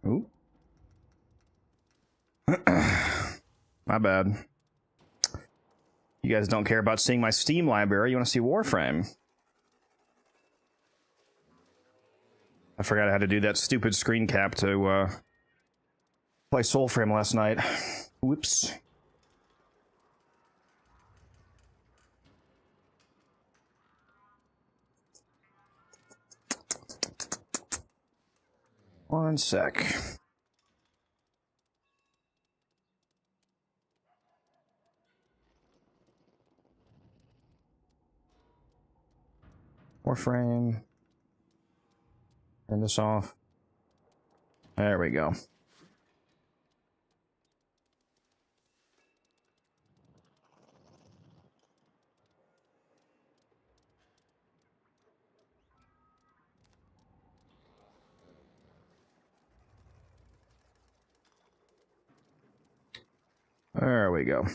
Ooh. My bad. You guys don't care about seeing my Steam library. You want to see Warframe. I forgot I had to do that stupid screen cap to play Soulframe last night. Whoops. One sec. Warframe. Turn this off. There we go. There we go.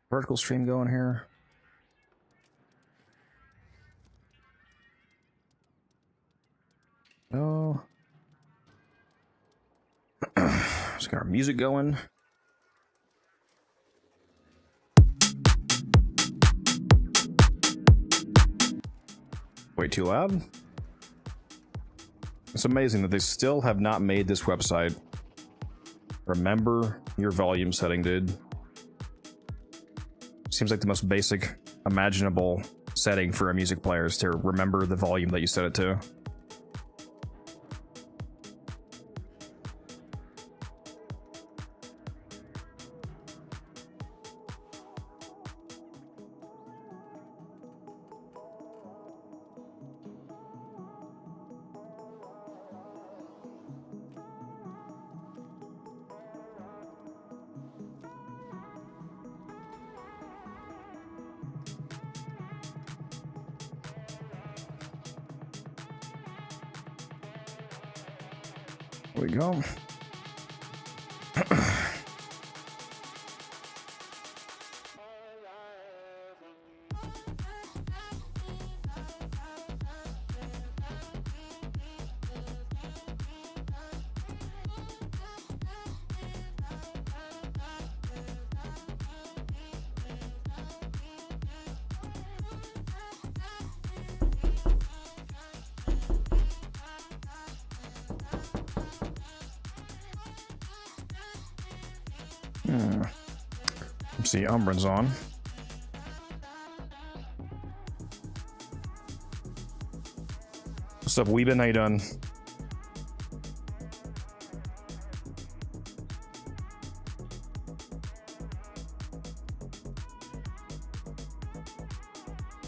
Vertical stream going here. No. Let's get our music going. Way too loud. It's amazing that they still have not made this website remember your volume setting, dude. Seems like the most basic imaginable setting for a music player is to remember the volume that you set it to. There we go. Let's see, Umbran's on. What's up, Weebin? How you doing?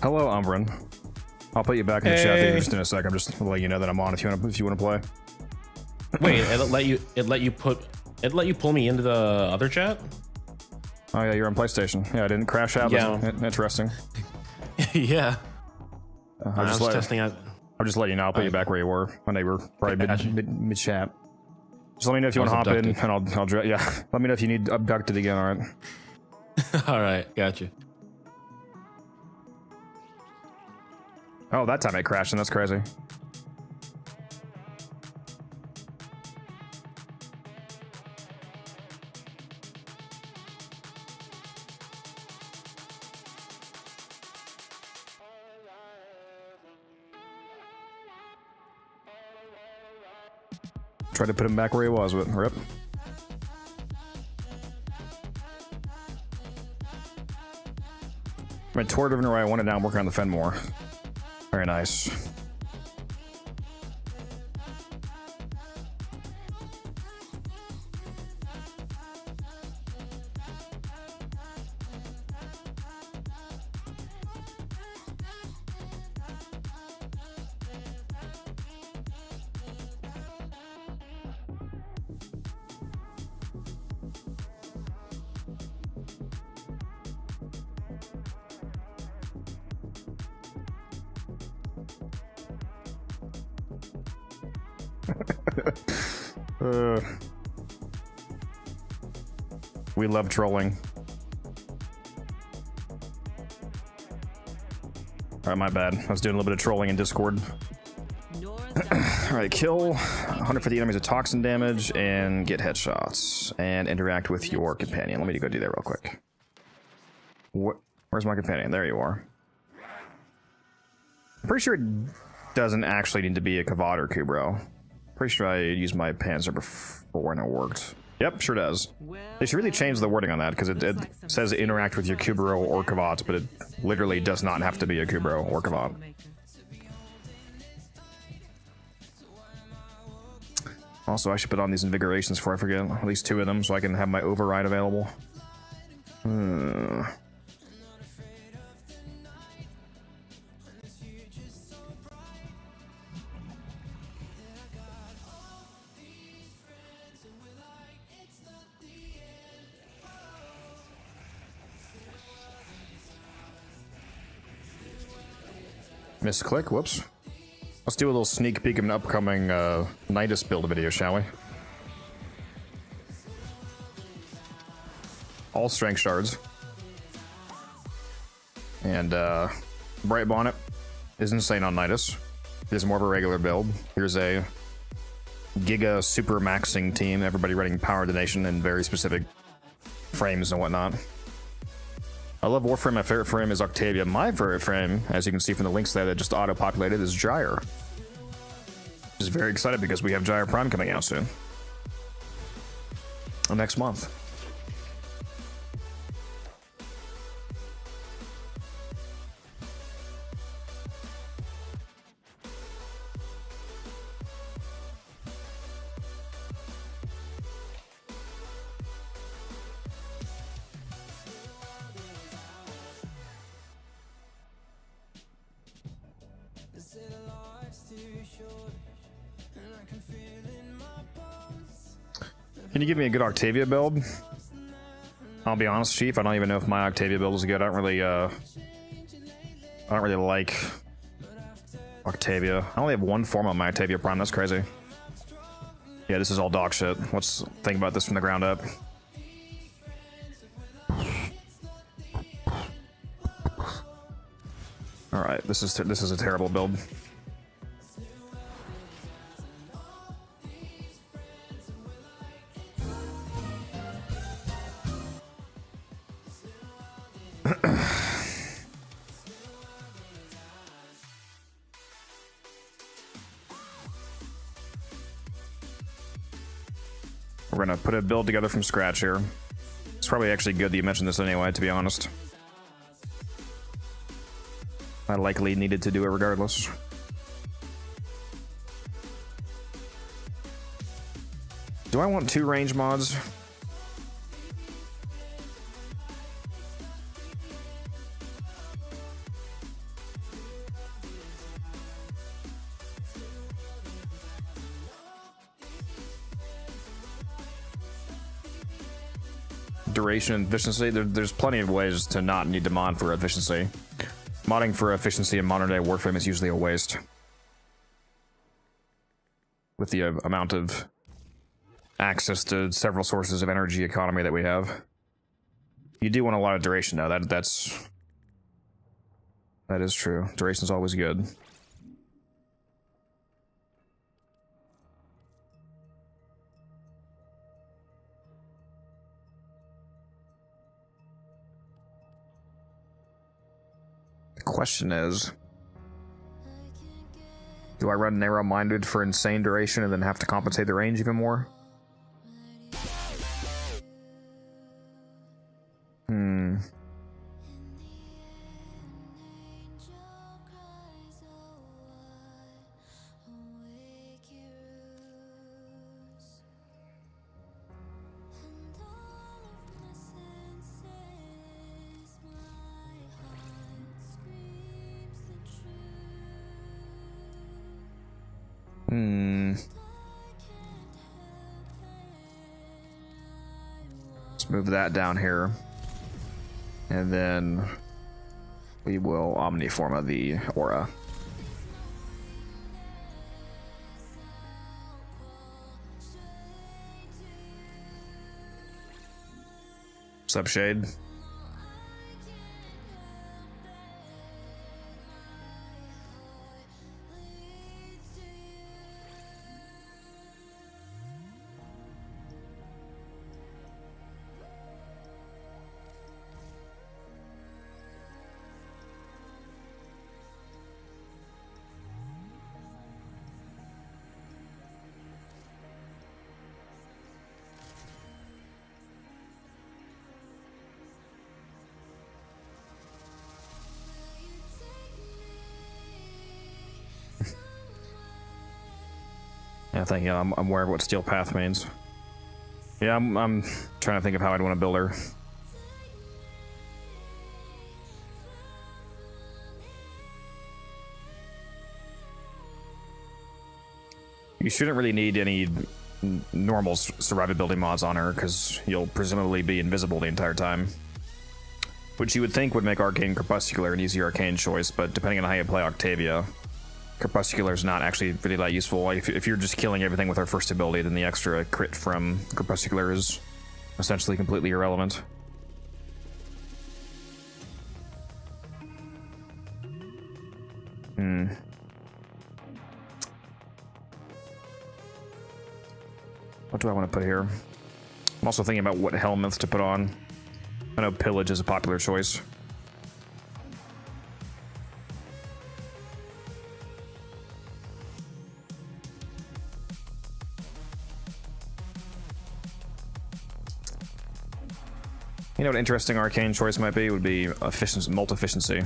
Hello, Umbran. I'll put you back in the chat here just in a sec. I'm just letting you know that I'm on if you want to play. Wait, it let you pull me into the other chat? Oh yeah, you're on PlayStation. Yeah, I didn't crash out. Yeah. Interesting. Yeah. I was testing out. I'll just let you know. I'll put you back where you were when they were probably mid chat. Just let me know if you want to hop in, and I'll yeah. Let me know if you need abducted again. All right. All right, gotcha. Oh, that time it crashed, and that's crazy. Tried to put him back where he was with rip. My tour driven where I wanted, now I'm working on the Fen more. Very nice. We love trolling. Alright, my bad. I was doing a little bit of trolling in Discord. Alright, kill 150 enemies with toxin damage and get headshots. And interact with your companion. Let me go do that real quick. Where's my companion? There you are. I'm pretty sure it doesn't actually need to be a Kavad or Kubro. Pretty sure I used my Panzer before and it worked. Yep, sure does. They should really change the wording on that, because it says interact with your Kubro or Kavad, but it literally does not have to be a Kubro or Kavad. Also, I should put on these invigorations before I forget. At least 2 of them, so I can have my override available. Misclick, whoops. Let's do a little sneak peek of an upcoming Nidus build video, shall we? All strength shards. And Bright Bonnet is insane on Nidus. Here's more of a regular build. Here's a Giga super maxing team, everybody running power donation in very specific frames and whatnot. I love Warframe. My favorite frame is Octavia. My favorite frame, as you can see from the links there that just auto-populated, is Gyre. Just very excited because we have Gyre Prime coming out soon. Next month. Can you give me a good Octavia build? I'll be honest, Chief, I don't even know if my Octavia build is good. I don't really like Octavia. I only have 1 form on my Octavia Prime. That's crazy. Yeah, this is all dog shit. Let's think about this from the ground up. All right, this is a terrible build. We're gonna put a build together from scratch here. It's probably actually good that you mentioned this anyway, to be honest. I likely needed to do it regardless. Do I want 2 range mods? Duration and efficiency. There's plenty of ways to not need to mod for efficiency. Modding for efficiency in modern day Warframe is usually a waste. With the amount of access to several sources of energy economy that we have. You do want a lot of duration though. That is true. Duration is always good. Question is, do I run narrow-minded for insane duration and then have to compensate the range even more? Let's move that down here. And then we will Omniforma the aura. Sup, Shade? Yeah, I think I'm aware of what Steel Path means. Yeah, I'm trying to think of how I'd want to build her. You shouldn't really need any normal survivability mods on her, because you'll presumably be invisible the entire time. Which you would think would make Arcane Crepuscular an easy arcane choice, but depending on how you play Octavia, Crepuscular is not actually really that useful. Like, if you're just killing everything with her first ability, then the extra crit from Crepuscular is essentially completely irrelevant. What do I want to put here? I'm also thinking about what helmets to put on. I know Pillage is a popular choice. You know what an interesting arcane choice might be? Would be efficiency, multi-efficiency.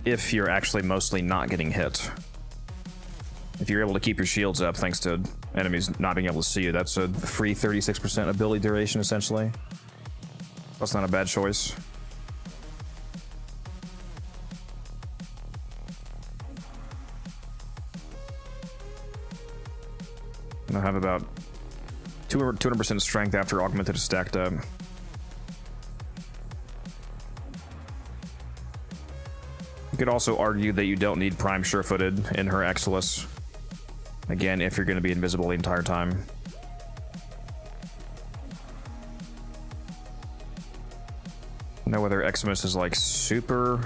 If you're actually mostly not getting hit. If you're able to keep your shields up thanks to enemies not being able to see you, that's a free 36% ability duration, essentially. That's not a bad choice. And I have about 200% strength after augmented is stacked up. You could also argue that you don't need Prime Sure-Footed in her Exilus. Again, if you're going to be invisible the entire time. I don't know whether Eximus is like super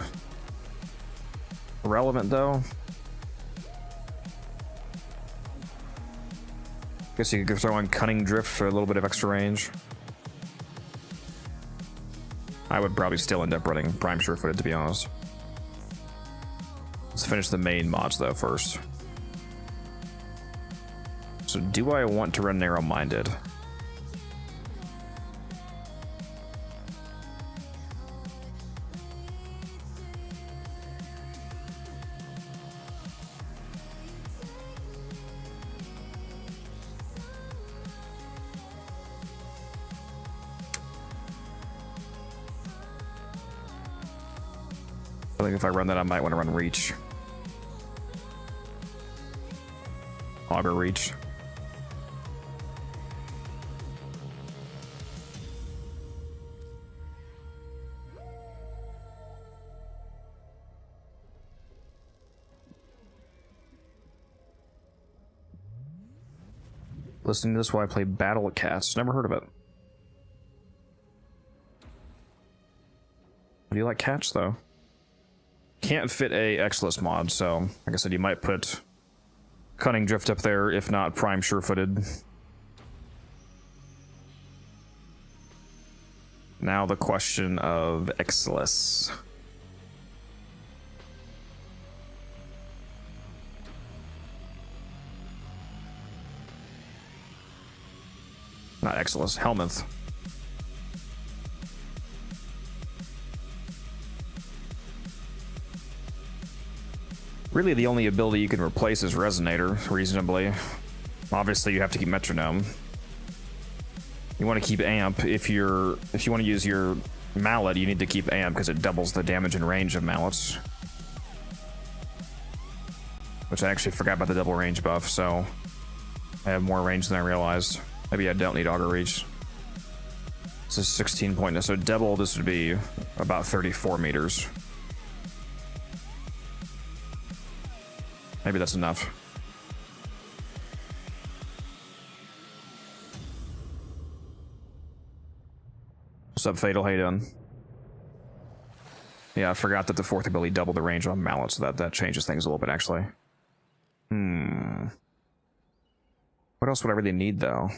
relevant though. Guess you could throw on Cunning Drift for a little bit of extra range. I would probably still end up running Prime Sure-Footed, to be honest. Let's finish the main mods though first. So do I want to run Narrow-Minded? I think if I run that, I might want to run Reach. Augur Reach. Listening to this while I play Battle Cats. Never heard of it. Do you like cats, though? Can't fit a Exilus mod, so like I said, you might put Cunning Drift up there, if not Prime Sure-Footed. Now the question of Exilus. Not Exilus, Helminth. Really, the only ability you can replace is Resonator, reasonably. Obviously, you have to keep Metronome. You want to keep Amp. If you want to use your Mallet, you need to keep Amp because it doubles the damage and range of Mallets. Which I actually forgot about the double range buff, so I have more range than I realized. Maybe I don't need Augur Reach. This is 16 point, so double this would be about 34 meters. Maybe that's enough. Sub Fatal, how you doing? Yeah, I forgot that the fourth ability doubled the range on Mallet, so that changes things a little bit, actually. What else would I really need, though?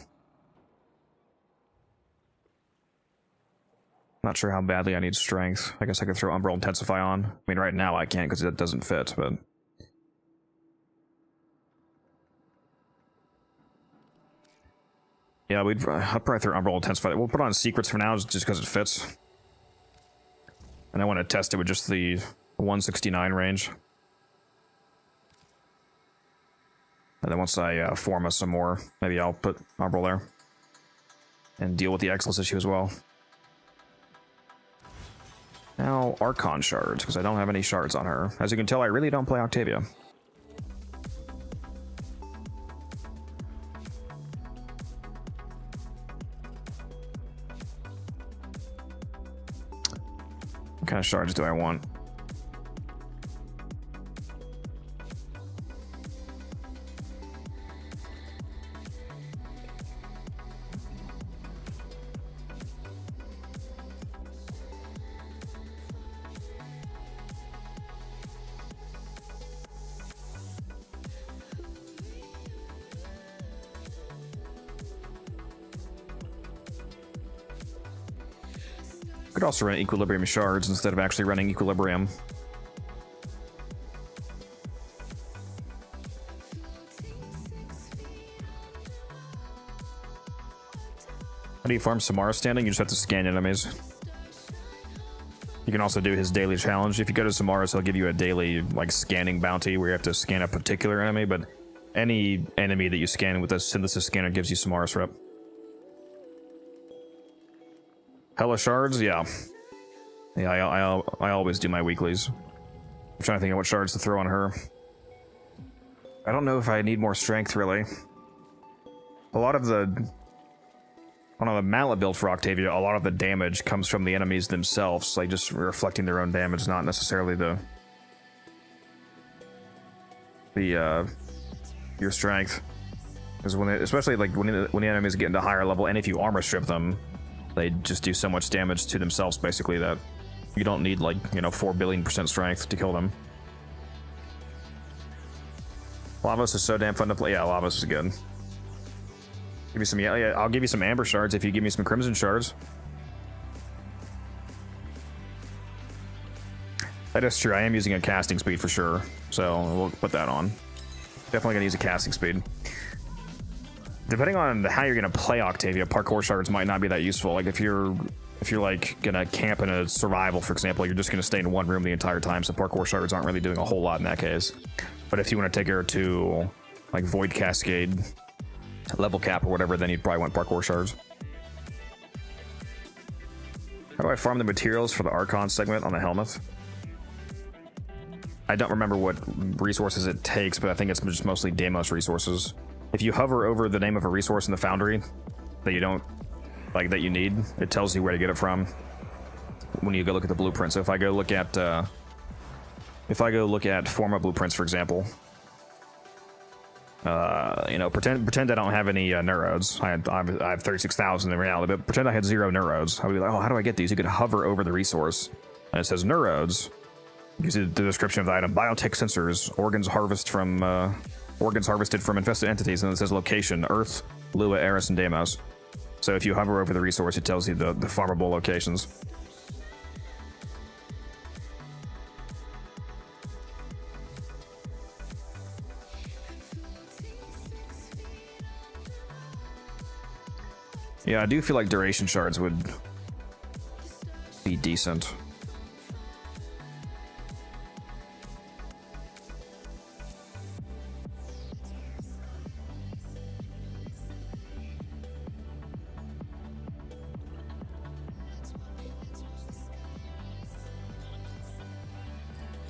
Not sure how badly I need strength. I guess I could throw Umbral Intensify on. I mean, right now I can't because it doesn't fit, but... Yeah, I'd probably throw Umbral Intensify. We'll put on Secrets for now just because it fits. And I want to test it with just the 169 range. And then once I form us some more, maybe I'll put Umbral there. And deal with the Excellence issue as well. Now, Archon shards, because I don't have any shards on her. As you can tell, I really don't play Octavia. What kind of shards do I want? Could also run Equilibrium shards instead of actually running Equilibrium. How do you farm Samara standing? You just have to scan enemies. You can also do his daily challenge. If you go to Samara's, he'll give you a daily like scanning bounty where you have to scan a particular enemy, but any enemy that you scan with a synthesis scanner gives you Samara's rep. Hella shards? Yeah. Yeah, I always do my weeklies. I'm trying to think of what shards to throw on her. I don't know if I need more strength, really. A lot of the... On a Mallet build for Octavia, a lot of the damage comes from the enemies themselves, like just reflecting their own damage, not necessarily your strength. Because especially like when the enemies get into higher level, and if you armor strip them, they just do so much damage to themselves, basically, that you don't need, like, 4 billion% strength to kill them. Lavos is so damn fun to play. Yeah, Lavos is good. Give me some, yeah, I'll give you some Amber shards if you give me some Crimson shards. That is true. I am using a casting speed for sure, so we'll put that on. Definitely gonna use a casting speed. Depending on how you're gonna play Octavia, parkour shards might not be that useful. Like if you're like gonna camp in a survival, for example, you're just gonna stay in one room the entire time, so parkour shards aren't really doing a whole lot in that case. But if you want to take her to like Void Cascade, level cap or whatever, then you'd probably want parkour shards. How do I farm the materials for the Archon segment on the helmet? I don't remember what resources it takes, but I think it's just mostly Deimos resources. If you hover over the name of a resource in the Foundry that you don't like, that you need, it tells you where to get it from when you go look at the blueprint. So if I go look at Forma blueprints, for example, pretend I don't have any neurodes. I have 36,000 in reality, but pretend I had 0 neurodes. I would be like, oh, how do I get these? You could hover over the resource, and it says neurodes. You see the description of the item: biotech sensors, organs harvested from infested entities, and it says location: Earth, Lua, Eris, and Deimos. So if you hover over the resource, it tells you the farmable locations. Yeah, I do feel like duration shards would be decent.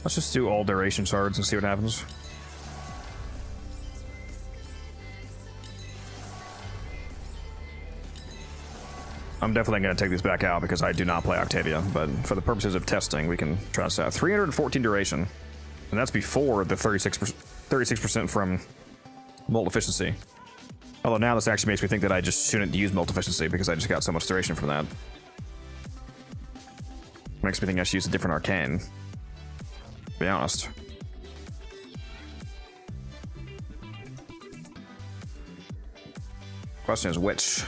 Let's just do all duration shards and see what happens. I'm definitely going to take these back out because I do not play Octavia, but for the purposes of testing, we can try this out. 314 duration, and that's before the 36% from Molt Efficiency. Although now this actually makes me think that I just shouldn't use Molt Efficiency because I just got so much duration from that. Makes me think I should use a different arcane. To be honest. Question is which?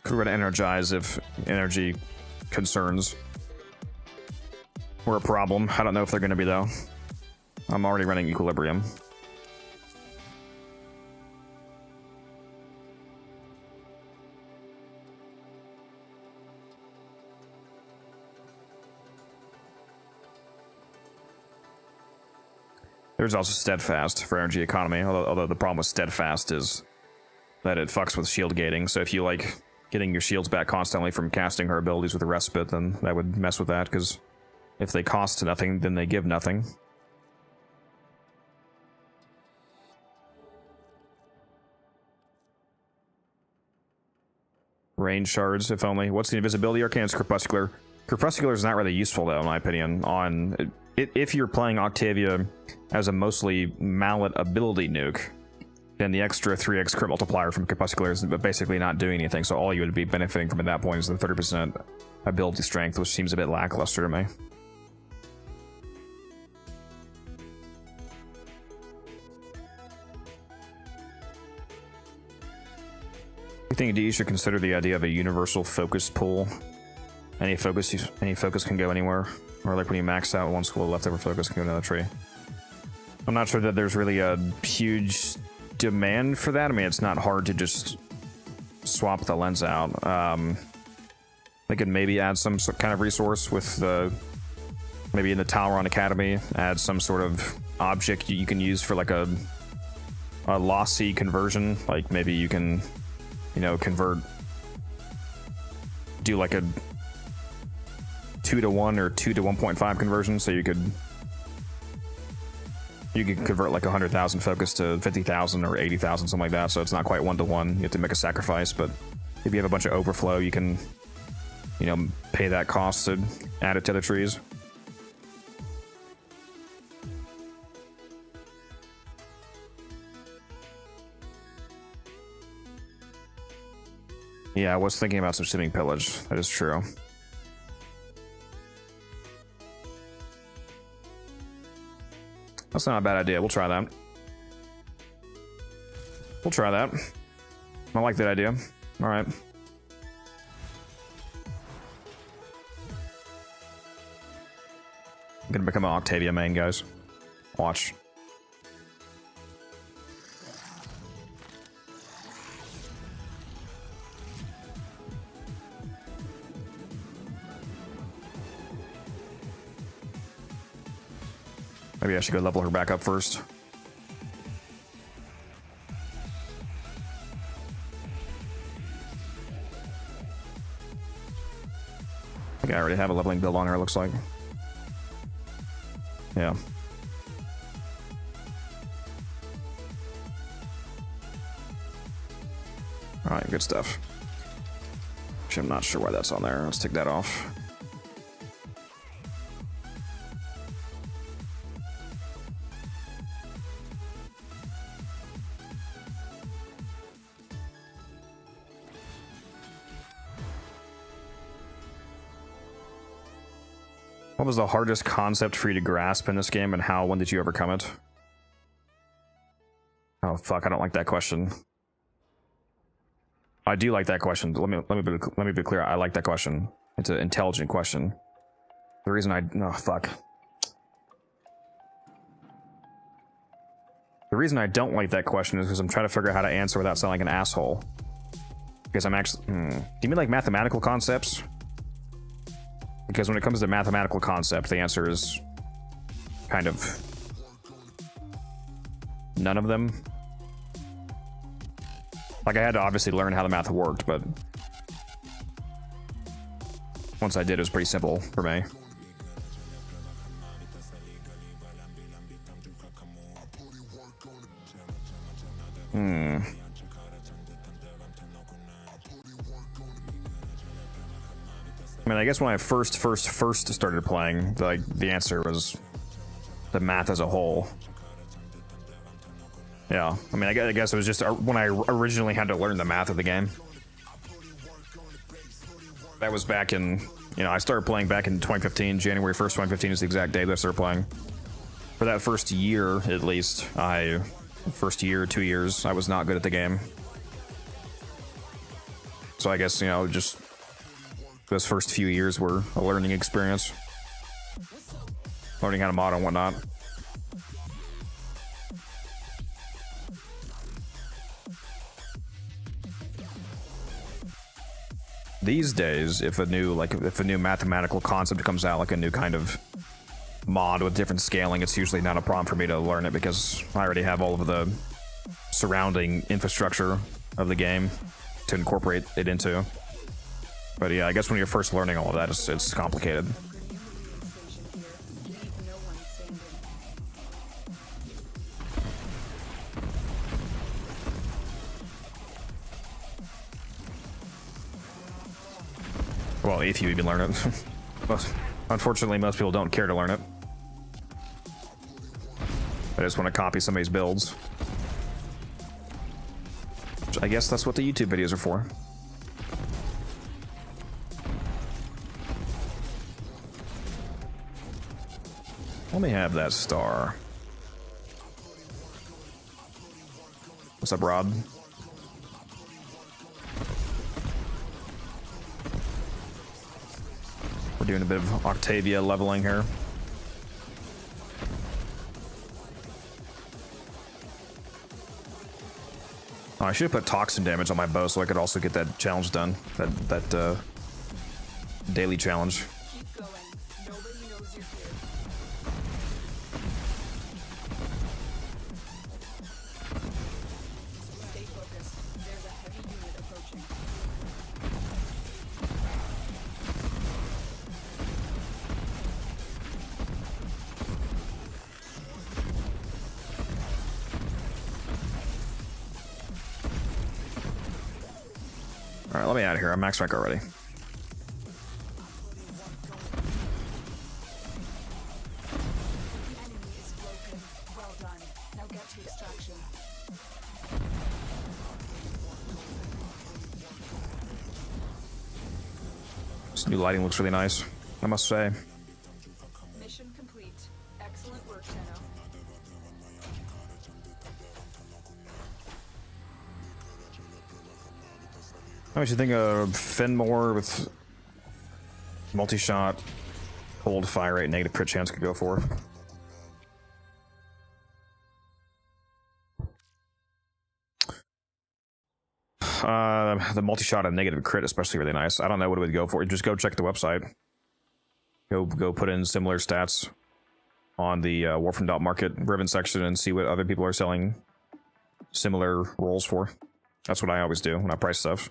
Could we energize if energy concerns were a problem? I don't know if they're going to be though. I'm already running equilibrium. There's also steadfast for energy economy, although the problem with steadfast is that it fucks with shield gating. So if you like getting your shields back constantly from casting her abilities with a respite, then that would mess with that, because if they cost nothing, then they give nothing. Range shards, if only. What's the invisibility arcane? It's Crepuscular. Crepuscular is not really useful, though, in my opinion, on if you're playing Octavia as a mostly mallet ability nuke, then the extra 3x crit multiplier from Crepuscular is basically not doing anything, so all you would be benefiting from at that point is the 30% ability strength, which seems a bit lackluster to me. You think D should consider the idea of a universal focus pool? Any focus can go anywhere, or like when you max out one school, leftover focus can go to another tree. I'm not sure that there's really a huge demand for that. I mean, it's not hard to just swap the lens out. They could maybe add some kind of resource with the maybe in the Talron Academy, add some sort of object you can use for like a lossy conversion. Like maybe you can, you know, do like a 2-to-1 or 2-to-1.5 conversion, so you could convert like 100,000 focus to 50,000 or 80,000, something like that. So it's not quite 1-to-1. You have to make a sacrifice, but if you have a bunch of overflow, you can, you know, pay that cost to add it to the trees. Yeah, I was thinking about subsuming pillage. That is true. That's not a bad idea. We'll try that. We'll try that. I like that idea. All right. I'm gonna become an Octavia main, guys. Watch. Maybe I should go level her back up first. I think I already have a leveling build on her, it looks like. Yeah. Alright, good stuff. Actually, I'm not sure why that's on there. Let's take that off. What was the hardest concept for you to grasp in this game, and when did you overcome it? Oh fuck, I don't like that question. I do like that question. Let me be clear. I like that question. It's an intelligent question. The reason the reason I don't like that question is because I'm trying to figure out how to answer without sounding like an asshole. Because I'm actually... Do you mean like mathematical concepts? Because when it comes to mathematical concept, the answer is kind of none of them. Like, I had to obviously learn how the math worked, but once I did, it was pretty simple for me. I mean, I guess when I first started playing, like the answer was the math as a whole. Yeah, I mean, I guess it was just when I originally had to learn the math of the game. That was back in, you know, I started playing back in 2015. January 1st, 2015 is the exact day that I started playing. For that first year, at least, first year, 2 years, I was not good at the game. So I guess, you know, just those first few years were a learning experience. Learning how to mod and whatnot. These days, if a new mathematical concept comes out, like a new kind of mod with different scaling, it's usually not a problem for me to learn it because I already have all of the surrounding infrastructure of the game to incorporate it into. But yeah, I guess when you're first learning all of that, it's complicated. Well, if you even learn it. Unfortunately, most people don't care to learn it. They just want to copy somebody's builds. Which I guess that's what the YouTube videos are for. Let me have that star. What's up, Rod? We're doing a bit of Octavia leveling here. Oh, I should have put toxin damage on my bow so I could also get that challenge done. That daily challenge. Keep going. Nobody knows you're here. Stay focused. There's a heavy unit approaching. Alright, let me out of here. I'm max rank already. Enemy is broken. Well done. Now get to extraction. This new lighting looks really nice, I must say. Mission complete. Excellent work, Tenno. How much you think of Fenmore with multi-shot, cold fire rate, negative crit chance could go for? The multi-shot and negative crit, especially, really nice. I don't know what it would go for. Just go check the website. Go put in similar stats on the Warframe.market Ribbon section and see what other people are selling similar rolls for. That's what I always do when I price stuff.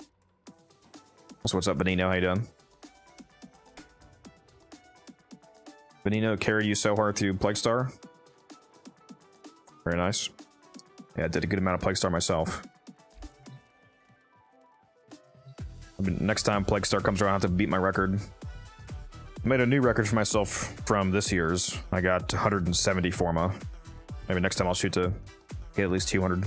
Also, what's up, Benino? How you doing? Benino carried you so hard through Plague Star. Very nice. Yeah, I did a good amount of Plague Star myself. I mean, next time Plague Star comes around, I have to beat my record. I made a new record for myself from this year's. I got 170 Forma. Maybe next time I'll shoot to get at least 200.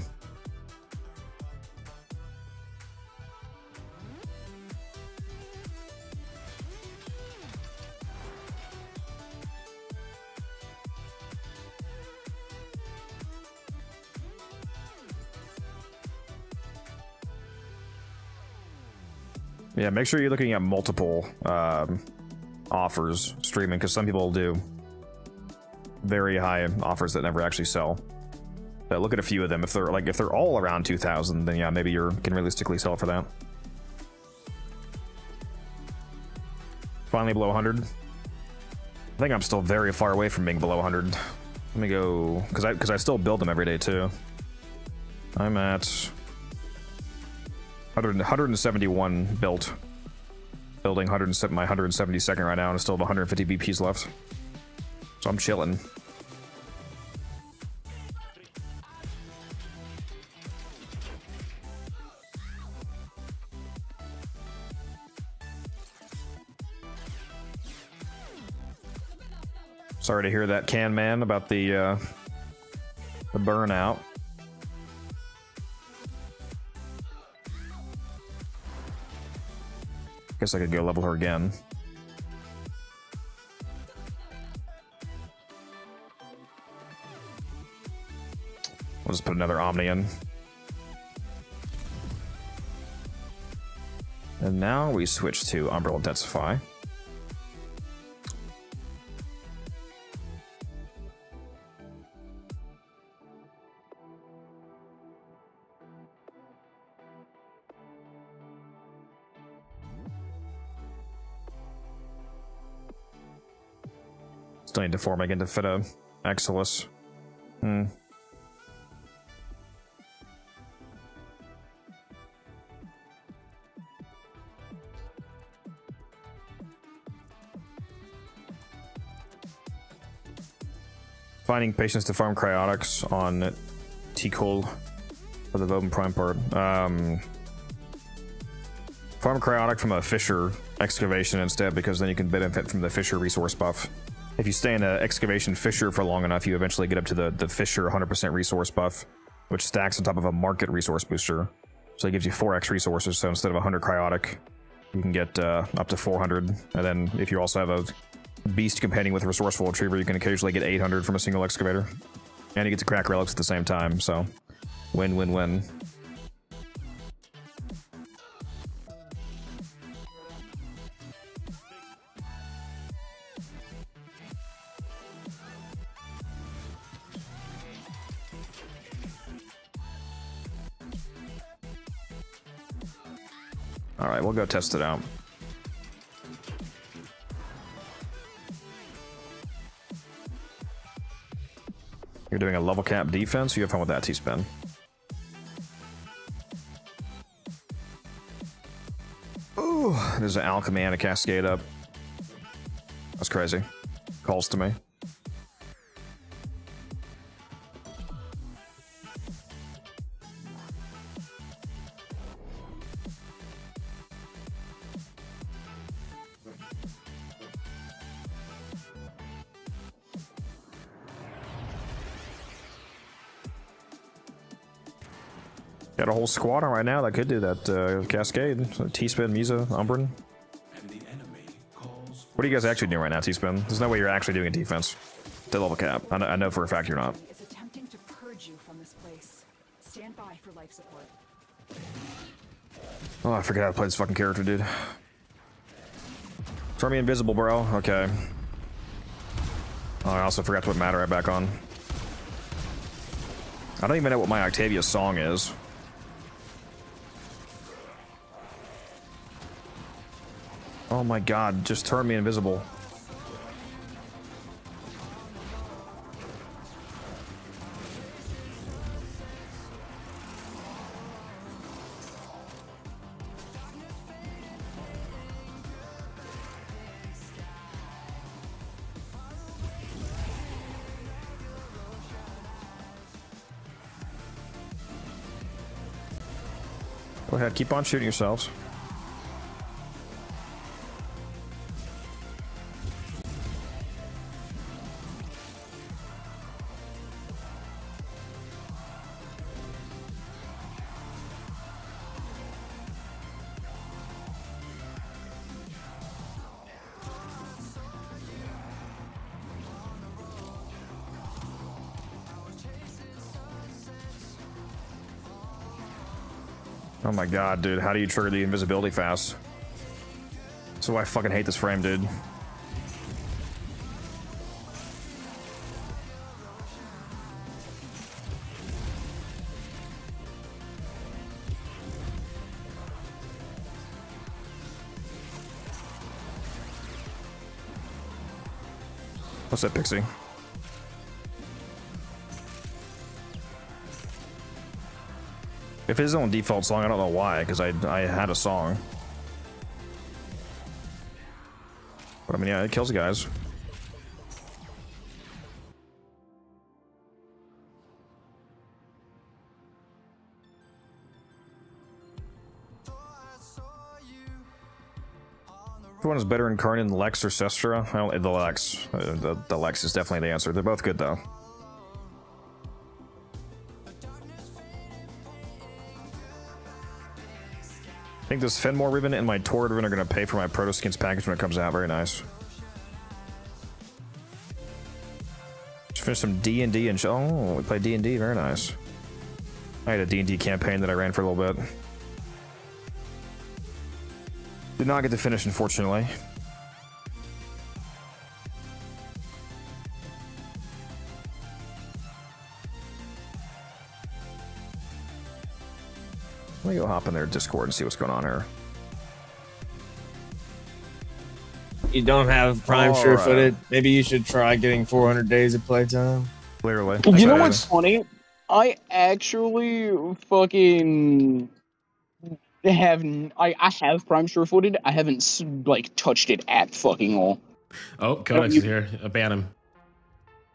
Yeah, make sure you're looking at multiple offers streaming, because some people do very high offers that never actually sell. But look at a few of them. If they're all around 2,000, then yeah, maybe you can realistically sell for that. Finally below 100. I think I'm still very far away from being below 100. Let me go, because I still build them every day too. I'm at 171 built. Building my 172nd right now, and I still have 150 BPs left. So I'm chilling. Sorry to hear that, Can Man, about the burnout. Guess I could go level her again. We'll just put another Omni in. And now we switch to Umbral Intensify. Still need to form again to fit a Exilus. Finding patience to farm cryotics on T-Cool for the Voban Prime part. Farm cryotic from a Fissure excavation instead, because then you can benefit from the Fissure resource buff. If you stay in an excavation Fissure for long enough, you eventually get up to the Fissure 100% resource buff, which stacks on top of a market resource booster. So it gives you 4x resources, so instead of 100 cryotic, you can get up to 400. And then if you also have a beast companion with resourceful retriever, you can occasionally get 800 from a single excavator. And you get to crack relics at the same time, so win, win, win. Alright, we'll go test it out. You're doing a level cap defense, you have fun with that, T-Spin. Ooh, there's an alchemy and a cascade up. That's crazy. Calls to me. Got a whole squad on right now that could do that cascade. So T-Spin, Misa, Umbran. What are you guys actually doing right now, T-Spin? There's no way you're actually doing a defense to level cap. I know for a fact you're not. Is attempting to purge you from this place. Stand by for life support. Oh, I forgot how to play this fucking character, dude. Turn me invisible, bro. Okay. Oh, I also forgot to put Matter back on. I don't even know what my Octavia song is. Oh my god, just turn me invisible. Go ahead, keep on shooting yourselves. Oh my god, dude, how do you trigger the invisibility fast? That's why I fucking hate this frame, dude. What's that, Pixie? If it's on default song, I don't know why, because I had a song. But I mean, yeah, it kills the guys. Which one is better incarnate, Lex or Sestra? Well, the Lex. The Lex is definitely the answer. They're both good though. I think this Fenmore ribbon and my Torrid ribbon are going to pay for my Proto Skins package when it comes out. Very nice. Just finished some D&D and oh, we played D&D. Very nice. I had a D&D campaign that I ran for a little bit. Did not get to finish, unfortunately. Let me go hop in their Discord and see what's going on here. You don't have Prime sure-footed. Maybe you should try getting 400 days of playtime. Clearly. You know what's funny? I actually fucking have I have Prime sure-footed. I haven't like touched it at fucking all. Oh, Codex is here. Ban him.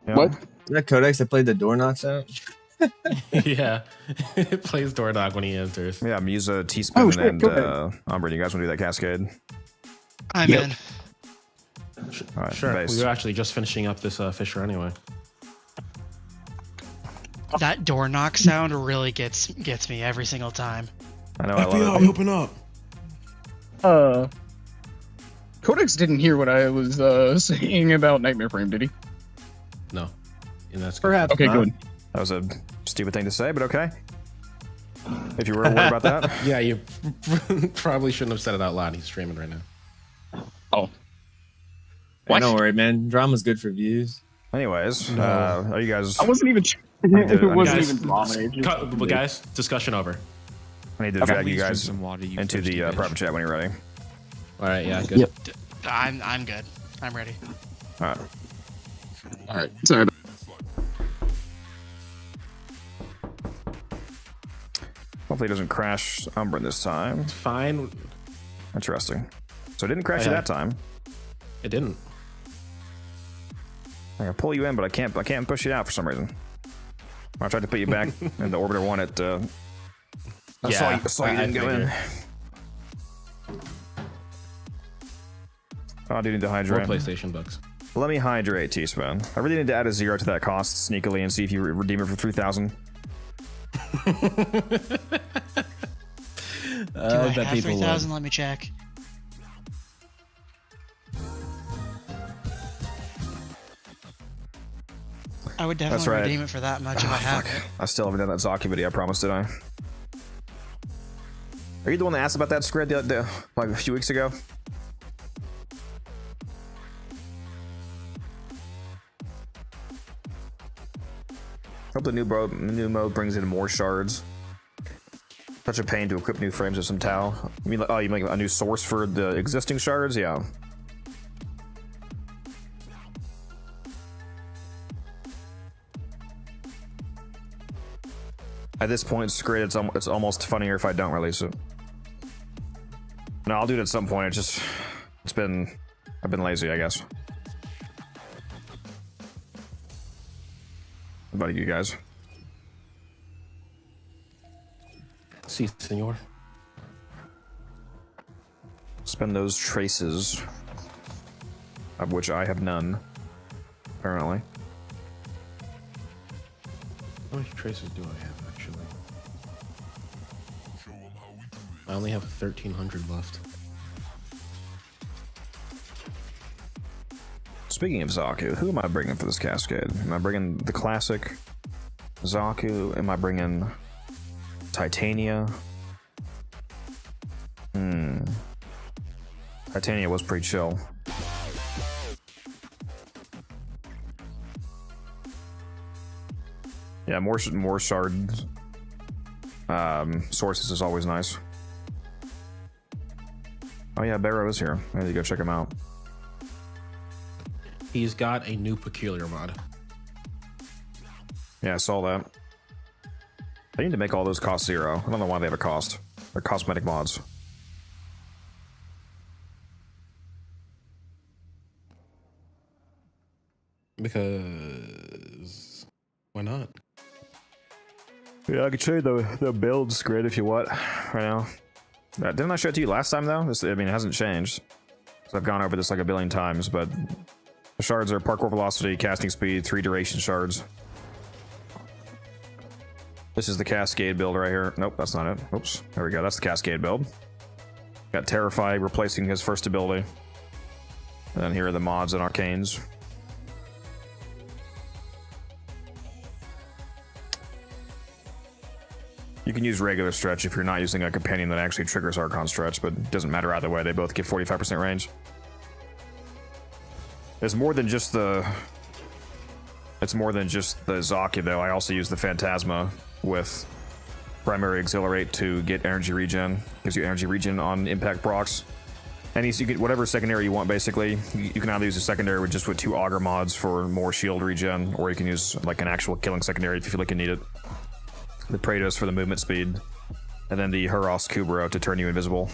Yeah. What? Is that Codex that played the door knocks out? Yeah. It plays door knock when he enters. Yeah, Musa, Teaspoon, and Umbra. You guys want to do that cascade? I'm in. All right, Sure. base. We were actually just finishing up this Fisher anyway. That door knock sound really gets me every single time. I know. I love it. Open up. Codex didn't hear what I was saying about Nightmare Frame, did he? No. And that's good. Perhaps. Okay, not. good. That was a stupid thing to say, but okay. If you were worried about that. Yeah, you probably shouldn't have said it out loud. He's streaming right now. Oh. Hey, don't worry, man. Drama's good for views. Anyways, are you guys? I wasn't even. need to- It wasn't Guys, even drama. But guys, discussion over. I need to drag you Please drink guys some water, you into thirsty the bitch. private chat when you're ready. All right, yeah, good. Yep. I'm good. I'm ready. All right. All right. Sorry. Hopefully, it doesn't crash Umbra this time. Fine. Interesting. So it didn't crash you that time. It didn't. I can pull you in, but I can't push you out for some reason. I tried to put you back in the Orbiter 1 at. I saw you didn't go in. Oh, I do need to More hydrate. PlayStation bucks. Let me hydrate, Teaspoon. I really need to add a 0 to that cost sneakily and see if you redeem it for 3,000. Do I have 3,000? Let me check. I would definitely right. redeem it for that much if I have it. I still haven't done that Zaki video, I promised, did I? Are you the one that asked about that squid like a few weeks ago? Hope the new mode brings in more shards. Such a pain to equip new frames with some Tau. You mean, oh, you make a new source for the existing shards? Yeah. At this point, it's great. It's almost funnier if I don't release it. No, I'll do it at some point. I've been lazy, I guess. What about you guys? Si, senor. Spend those traces, of which I have none, apparently. How many traces do I have, actually? I only have 1,300 left. Speaking of Zaku, who am I bringing for this cascade? Am I bringing the classic Zaku? Am I bringing Titania? Titania was pretty chill. Yeah, more shard sources is always nice. Oh yeah, Barrow is here. I need to go check him out. He's got a new peculiar mod. Yeah, I saw that. They need to make all those cost 0. I don't know why they have a cost. They're cosmetic mods. Because why not? Yeah, I can show you the build grid if you want right now. Didn't I show it to you last time though? I mean, it hasn't changed. So I've gone over this like a billion times, but the shards are parkour velocity, casting speed, 3 duration shards. This is the Cascade build right here. Nope, that's not it. Oops. There we go. That's the Cascade build. Got Terrify replacing his first ability. And then here are the mods and arcanes. You can use regular stretch if you're not using a companion that actually triggers Archon stretch, but it doesn't matter either way. They both give 45% range. It's more than just the Zaki though. I also use the Phantasma with primary Exhilarate to get energy regen. Gives you energy regen on impact procs. And you get whatever secondary you want basically. You can either use a secondary with 2 Augur mods for more shield regen, or you can use like an actual killing secondary if you feel like you need it. The Praetos for the movement speed, and then the Huros Kubro to turn you invisible.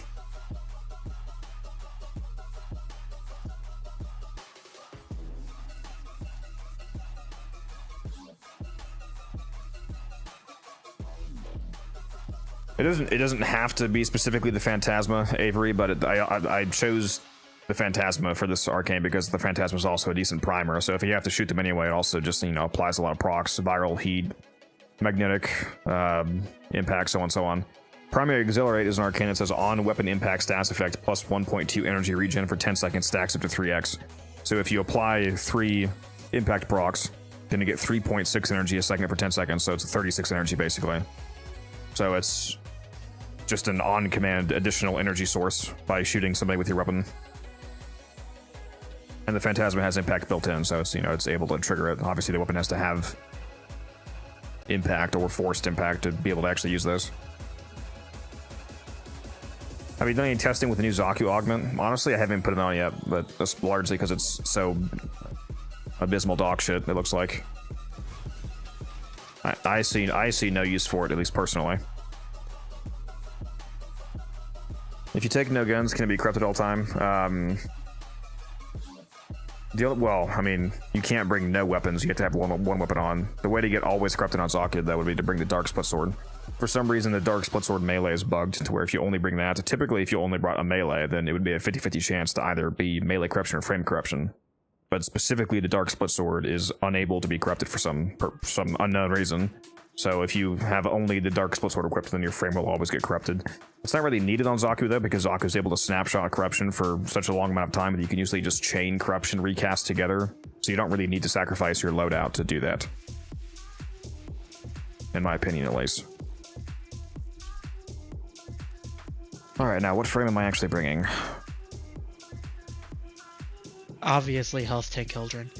It doesn't have to be specifically the Phantasma, Avery, but I chose the Phantasma for this arcane because the Phantasma is also a decent primer. So if you have to shoot them anyway, it also just applies a lot of procs, viral, heat, magnetic, impact, so on and so on. Primary Exhilarate is an arcane that says on weapon impact stats effect plus 1.2 energy regen for 10 seconds stacks up to 3x. So if you apply 3 impact procs, then you get 3.6 energy a second for 10 seconds. So it's 36 energy basically. So it's just an on-command additional energy source by shooting somebody with your weapon. And the Phantasma has impact built in, so it's it's able to trigger it. Obviously the weapon has to have impact or forced impact to be able to actually use those. Have you done any testing with the new Zaku augment? Honestly, I haven't put it on yet, but that's largely because it's so abysmal dog shit, it looks like. I see no use for it, at least personally. If you take no guns, can it be corrupted all time? Well, I mean, you can't bring no weapons. You have to have one weapon on. The way to get always corrupted on Zaku, that would be to bring the Dark Split Sword. For some reason, the Dark Split Sword melee is bugged to where if you only bring that, typically if you only brought a melee, then it would be a 50-50 chance to either be melee corruption or frame corruption. But specifically, the Dark Split Sword is unable to be corrupted for some unknown reason. So if you have only the Dark Split Sword equipped, then your frame will always get corrupted. It's not really needed on Zaku though, because Zaku is able to snapshot corruption for such a long amount of time that you can usually just chain corruption recast together. So you don't really need to sacrifice your loadout to do that. In my opinion, at least. Alright, now what frame am I actually bringing? Obviously, health tank Hildren.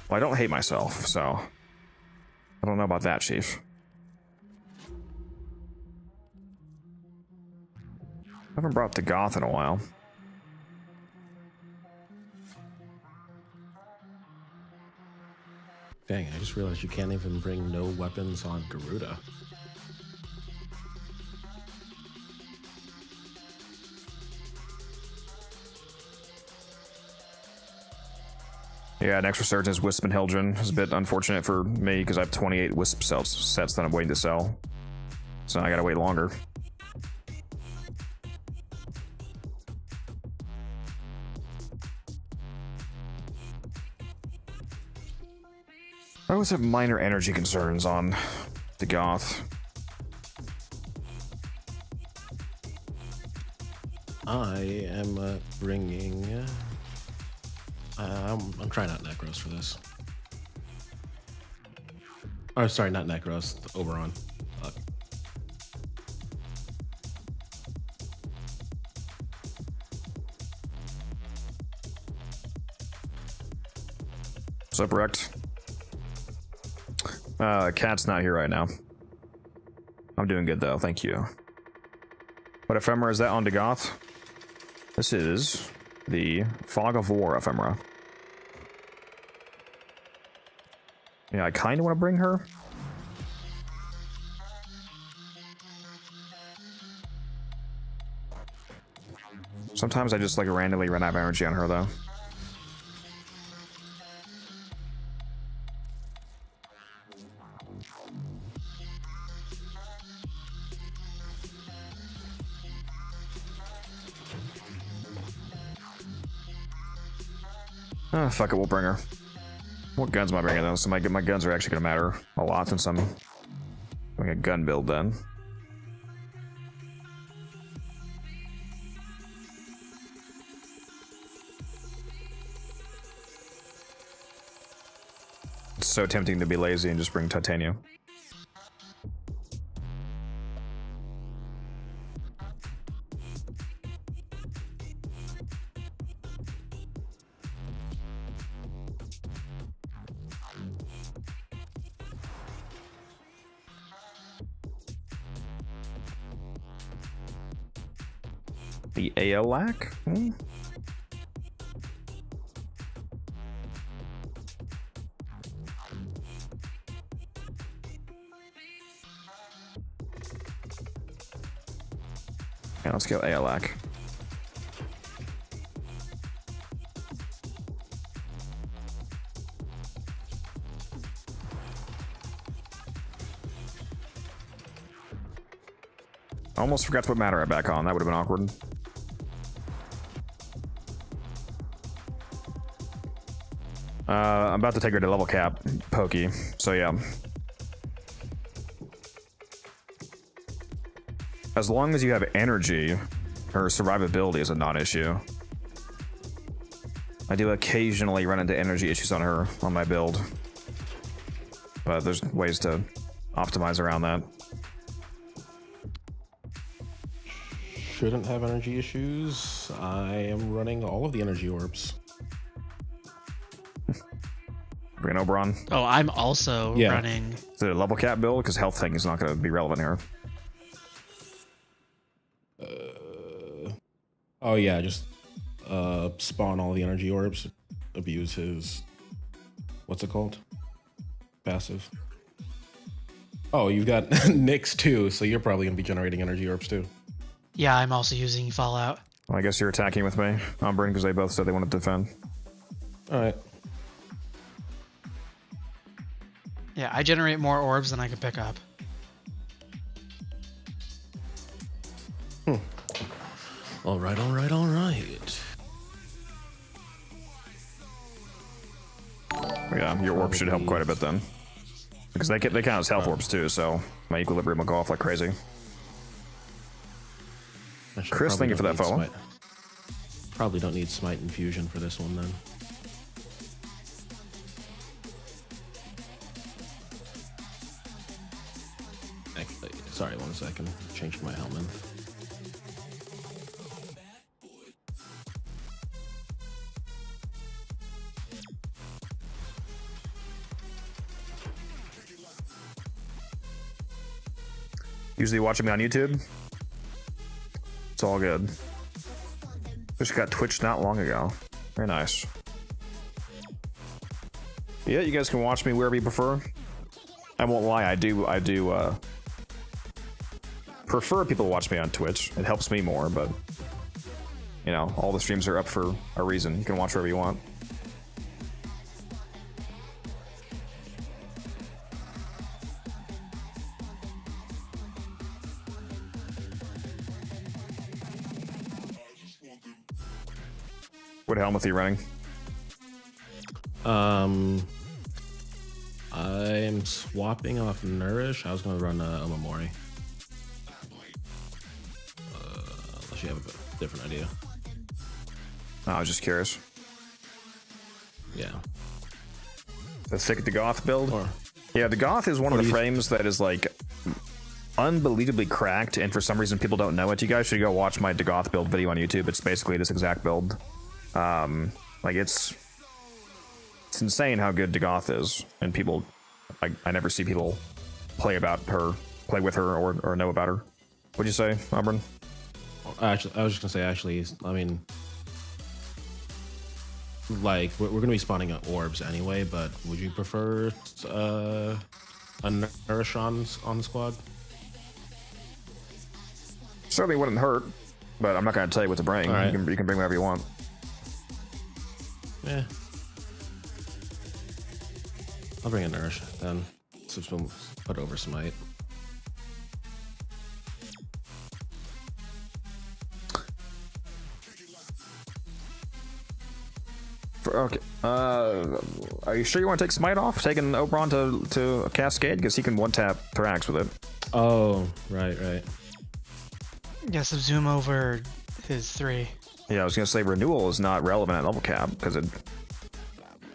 Well, I don't hate myself, so I don't know about that, Chief. I haven't brought the Goth in a while. Dang, I just realized you can't even bring no weapons on Garuda. Yeah, next resurgence Wisp and Hildren is a bit unfortunate for me because I have 28 Wisp sets that I'm waiting to sell. So I gotta wait longer. I always have minor energy concerns on the Goth. I am bringing... I'm trying out Necros for this. Oh, sorry, not Necros, Oberon. What's up, Rect? Cat's not here right now. I'm doing good though, thank you. What ephemera is that on Dagoth? This is the Fog of War ephemera. Yeah, I kind of want to bring her. Sometimes I just like randomly run out of energy on her though. Ah, fuck it, we'll bring her. What guns am I bringing though? So my guns are actually gonna matter a lot since I'm doing a gun build then. It's so tempting to be lazy and just bring titanium. The ALAC? Hmm? Yeah, let's go ALAC. I almost forgot to put Matter back on. That would have been awkward. I'm about to take her to level cap, Pokey. So yeah. As long as you have energy, her survivability is a non-issue. I do occasionally run into energy issues on her on my build, but there's ways to optimize around that. Shouldn't have energy issues. I am running all of the energy orbs. Bring Oberon. Oh, I'm also running. Is it a level cap build? Because health thing is not going to be relevant here. Oh yeah, just spawn all the energy orbs. Abuse his, what's it called? Passive. Oh, you got Nyx too, so you're probably gonna be generating energy orbs too. Yeah, I'm also using Fallout. Well, I guess you're attacking with me, Umbrin, because they both said they wanted to defend. All right. Yeah, I generate more orbs than I can pick up. All right, all right, all right. Yeah, your orb should help quite a bit then. Because they count as health orbs too, so my equilibrium will go off like crazy. Chris, thank you for that follow. Probably don't need Smite Infusion for this one then. Actually, sorry, 1 second. Changed my helmet. Usually watching me on YouTube. It's all good. Just got Twitch not long ago. Very nice. Yeah, you guys can watch me wherever you prefer. I won't lie, I do prefer people watch me on Twitch. It helps me more, but you know, all the streams are up for a reason. You can watch wherever you want. What helmet are you running? I'm swapping off Nourish. I was gonna run Omamori. Unless you have a different idea. No, I was just curious. Yeah. The thick Dagoth build? Or, yeah, Dagoth is one of the frames that is like unbelievably cracked, and for some reason people don't know it. You guys should go watch my Dagoth build video on YouTube. It's basically this exact build. Like it's insane how good Dagoth is, and people, I never see people play with her or know about her. What'd you say, Auburn? actually, I was just gonna say, actually, I mean, like we're gonna be spawning orbs anyway, but would you prefer a Nourish on the squad? Certainly wouldn't hurt, but I'm not gonna tell you what to bring. Right. You can bring whatever you want. Yeah. I'll bring a Nourish then. So we'll put over Smite. Okay. Are you sure you want to take Smite off? Taking Oberon to Cascade? Because he can one-tap Thrax with it. Oh, right. Yeah, subsume over his 3. Yeah, I was going to say Renewal is not relevant at level cap, because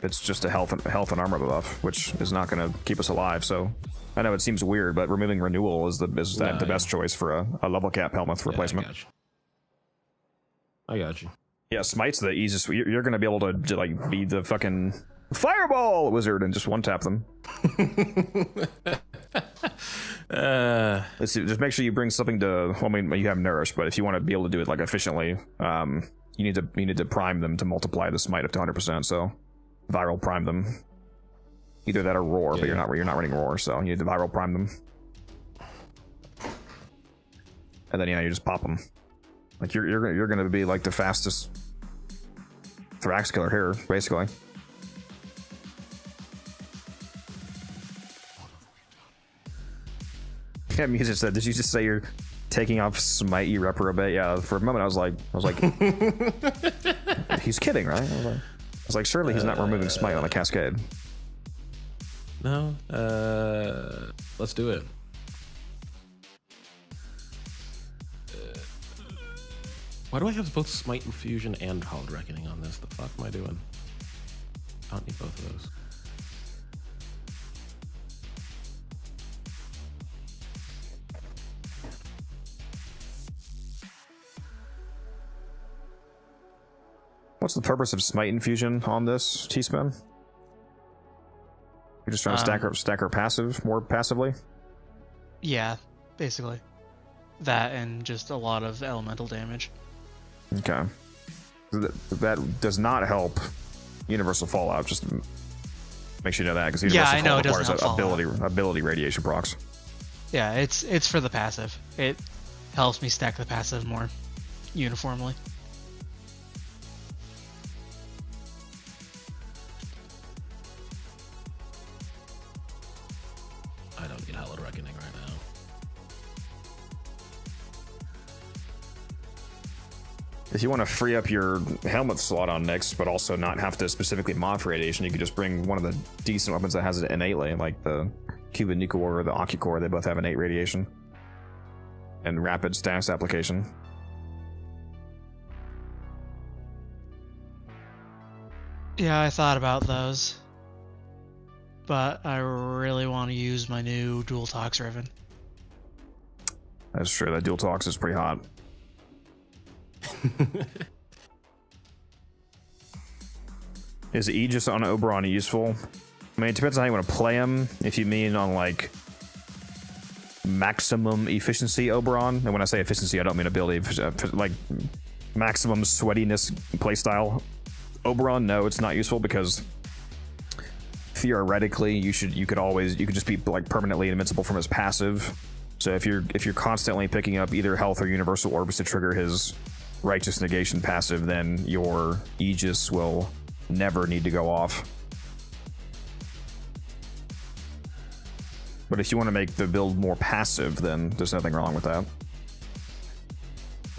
it's just a health and armor buff, which is not going to keep us alive, so... I know it seems weird, but removing Renewal is the best choice for a level cap helmet replacement. I got you. Yeah, Smite's the easiest. You're going to be able to like be the fucking Fireball wizard and just one-tap them. Let's see, just make sure you bring something to... Well, I mean, you have Nourish, but if you want to be able to do it like efficiently, you need to prime them to multiply the Smite up to 100%, so viral prime them. Either that or Roar, but you're not running Roar, so you need to viral prime them. And then you just pop them. Like you're gonna be like the fastest Thrax killer here, basically. Yeah, Music said, did you just say you're taking off Smite, you reprobate? Yeah, for a moment I was like he's kidding, right? I was like, surely he's not removing Smite on a Cascade. No, let's do it. Why do I have both Smite Infusion and Hallowed Reckoning on this? The fuck am I doing? I don't need both of those. What's the purpose of Smite Infusion on this, T-Spin? You're just trying to stack her passive more passively? Yeah, basically. That and just a lot of elemental damage. Okay. That does not help Universal Fallout, just make sure you know that, because Universal Fallout requires ability radiation procs. Yeah, it's for the passive. It helps me stack the passive more uniformly. I don't get Hallowed Reckoning right now. If you want to free up your helmet slot on Nyx, but also not have to specifically mod for radiation, you could just bring one of the decent weapons that has it innately, like the Cuban Nucor or the Occucore. They both have innate radiation and rapid status application. Yeah, I thought about those, but I really want to use my new Dual Tox Riven. That's true, that Dual Tox is pretty hot. Is Aegis on Oberon useful? I mean, it depends on how you want to play him. If you mean on like maximum efficiency Oberon, and when I say efficiency, I don't mean ability, like maximum sweatiness playstyle Oberon, no, it's not useful, because theoretically you could just be like permanently invincible from his passive. So if you're constantly picking up either health or universal orbs to trigger his righteous negation passive, then your Aegis will never need to go off. But if you want to make the build more passive, then there's nothing wrong with that.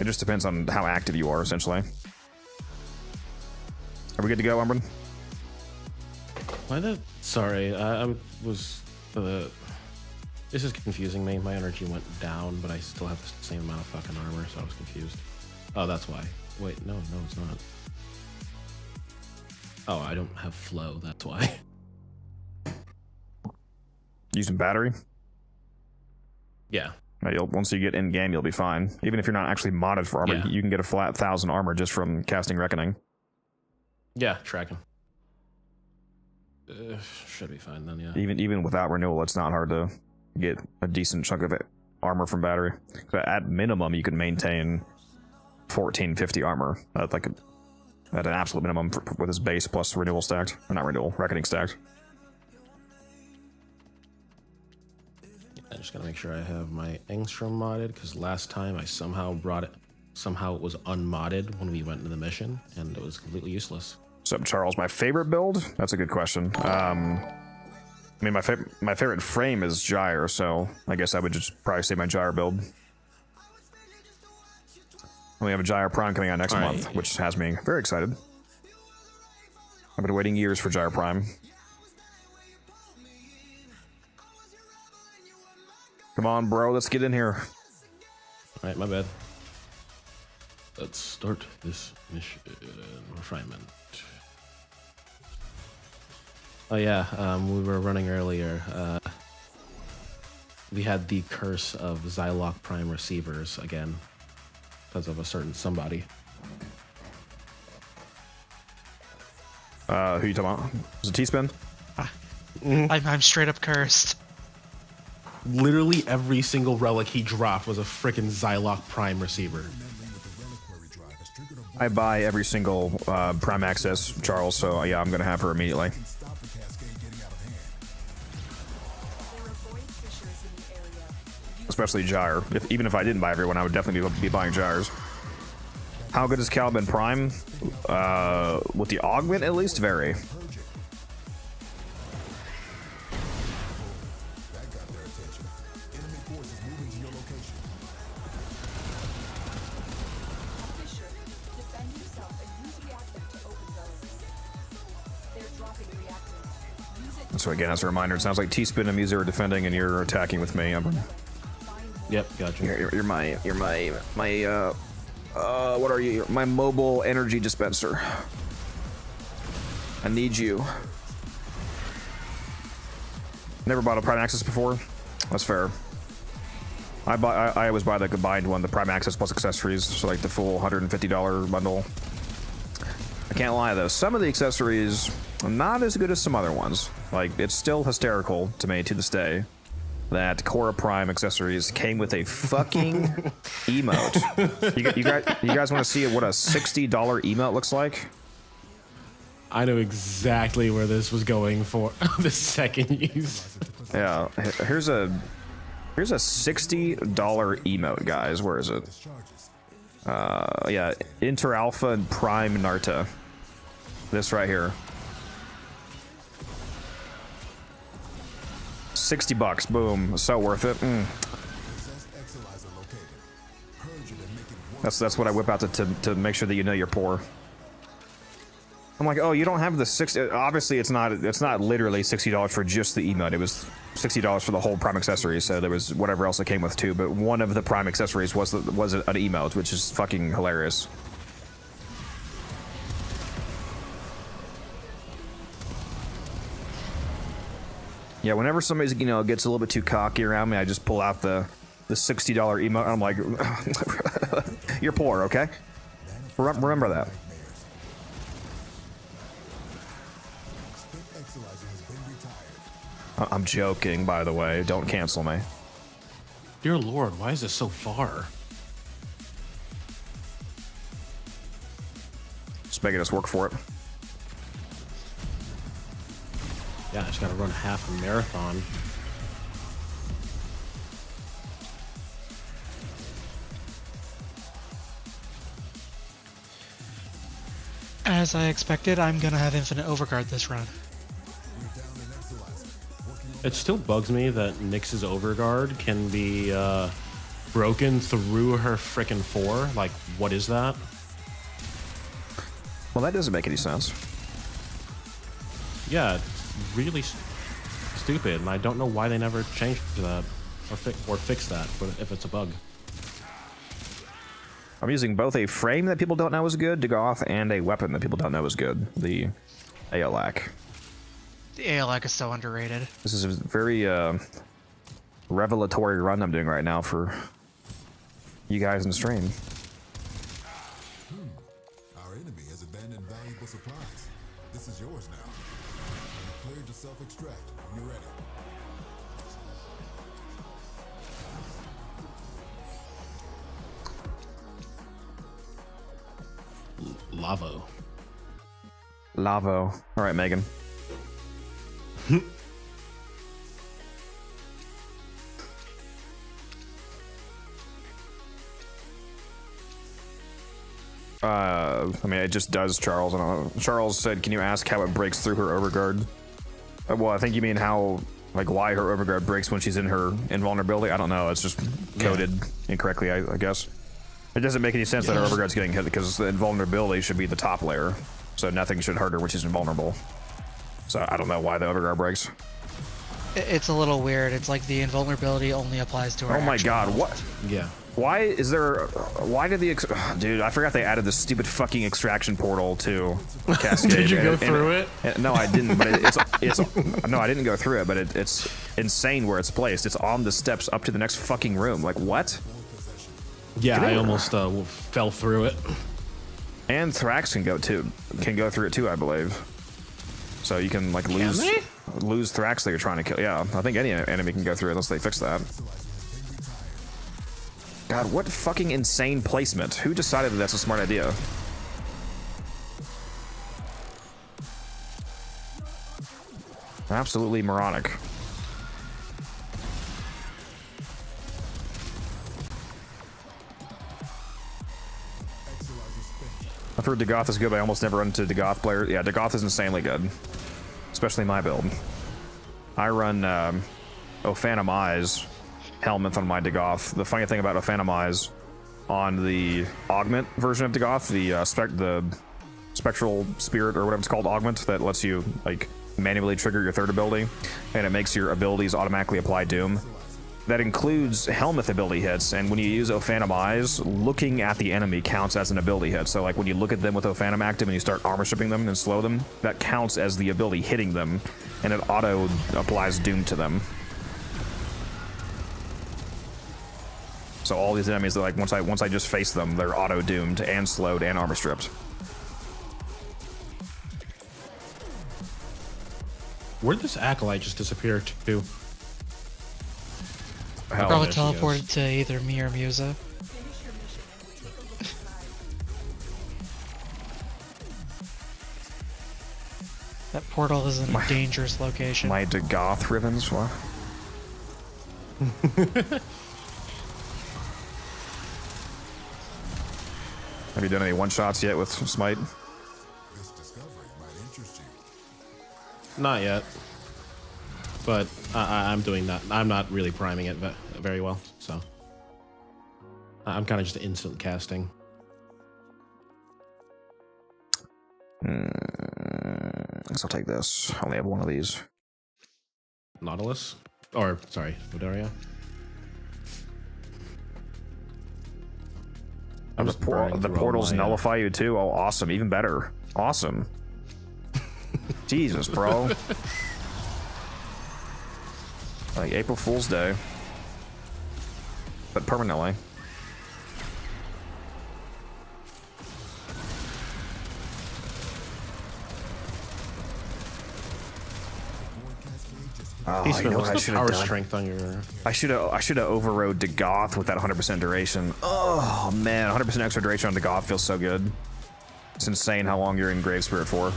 It just depends on how active you are, essentially. Are we good to go, Umbrin? Why the... Sorry, I was... This is confusing me. My energy went down, but I still have the same amount of fucking armor, so I was confused. Oh, that's why. Wait, no, it's not. Oh, I don't have flow, that's why. Using battery? Yeah. Once you get in game, you'll be fine. Even if you're not actually modded for armor, you can get a flat 1,000 armor just from casting Reckoning. Yeah, tracking. Should be fine then, yeah. Even without renewal, it's not hard to get a decent chunk of armor from battery. At minimum, you can maintain 1450 armor at an absolute minimum with his base plus renewal stacked. Or not renewal, Reckoning stacked. I just gotta make sure I have my Engstrom modded, because last time I somehow it was unmodded when we went into the mission, and it was completely useless. What's up, Charles? My favorite build? That's a good question. I mean, my favorite frame is Gyre, so I guess I would just probably say my Gyre build. We have a Gyre Prime coming out next month, which has me very excited. I've been waiting years for Gyre Prime. Come on, bro, let's get in here. Alright, my bad. Let's start this mission. Refinement. Oh yeah, we were running earlier. We had the curse of Zylok Prime receivers again. Because of a certain somebody. Who you talking about? Was it T-Spin? I'm straight up cursed. Literally every single relic he dropped was a freaking Zylok Prime receiver. I buy every single Prime Access, Charles, so yeah, I'm gonna have her immediately. Especially Gyre. Even if I didn't buy everyone, I would definitely be buying Gyres. How good has Cal been Prime? With the augment, at least, very. So again, as a reminder, it sounds like T-Spin and Muser are defending, and you're attacking with me. Yep, gotcha. You're my what are you? My mobile energy dispenser. I need you. Never bought a Prime Access before. That's fair. I always buy the combined one, the Prime Access plus accessories, so like the full $150 bundle. I can't lie though, some of the accessories are not as good as some other ones. Like, it's still hysterical to me to this day that Korra Prime accessories came with a fucking emote. You guys want to see what a $60 emote looks like? I know exactly where this was going for the second use. Yeah, here's a $60 emote, guys. Where is it? Yeah, Inter Alpha and Prime Narta. This right here. $60, boom, so worth it. That's what I whip out to make sure that you know you're poor. I'm like, oh, you don't have the 60. Obviously, it's not literally $60 for just the emote. It was $60 for the whole Prime accessory. So there was whatever else it came with too. But one of the Prime accessories was an emote, which is fucking hilarious. Yeah, whenever somebody gets a little bit too cocky around me, I just pull out the $60 emote. And I'm like, you're poor, okay? Remember that. I'm joking, by the way. Don't cancel me. Dear Lord, why is this so far? Just making us work for it. Yeah, I just gotta run half a marathon. As I expected, I'm gonna have infinite overguard this run. It still bugs me that Nyx's overguard can be broken through her frickin' 4. Like, what is that? Well, that doesn't make any sense. Yeah, it's really stupid, and I don't know why they never changed that or fix that if it's a bug. I'm using both a frame that people don't know is good, Dagoth, and a weapon that people don't know is good, the Aelak. The Aelak is so underrated. This is a very revelatory run I'm doing right now for you guys in the stream. Our enemy has abandoned valuable supplies. This is yours now. You're cleared to self-extract. You're ready. Lavo. Lavo. All right, Megan. I mean, it just does, Charles. I don't know. Charles said, can you ask how it breaks through her overguard? Well, I think you mean how, like, why her overguard breaks when she's in her invulnerability. I don't know. It's just coded incorrectly, I guess. It doesn't make any sense that her overguard's getting hit because the invulnerability should be the top layer. so nothing should hurt her, which is invulnerable. So I don't know why the overguard breaks. It's a little weird. It's like the invulnerability only applies to her. Oh my actual god, health. what? Yeah. Why is there? Why did the dude? I forgot they added this stupid fucking extraction portal to Cascade. Did you go through it? No, I didn't. But it's no, I didn't go through it. But it's insane where it's placed. It's on the steps up to the next fucking room. Like what? Yeah, I almost fell through it. And Thrax can go through it too, I believe. So you can like lose Thrax that you're trying to kill. Yeah, I think any enemy can go through it unless they fix that. God, what fucking insane placement. Who decided that that's a smart idea? Absolutely moronic. I've heard Dagoth is good, but I almost never run into Dagoth players. Yeah, Dagoth is insanely good. Especially my build. I run Ophanum Eyes Helmet on my Dagoth. The funny thing about Ophanum Eyes on the Augment version of Dagoth, the Spectral Spirit or whatever it's called, Augment, that lets you like manually trigger your third ability, and it makes your abilities automatically apply Doom. That includes Helmet ability hits, and when you use Ophanum Eyes, looking at the enemy counts as an ability hit. So like when you look at them with Ophanum active and you start armor stripping them and slow them, that counts as the ability hitting them, and it auto applies Doom to them. So all these enemies, they're like once I just face them, they're auto doomed and slowed and armor stripped. Where did this acolyte just disappear to? Hell, Probably there she teleported to either me or Musa. That portal is in a dangerous location. my Dagoth ribbons. What? Have you done any one-shots yet with Smite? This discovery might interest you. Not yet. But I'm doing that. I'm not really priming it very well, so I'm kind of just instant casting. Guess I'll take this. I only have one of these. Nautilus? Or, sorry, Vodaria. I'm just burning The through all portals my, nullify you too? Oh, awesome. Even better. Awesome. Jesus, bro. Like April Fool's Day. But permanently. Oh, Peaceful, you know what I what's the should have power done? strength on your... I should have overrode Dagoth with that 100% duration. Oh man, 100% extra duration on Dagoth feels so good. It's insane how long you're in Grave Spirit for.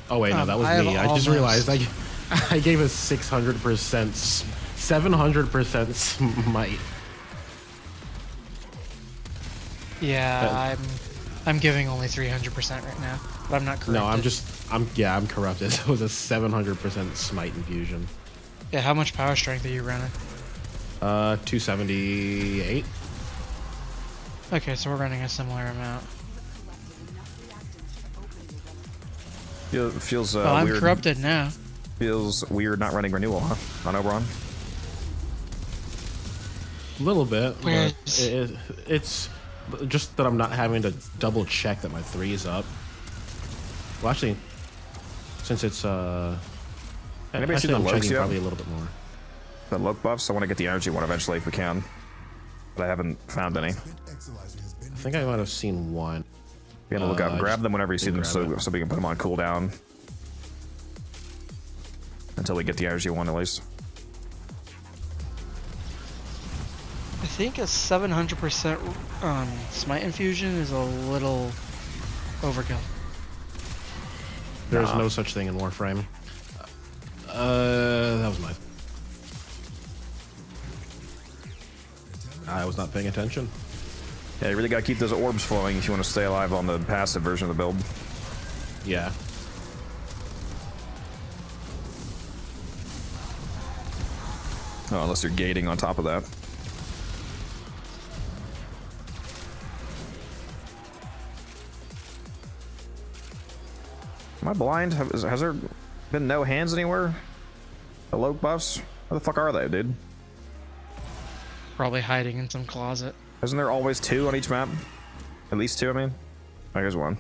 Oh wait, no, that was I me. have I just almost- realized I gave a 600%, 700% smite. Yeah, I'm giving only 300% right now, but I'm not corrected. No, I'm corrupted. It was a 700% smite infusion. Yeah, how much power strength are you running? 278. Okay, so we're running a similar amount. Feels Oh, I'm weird. corrupted now. Feels weird not running renewal, huh? On Oberon. A little bit. Where's- But it's just that I'm not having to double check that my 3 is up. Well, actually, since it's Anybody see actually, the I'm Lokes checking yet? probably a little bit more. The Loke buffs. I want to get the energy one eventually if we can, but I haven't found any. I think I might have seen one. Be on the lookout. I Grab just them whenever you see them, grab so it. so we can put them on cooldown until we get the energy one at least. I think a 700% smite infusion is a little overkill. There's no such thing in Warframe. That was my... I was not paying attention. Yeah, you really gotta keep those orbs flowing if you want to stay alive on the passive version of the build. Yeah. Oh, unless you're gating on top of that. Am I blind? Has there been no hands anywhere? The low buffs? Where the fuck are they, dude? Probably hiding in some closet. Isn't there always 2 on each map? At least 2, I mean. Oh, here's one.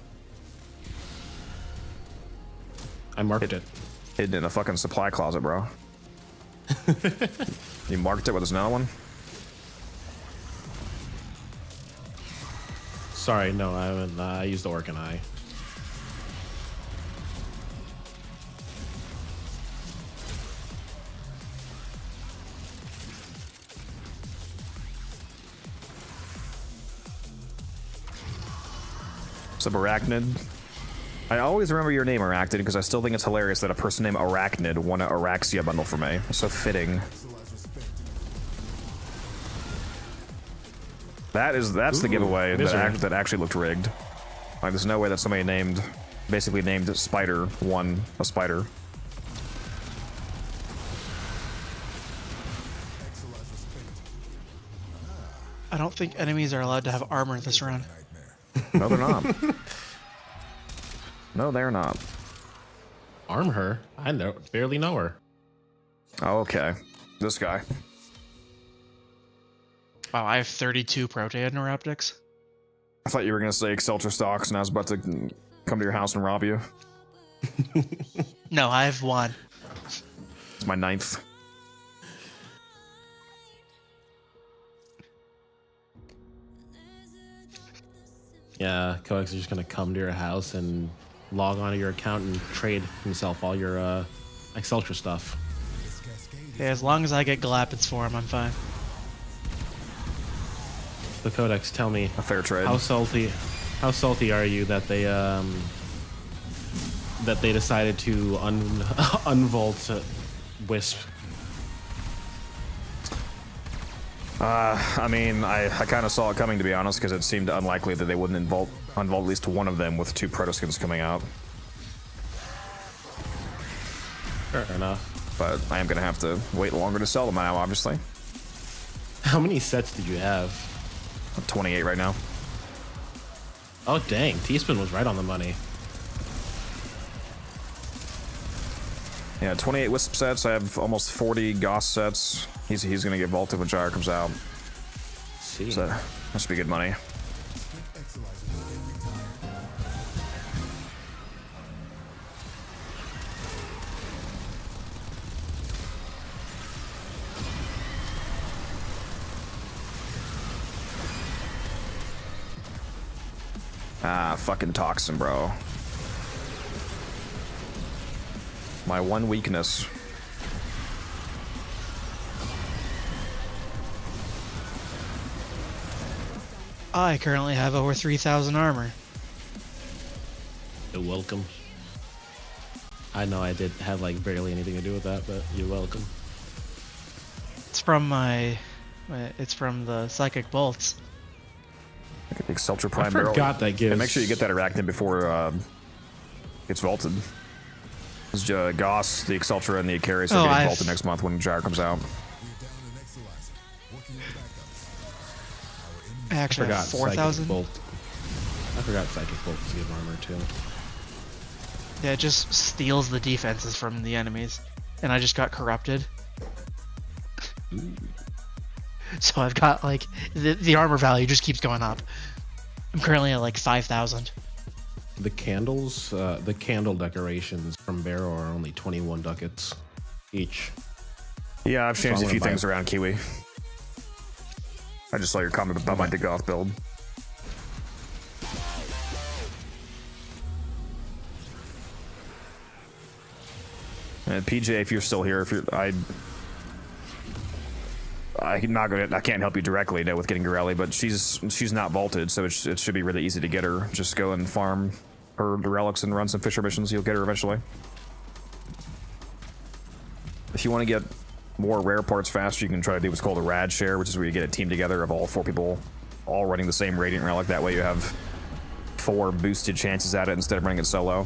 I marked it. Hidden in a fucking supply closet, bro. You marked it with another one? Sorry, no, I haven't. I used the Orc and Eye. What's up, Arachnid? I always remember your name, Arachnid, because I still think it's hilarious that a person named Arachnid won an Araxia bundle for me. It's so fitting. That's the giveaway that actually looked rigged. Like, there's no way that somebody basically named Spider won a spider. I don't think enemies are allowed to have armor this run. No, they're not. No, they're not. Arm her? I barely know her. Oh, okay. This guy. Wow, I have 32 Protean Neuroptics. I thought you were gonna say Exceltra stocks, and I was about to come to your house and rob you. No, I have 1. It's my 9th. Yeah, Codex is just gonna come to your house and log onto your account and trade himself all your Exceltra stuff. Yeah, as long as I get Galappets for him, I'm fine. The Codex, tell me, A fair trade. how salty are you that they decided to unvault Wisp? I mean, I kind of saw it coming, to be honest, because it seemed unlikely that they wouldn't unvault at least one of them with 2 protoskins coming out. Fair enough. But I am going to have to wait longer to sell them now, obviously. How many sets did you have? I'm 28 right now. Oh dang, T-Spin was right on the money. Yeah, 28 Wisp sets. I have almost 40 Goss sets. He's going to get vaulted when Gyre comes out. See. So that should be good money. Ah, fucking Toxin, bro. My one weakness. I currently have over 3,000 armor. You're welcome. I know I did have like barely anything to do with that, but you're welcome. It's from it's from the Psychic Bolts. Exceltra Prime I Barrel. forgot that gives. And make sure you get that Arachnid before it's vaulted. Goss, the Exceltra, and the Icarus are getting vaulted next month when Gyre comes out. I actually have 4,000. I forgot Psychic Bolt to give armor too. Yeah, it just steals the defenses from the enemies, and I just got corrupted. Ooh. So I've got like the armor value just keeps going up. I'm currently at like 5,000. The candles, the candle decorations from Barrow are only 21 ducats each. Yeah, I've changed a few things buy. around, Kiwi. I just saw your comment about my Digoth build. And PJ, if you're still here, I can't help you directly with getting Gorelli, but she's not vaulted, so it should be really easy to get her. Just go and farm her the relics and run some Fisher missions. You'll get her eventually. If you want to get more rare parts faster, you can try to do what's called a rad share, which is where you get a team together of all 4 people all running the same Radiant Relic. That way you have 4 boosted chances at it instead of running it solo.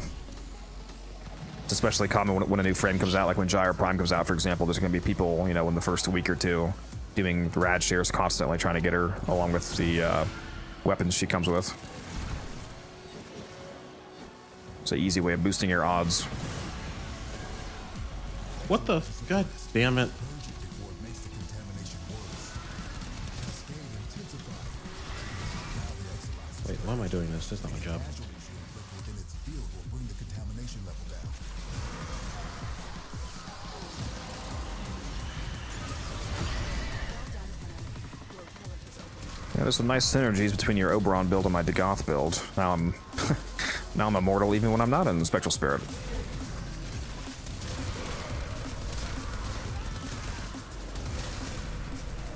It's especially common when a new friend comes out, like when Gyre Prime comes out, for example. There's going to be people, you know, in the first week or 2 doing rad shares constantly, trying to get her along with the weapons she comes with. It's an easy way of boosting your odds. What the? God damn it. Wait, why am I doing this? That's not my job. Yeah, there's some nice synergies between your Oberon build and my Dagoth build. Now I'm now I'm immortal even when I'm not in Spectral Spirit.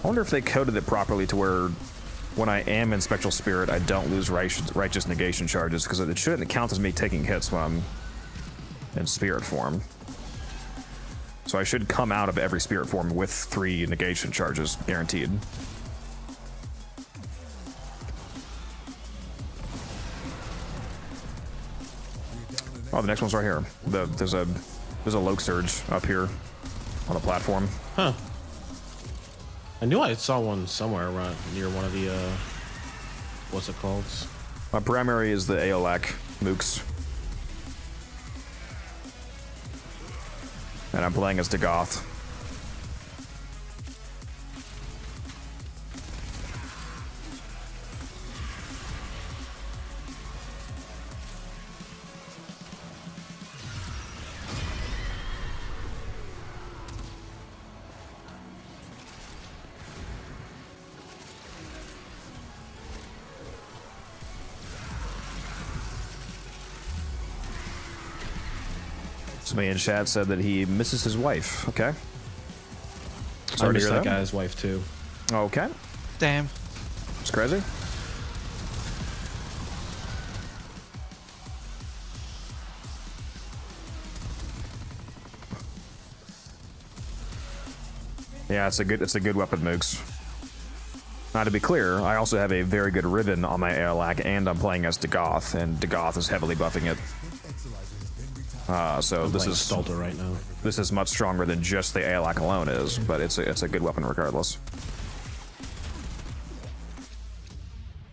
I wonder if they coded it properly to where when I am in Spectral Spirit, I don't lose righteous negation charges, because it shouldn't count as me taking hits when I'm in Spirit form. So I should come out of every Spirit form with 3 negation charges, guaranteed. Oh, the next one's right here. There's a Loke Surge up here on the platform. Huh. I knew I saw one somewhere around near one of the, what's it called? My primary is the Aolak Mooks. And I'm playing as Dagoth. Somebody in chat said that he misses his wife. Okay. I miss that that. guy's wife too. Okay. Damn. It's crazy. Yeah, it's a good weapon, Mooks. Now, to be clear, I also have a very good Riven on my Airlac, and I'm playing as Dagoth, and Dagoth is heavily buffing it. So this is Stalter right now. This is much stronger than just the Aelak alone is, but it's a good weapon regardless.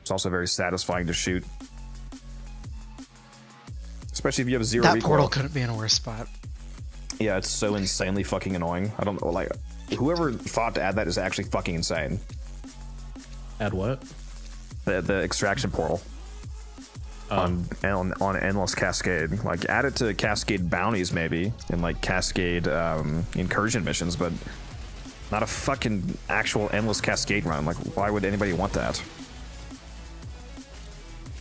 It's also very satisfying to shoot, especially if you have zero That recoil. portal couldn't be in a worse spot. Yeah, it's so insanely fucking annoying. I don't know, like, whoever thought to add that is actually fucking insane. Add what? The extraction portal. On Endless Cascade. Like, add it to Cascade bounties, maybe, and like Cascade incursion missions, but not a fucking actual Endless Cascade run. Like, why would anybody want that?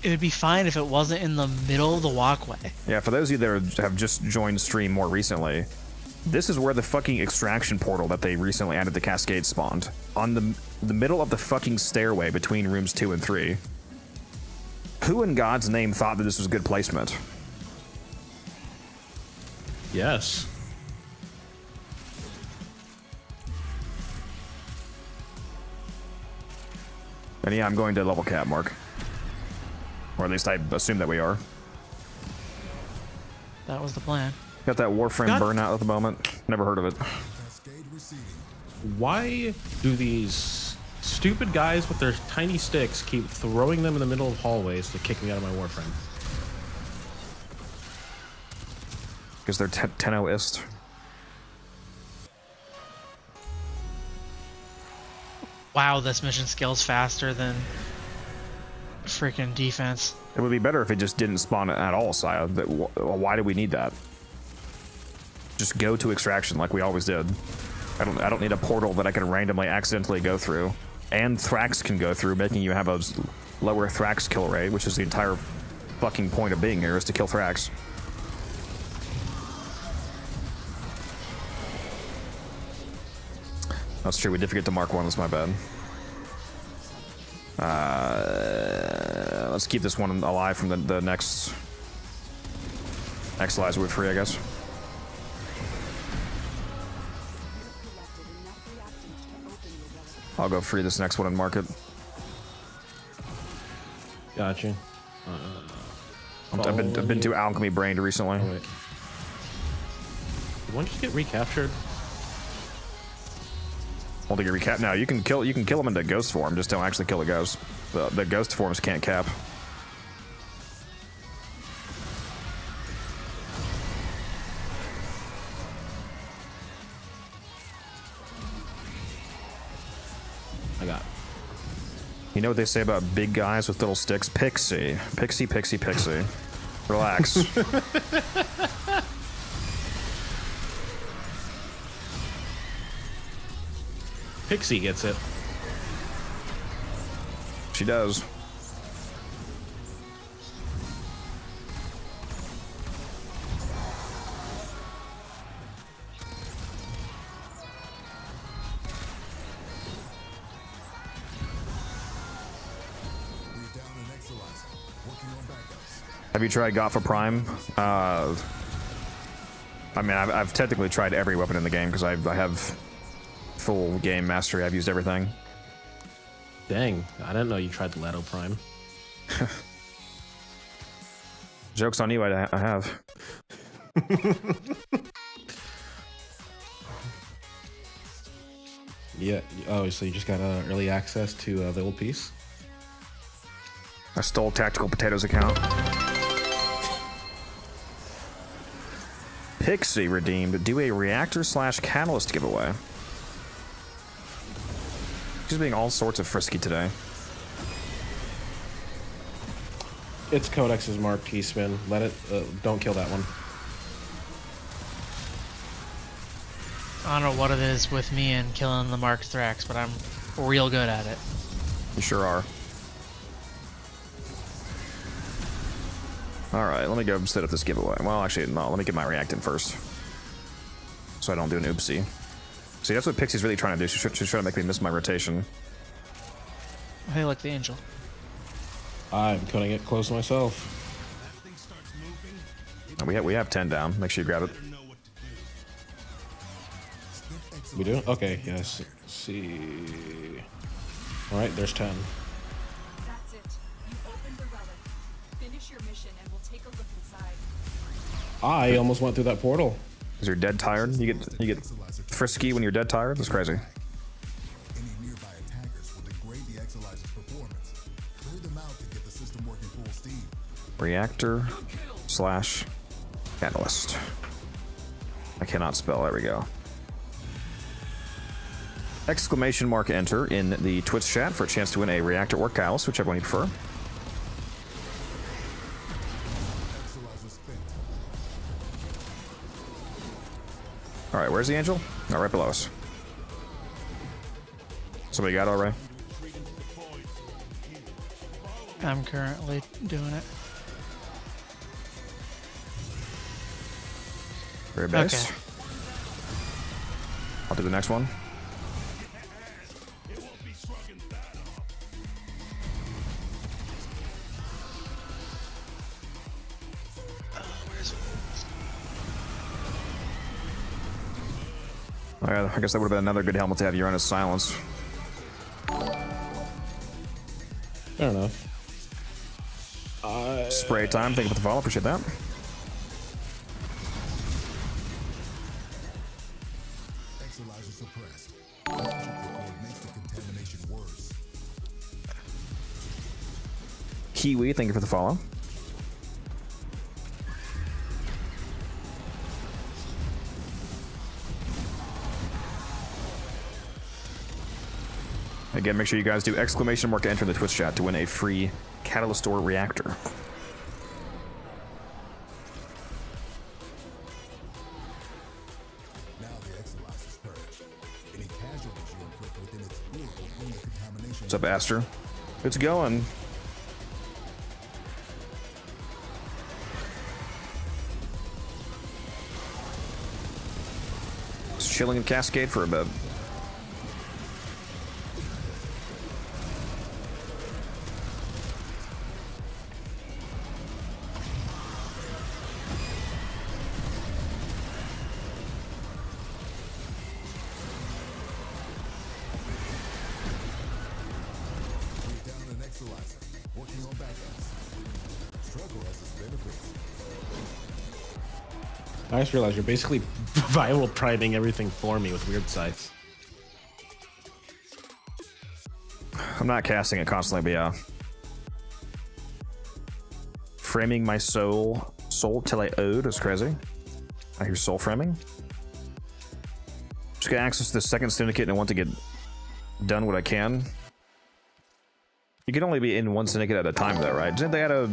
It would be fine if it wasn't in the middle of the walkway. Yeah, for those of you that have just joined stream more recently, this is where the fucking extraction portal that they recently added to Cascade spawned. On the middle of the fucking stairway between rooms 2 and 3. Who in God's name thought that this was good placement? Yes. And yeah, I'm going to level cap, Mark. Or at least I assume that we are. That was the plan. Got that Warframe burnout at the moment. Never heard of it. Why do these stupid guys with their tiny sticks keep throwing them in the middle of hallways to kick me out of my Warframe? Because they're Tennoist. Wow, this mission scales faster than freaking defense. It would be better if it just didn't spawn at all, Saya. Why do we need that? Just go to extraction like we always did. I don't need a portal that I can randomly accidentally go through. And Thrax can go through, making you have a lower Thrax kill rate, which is the entire fucking point of being here, is to kill Thrax. That's true, we did forget to mark 1, that's my bad. Let's keep this one alive from the next Lies we're free, I guess. I'll go free this next one and mark it. Gotcha. I've been too alchemy brained recently. Oh, wait. Did one just get recaptured? Well, to get recap now, you can kill him into ghost form. Just don't actually kill the ghost. The ghost forms can't cap. You know what they say about big guys with little sticks? Pixie. Pixie, pixie, pixie. Relax. Pixie gets it. She does. Have you tried Gotha Prime? I mean, I've technically tried every weapon in the game because I have full game mastery. I've used everything. Dang, I didn't know you tried the Leto Prime. Joke's on you, I have. Yeah, oh, so you just got early access to the old piece? I stole Tactical Potatoes account. Pixie redeemed. Do a reactor/catalyst giveaway. She's being all sorts of frisky today. It's Codex's mark, T-Spin. Let it. Don't kill that one. I don't know what it is with me and killing the Mark Thrax, but I'm real good at it. You sure are. Alright, let me go set up this giveaway. Well, actually, no, let me get my reactant first. So I don't do an oopsie. See, that's what Pixie's really trying to do. She's trying to make me miss my rotation. Hey, look, the angel. I'm cutting it close myself. Oh, we have 10 down. Make sure you grab it. We do? Okay, yes. Let's see. Alright, there's 10. That's it. You opened the relic. Finish your mission and we'll take a look inside. I almost went through that portal. Because you're dead tired. You get frisky when you're dead tired. That's crazy. Any nearby attackers will degrade the Exolyzer's performance. Clear them out to get the system working full steam. Reactor/catalyst. I cannot spell. There we go. Exclamation mark enter in the Twitch chat for a chance to win a reactor or catalyst, whichever one you prefer. Alright, where's the angel? Oh, right below us. Somebody got it already? I'm currently doing it. Very base. Okay. I'll do the next one. Alright, I guess that would have been another good helmet to have Uranus silence. Fair enough. Spray time. Thank you for the follow. Appreciate that. Exolyzer suppressed. Before it makes the contamination worse. Kiwi, thank you for the follow. Again, make sure you guys do exclamation mark enter in the Twitch chat to win a free Catalyst Store reactor. Now the Exolyzer's purged. Any casualties you inflict within its field will bring the contamination. What's up, Aster? It's going. Just chilling in Cascade for a bit. Working on backups. Struggle has its benefits. I just realized you're basically viral priming everything for me with weird sites. I'm not casting it constantly, but yeah. Framing my soul till I owed is crazy. I hear soul framing. Just get access to the second syndicate and I want to get done what I can. You can only be in one syndicate at a time, though, right? Didn't they add a...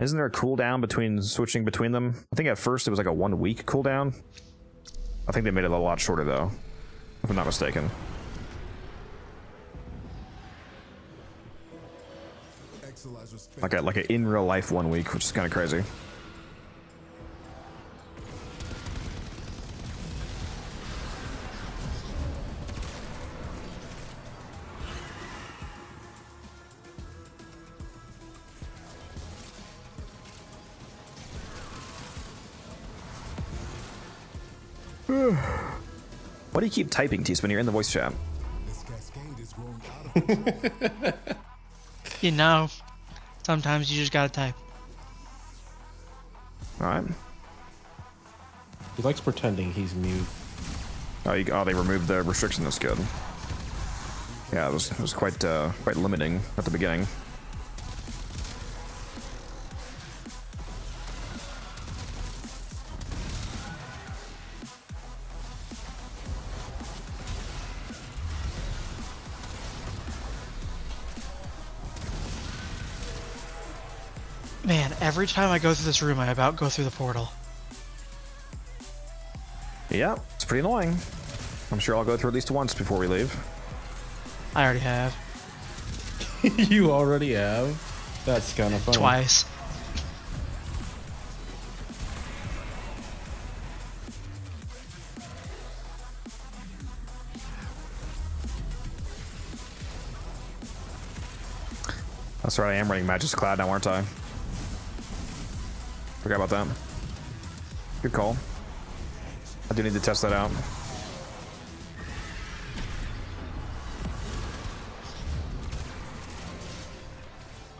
Isn't there a cooldown between switching between them? I think at first it was like a 1 week cooldown. I think they made it a lot shorter, though, if I'm not mistaken. Like a in real life 1 week, which is kind of crazy. Why do you keep typing, T-Spin? You're in the voice chat. This cascade is growing out of You know, sometimes you just gotta type. Alright. He likes pretending he's mute. Oh, they removed the restriction. That's good. Yeah, it was quite limiting at the beginning. Man, every time I go through this room, I about go through the portal. Yeah, it's pretty annoying. I'm sure I'll go through at least once before we leave. I already have. You already have? That's kind of funny. Twice. That's right, I am running Magic's Cloud now, aren't I? Forgot about that. Good call. I do need to test that out.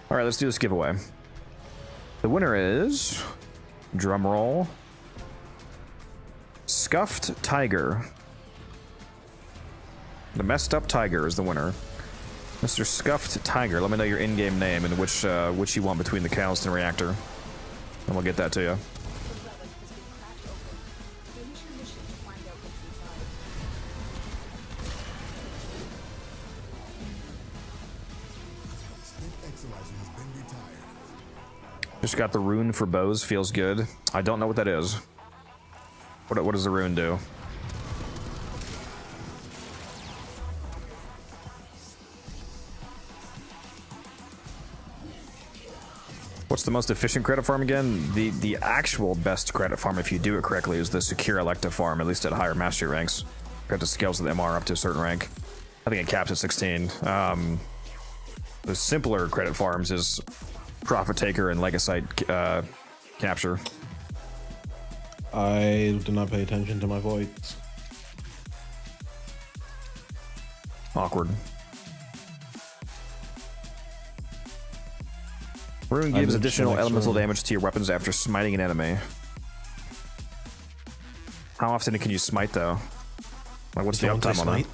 Alright, let's do this giveaway. The winner is... drumroll... Scuffed Tiger. The Messed Up Tiger is the winner. Mr. Scuffed Tiger, let me know your in-game name and which you want between the Catalyst and Reactor. And we'll get that to you. The relic has been cracked open. Finish your mission to find out what's inside. Spent Exolizer has been retired. Just got the rune for bows, feels good. I don't know what that is. What does the rune do? What's the most efficient credit farm again? The actual best credit farm, if you do it correctly, is the secure elective farm, at least at higher mastery ranks. Compared to scales of the MR up to a certain rank. I think it caps at 16. The simpler credit farms is Profit Taker and Legasite capture. I do not pay attention to my voice. Awkward. Rune gives additional elemental damage to your weapons after smiting an enemy. How often can you smite, though? Like, what's the uptime on that?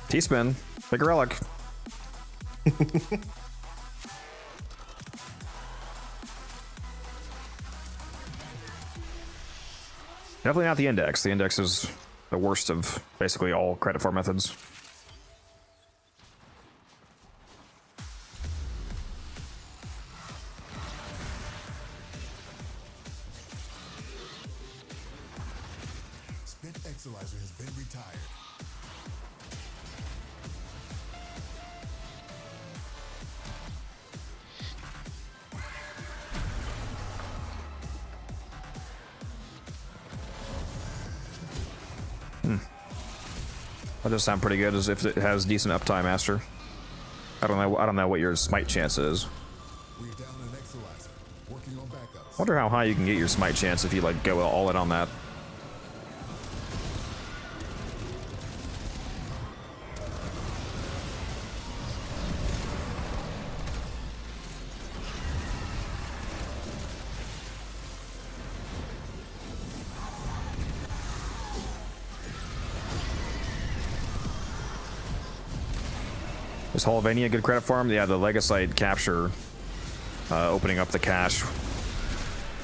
T-Spin, pick a relic. Definitely not the index. The index is the worst of basically all credit farm methods. Spent Exolizer has been retired. That does sound pretty good, as if it has decent uptime, Master. I don't know what your smite chance is. We're down an Exolizer. Working on backups. Wonder how high you can get your smite chance if you like go all in on that. Is Holvania a good credit farm? Yeah, the Legasite capture, opening up the cache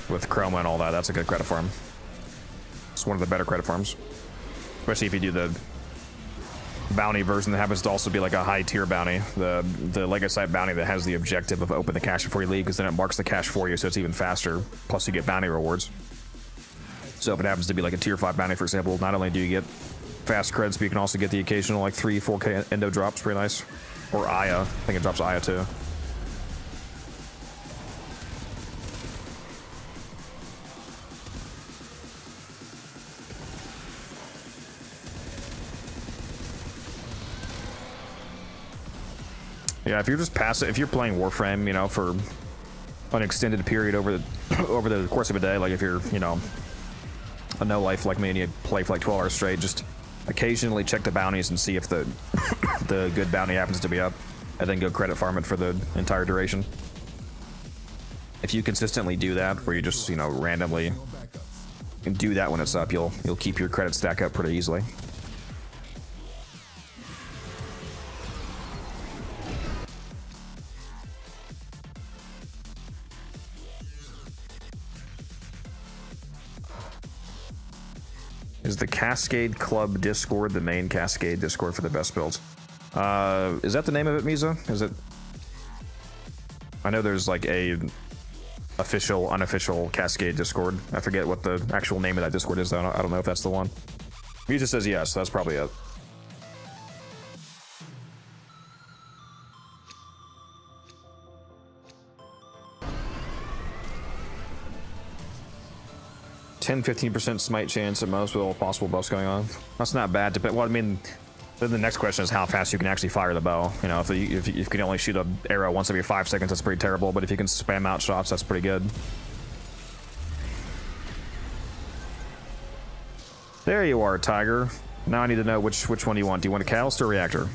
with Chroma and all that, that's a good credit farm. It's one of the better credit farms. Especially if you do the bounty version that happens to also be like a high tier bounty, the Lego site bounty that has the objective of open the cache before you leave, because then it marks the cache for you, so it's even faster. Plus you get bounty rewards. So if it happens to be like a tier 5 bounty, for example, not only do you get fast creds, but you can also get the occasional like 3-4k endo drops, pretty nice. Or Aya, I think it drops Aya too. Yeah, if you're just passive, if you're playing Warframe, you know, for an extended period over the over the course of a day, like if you're, you know, a no life like me and you play for like 12 hours straight, just occasionally check the bounties and see if the the good bounty happens to be up, and then go credit farm it for the entire duration. If you consistently do that, where you just, you know, randomly do that when it's up, you'll keep your credit stack up pretty easily. Is the Cascade Club Discord the main Cascade Discord for the best builds? Is that the name of it, Misa? Is it? I know there's like a official, unofficial Cascade Discord. I forget what the actual name of that Discord is, though. I don't know if that's the one. Misa says yes, so that's probably it. (10-15% smite chance at most with all possible buffs going on). That's not bad. Well, I mean, then the next question is how fast you can actually fire the bow. You know, if you can only shoot an arrow once every 5 seconds, that's pretty terrible. But if you can spam out shots, that's pretty good. There you are, Tiger. Now I need to know which one you want. Do you want a catalyst or reactor?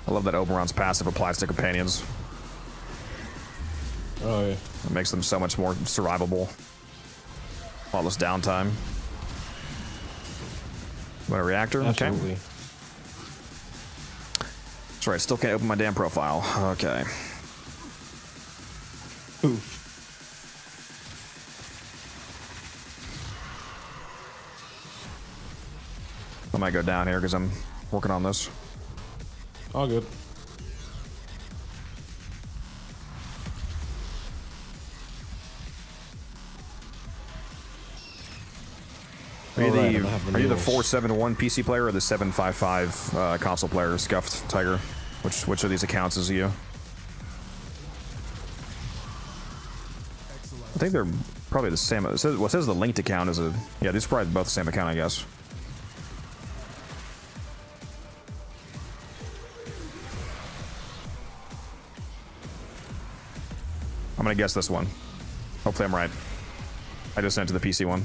I love that Oberon's passive applies to companions. Oh yeah. It makes them so much more survivable. All this downtime. Want a reactor? Absolutely. Okay. That's right, still can't open my damn profile. Okay. Oof. I might go down here because I'm working on this. All good. Are you the 471 PC player or the 755 console player, Scuffed Tiger? Which of these accounts is you? I think they're probably the same. It says the linked account is a... Yeah, these are probably both the same account, I guess. I'm gonna guess this one. Hopefully I'm right. I just sent it to the PC one.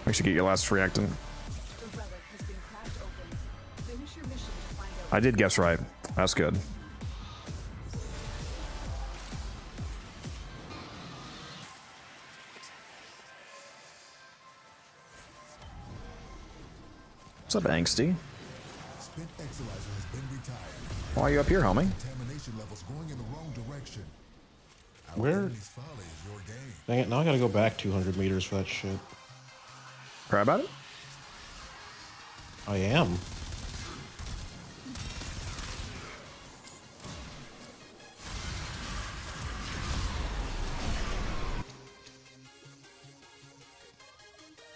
Make sure you get your last reactant. I did guess right. That's good. What's up, Angsty? Why are you up here, homie? Where? Dang it, now I gotta go back 200 meters for that shit. Cry about it? I am.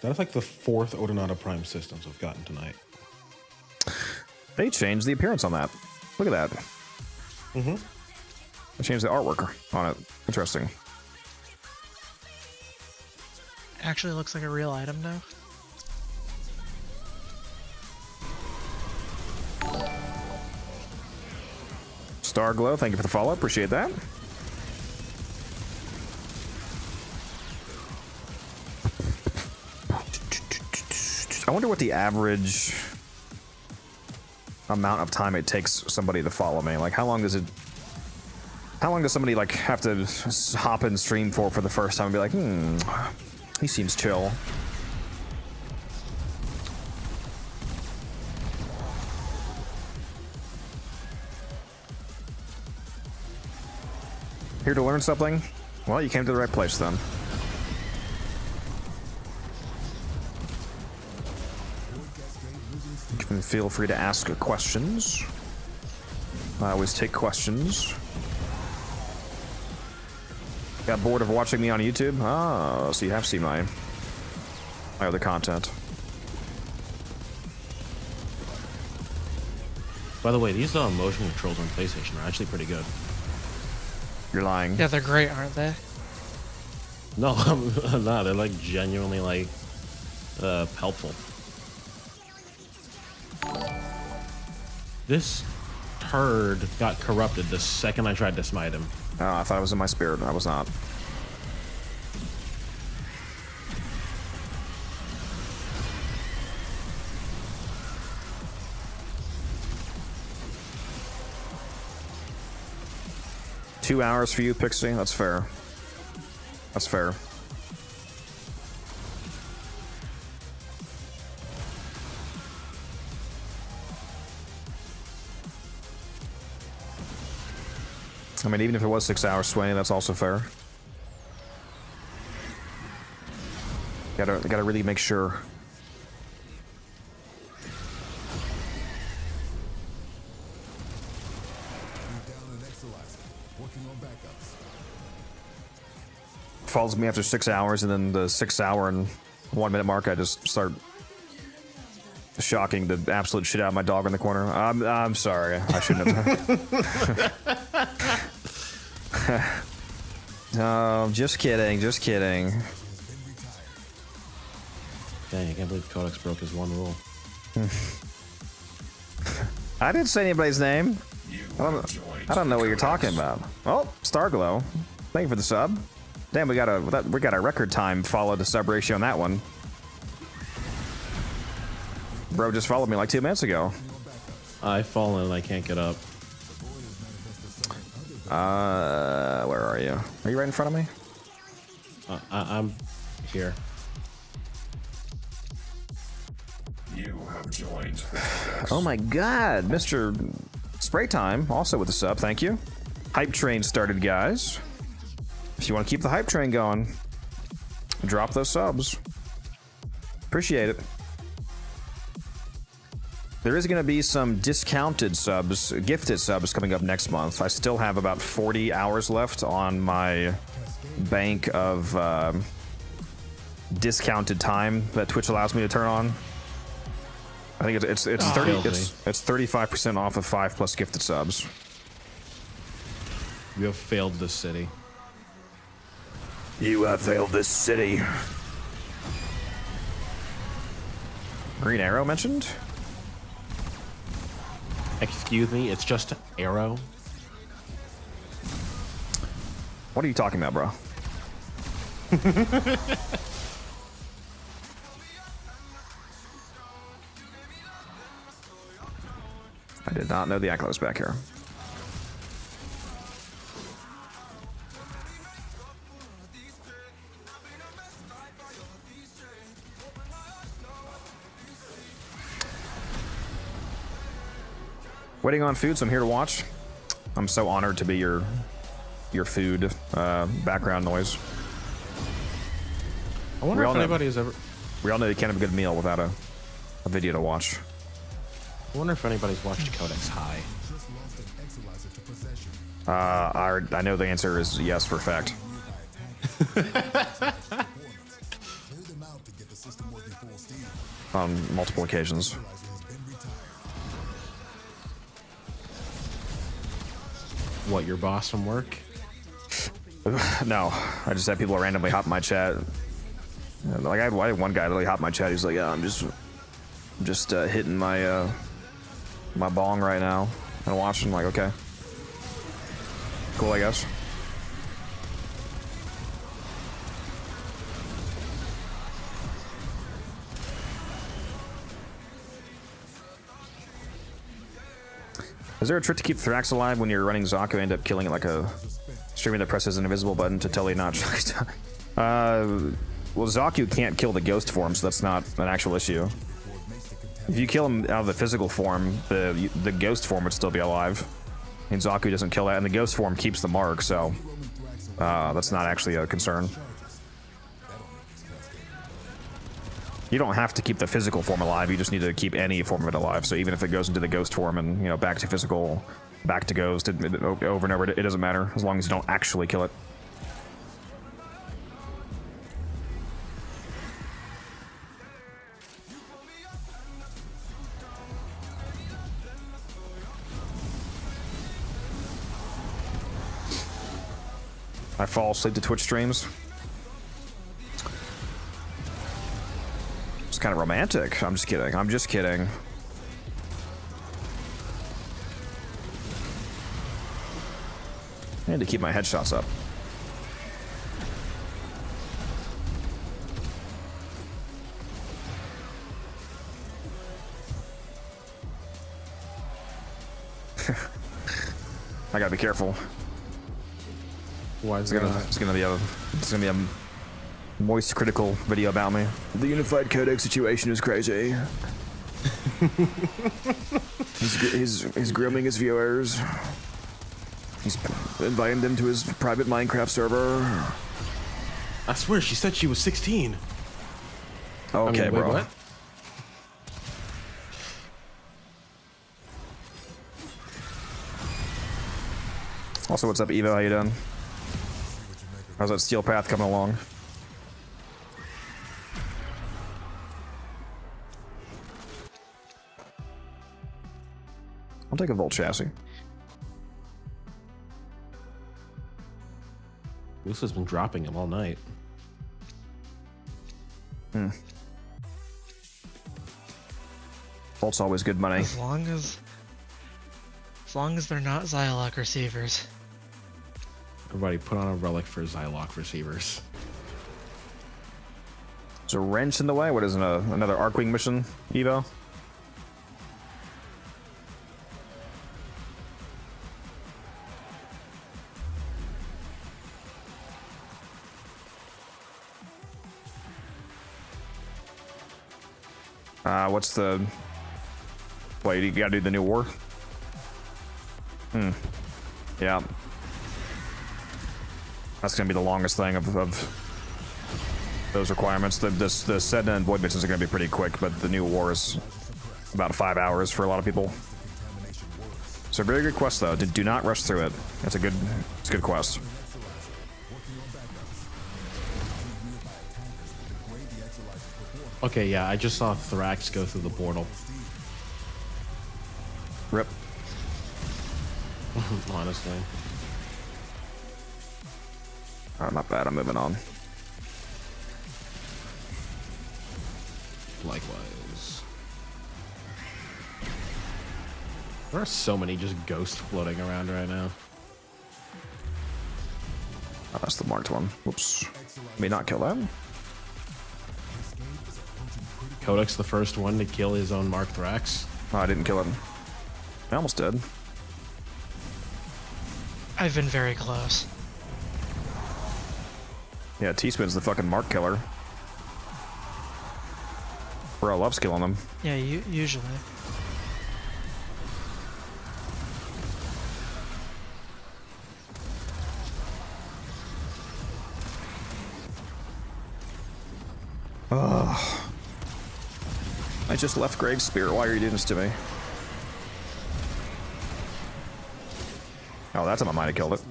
That's like the 4th Odonata Prime systems I've gotten tonight. They changed the appearance on that. Look at that. Mm-hmm. They changed the artwork on it. Interesting. Actually looks like a real item now. Starglow, thank you for the follow. Appreciate that. I wonder what the average amount of time it takes somebody to follow me. Like, how long does it How long does somebody like have to hop in stream for the first time and be like, he seems chill? Here to learn something? Well, you came to the right place then. You can feel free to ask questions. I always take questions. Got bored of watching me on YouTube? Oh, so you have seen my other content. By the way, these motion controls on PlayStation are actually pretty good. You're lying. Yeah, they're great, aren't they? No, no, they're like genuinely like helpful. This turd got corrupted the second I tried to smite him. Oh, I thought it was in my spirit. I was not. Two hours for you, Pixie? That's fair. That's fair. I mean, even if it was 6 hours swing, that's also fair. Gotta really make sure. Follows me after 6 hours, and then the 6 hour and 1 minute mark, I just start shocking the absolute shit out of my dog in the corner. I'm sorry, I shouldn't have. No, just kidding, just kidding. Dang, I can't believe Codex broke his one rule. I didn't say anybody's name. I don't know what you're talking about. Oh, Starglow, thank you for the sub. Damn, we got a record time follow to sub ratio on that one. Bro just followed me like 2 minutes ago. I've fallen and I can't get up. Where are you? Are you right in front of me? I'm here. You have joined. Oh my god, Mr. Spray Time, also with the sub, thank you. Hype train started, guys. If you want to keep the hype train going, drop those subs. Appreciate it. There is going to be some discounted subs, gifted subs coming up next month. I still have about 40 hours left on my bank of discounted time that Twitch allows me to turn on. I think it's 35% off of 5+ gifted subs. You have failed this city. You have failed this city. Green Arrow mentioned? Excuse me, it's just Arrow. What are you talking about, bro? I did not know the Echo was back here. Waiting on food, so I'm here to watch. I'm so honored to be your food background noise. I wonder if anybody has ever... We all know you can't have a good meal without a video to watch. I wonder if anybody's watched Codex High. I know the answer is yes for a fact. On multiple occasions. What, your boss from work? No, I just had people randomly hop my chat. Like I had one guy literally hop my chat. He's like, "Yeah, I'm just hitting my my bong right now and watching." I'm like, okay, cool, I guess. Is there a trick to keep Thrax alive when you're running Zako and end up killing it like a Streamer that presses an invisible button to tell you not. Well, Zaku can't kill the ghost form, so that's not an actual issue. If you kill him out of the physical form, the ghost form would still be alive. And Zaku doesn't kill that, and the ghost form keeps the mark, so that's not actually a concern. You don't have to keep the physical form alive, you just need to keep any form of it alive. So even if it goes into the ghost form and, you know, back to physical, back to ghost, over and over, it doesn't matter, as long as you don't actually kill it. I fall asleep to Twitch streams. It's kind of romantic. I'm just kidding. I'm just kidding. I need to keep my headshots up. I gotta be careful. Why is It's gonna be a moist critical video about me. The unified codec situation is crazy. he's grooming his viewers. He's inviting them to his private Minecraft server. I swear she said she was 16. Okay, wait, bro. what? Also, what's up, Evo? How you doing? How's that steel path coming along? I'll take a Volt chassis. Lusa's been dropping him all night. Volt's always good money. As long as they're not Xylock receivers. Everybody put on a relic for Xylock receivers. There's a wrench in the way? What is it, another Arcwing mission, Evo? What's the... Wait, you gotta do the new war? Yeah. That's gonna be the longest thing of those requirements. The Sedna and Void missions are gonna be pretty quick, but the new war is about 5 hours for a lot of people. So very good quest though. Do not rush through it. It's a good quest. Okay, yeah, I just saw Thrax go through the portal. Rip. Honestly. Alright, not bad. I'm moving on. Likewise. There are so many just ghosts floating around right now. Oh, that's the marked one. Whoops. May not kill that. Kodak's the first one to kill his own Mark Thrax. Oh, I didn't kill him. I almost did. I've been very close. Yeah, T-Spin's the fucking mark killer. Bro, I love killing them. Yeah, usually. Ugh. I just left Greg's spirit. Why are you doing this to me? Oh, that's on my mind. I killed it.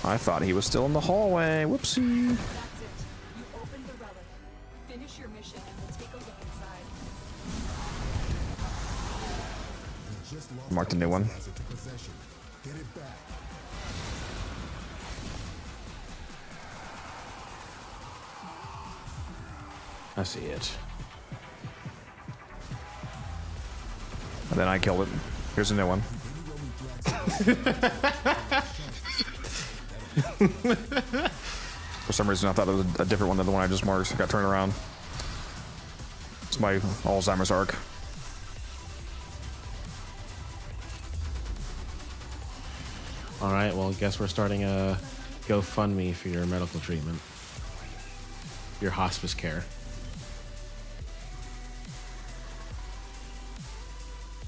I thought he was still in the hallway. Whoopsie. That's it. You opened the relic. Finish your mission and we'll take a look inside. Marked a new one. I see it. And then I killed it. Here's a new one. For some reason, I thought it was a different one than the one I just marked. I got turned around. It's my Alzheimer's arc. All right, well, guess we're starting a GoFundMe for your medical treatment, your hospice care.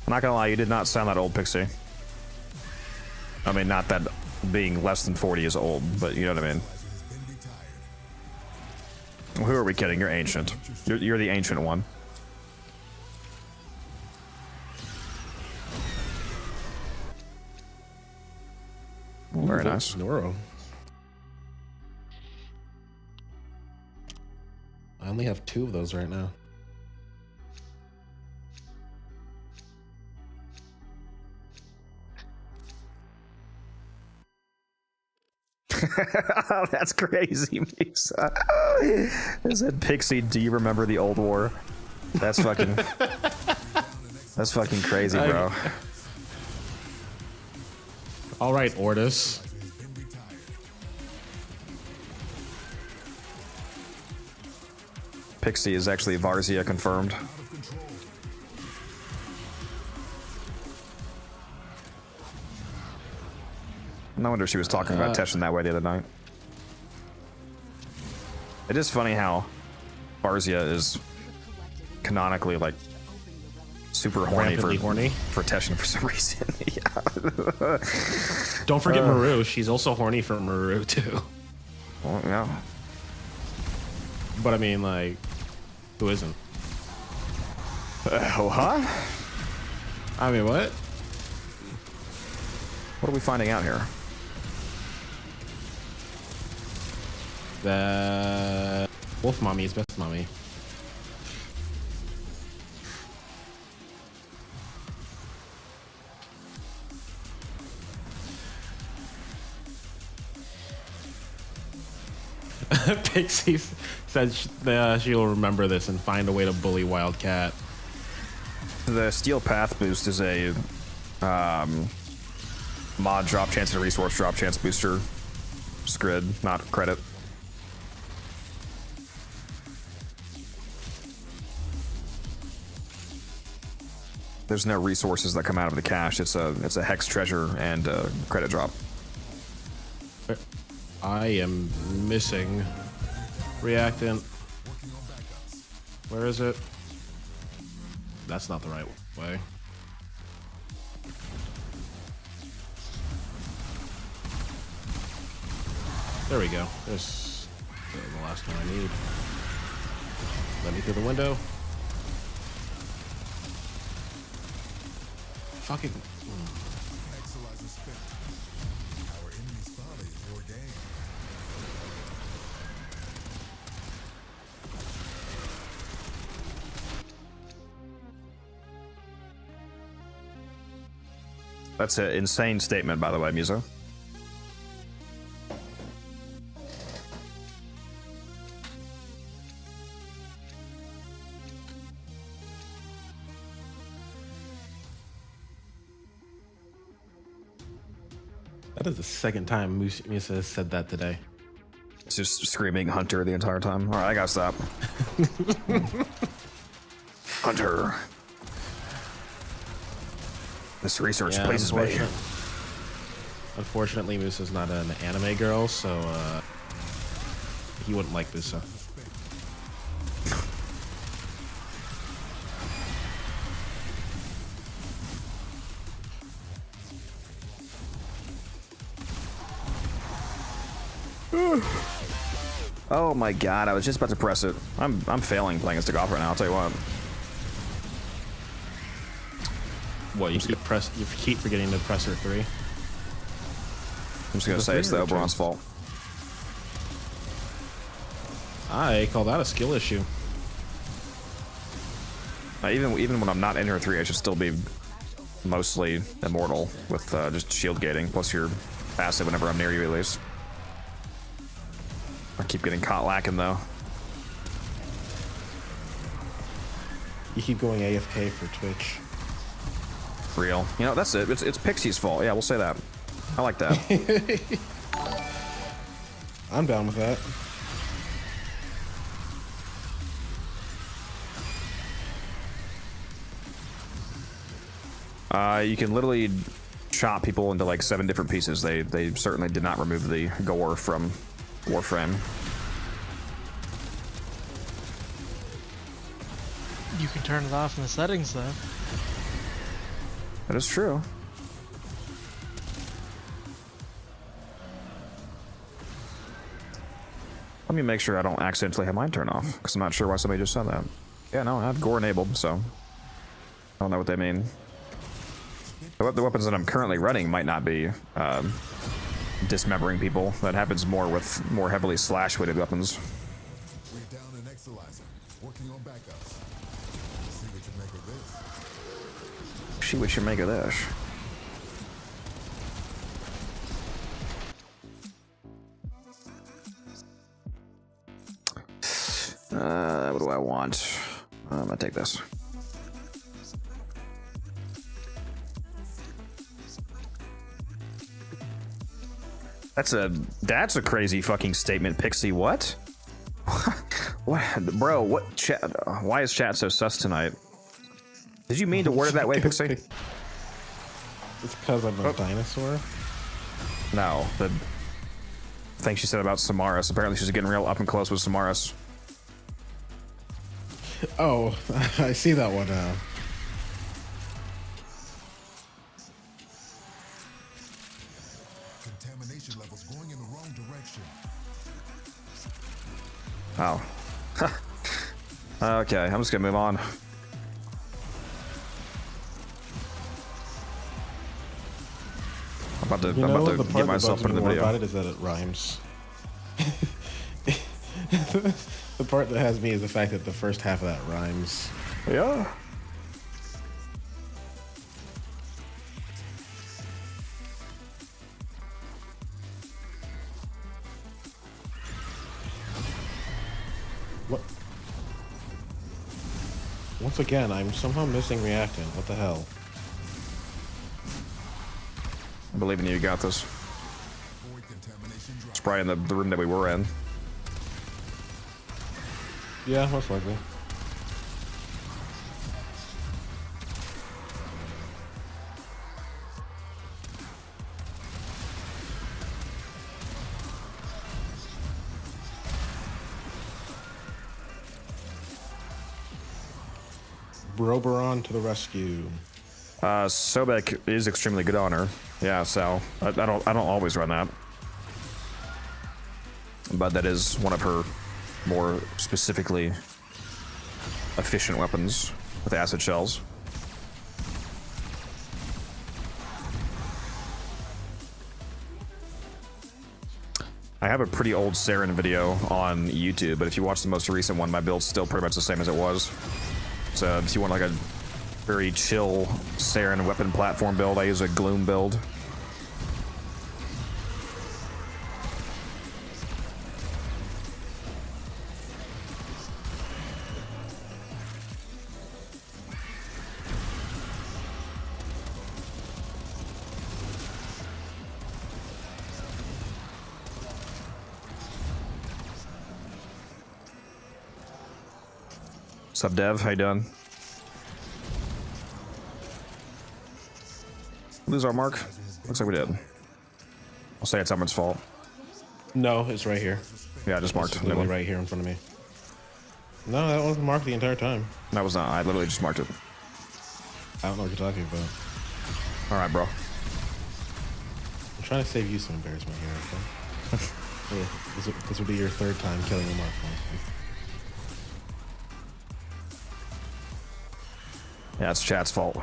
I'm not gonna lie, you did not sound that old, Pixie. I mean, not that being less than 40 is old, but you know what I mean. Well, who are we kidding? You're ancient. You're the ancient one. Very nice. Noro. I only have 2 of those right now. That's crazy, Misa. I said, Pixie, do you remember the old war? That's fucking... That's fucking crazy, bro. All right, Ortis. Pixie is actually Varzia confirmed. No wonder she was talking about Teshin that way the other night. It is funny how Varzia is canonically like super horny for Teshin for some reason. Yeah. Don't forget Maru. She's also horny for Maru too. Well, yeah. But I mean, like, who isn't? Huh? I mean, what? What are we finding out here? The Wolf Mommy is best mommy. Pixie said she'll remember this and find a way to bully Wildcat. The Steel Path boost is a mod drop chance and resource drop chance booster. Scrid, not credit. There's no resources that come out of the cache. It's a hex treasure and a credit drop. I am missing reactant. Where is it? That's not the right way. There we go. There's the last one I need. Let me through the window. Fucking. Our enemy's folly is your game. That's an insane statement, by the way, Muso. That is the second time Musa has said that today. It's just screaming Hunter the entire time. All right, I gotta stop. Hunter. This research pleases me. Unfortunately, Musa's not an anime girl, so he wouldn't like Musa. Oh my god, I was just about to press it. I'm failing playing as Golf right now, I'll tell you what. What, you keep forgetting to press R3? I'm just gonna say it's the Oberon's fault. I call that a skill issue. Even when I'm not in her 3, I should still be mostly immortal with just shield gating, plus your passive whenever I'm near you at least. I keep getting caught lacking though. You keep going AFK for Twitch. Real. You know, that's it. It's Pixie's fault. Yeah, we'll say that. I like that. I'm down with that. You can literally chop people into like 7 different pieces. They certainly did not remove the gore from Warframe. You can turn it off in the settings, though. That is true. Let me make sure I don't accidentally have mine turned off, because I'm not sure why somebody just said that. Yeah, no, I have gore enabled, so I don't know what they mean. The weapons that I'm currently running might not be dismembering people. That happens more with more heavily slash-weighted weapons. We're down an Exalizer, working on backups. See what you make of this. See what you make of this. What do I want? I'm gonna take this. That's a crazy fucking statement, Pixie. What? What, bro? What chat? Why is chat so sus tonight? Did you mean to word it that way, Pixie? It's because I'm a dinosaur. No, the thing she said about Samaras. Apparently, she's getting real up and close with Samaras. Oh, I see that one now. Contamination levels going in the wrong direction. Oh. Okay, I'm just gonna move on. I'm about to get myself into the video. About it is that it rhymes. The part that has me is the fact that the first half of that rhymes. Yeah. What? Once again, I'm somehow missing reactant. What the hell? I believe in you. You got this. Avoid contamination drop. It's probably in the room that we were in. Yeah, most likely. Broberon to the rescue. Sobek is extremely good on her. Yeah, so I don't always run that, but that is one of her more specifically efficient weapons with acid shells. I have a pretty old Saren video on YouTube, but if you watch the most recent one, my build's still pretty much the same as it was. So if you want like a very chill Saren weapon platform build, I use a Gloom build. What's up, Dev? How you doing? Lose our mark? Looks like we did. I'll say it's someone's fault. No, it's right here. Yeah, I just marked. It's literally right here in front of me. No, that wasn't marked the entire time. That was not. I literally just marked it. I don't know what you're talking about. All right, bro. I'm trying to save you some embarrassment here, okay? Yeah, this would be your third time killing a mark. Yeah, it's chat's fault.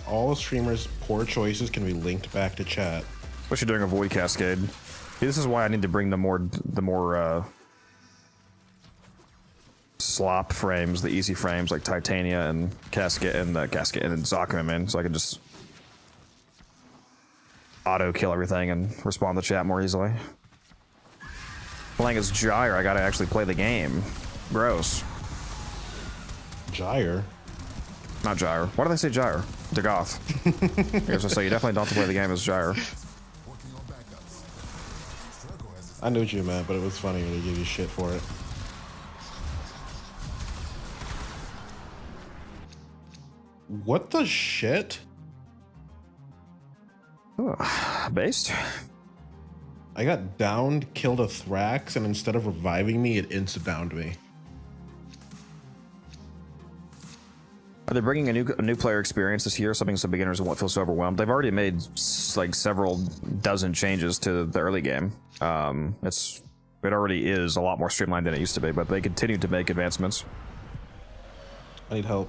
All streamers' poor choices can be linked back to chat. Especially during a void cascade. See, this is why I need to bring the more slop frames, the easy frames like Titania and Cascade and Zakum in, so I can just auto kill everything and respond to chat more easily. Playing as Gyre, I gotta actually play the game. Gross. Gyre? Not Gyre. Why did I say Gyre? Dagoth. Here's what I say, you definitely don't have to play the game as Gyre. I knew what you meant, but it was funny when they give you shit for it. What the shit? Oh, based. I got downed, killed a Thrax, and instead of reviving me, it insta-downed me. Are they bringing a new player experience this year? Something so beginners won't feel so overwhelmed. They've already made like several dozen changes to the early game. It already is a lot more streamlined than it used to be, but they continue to make advancements. I need help.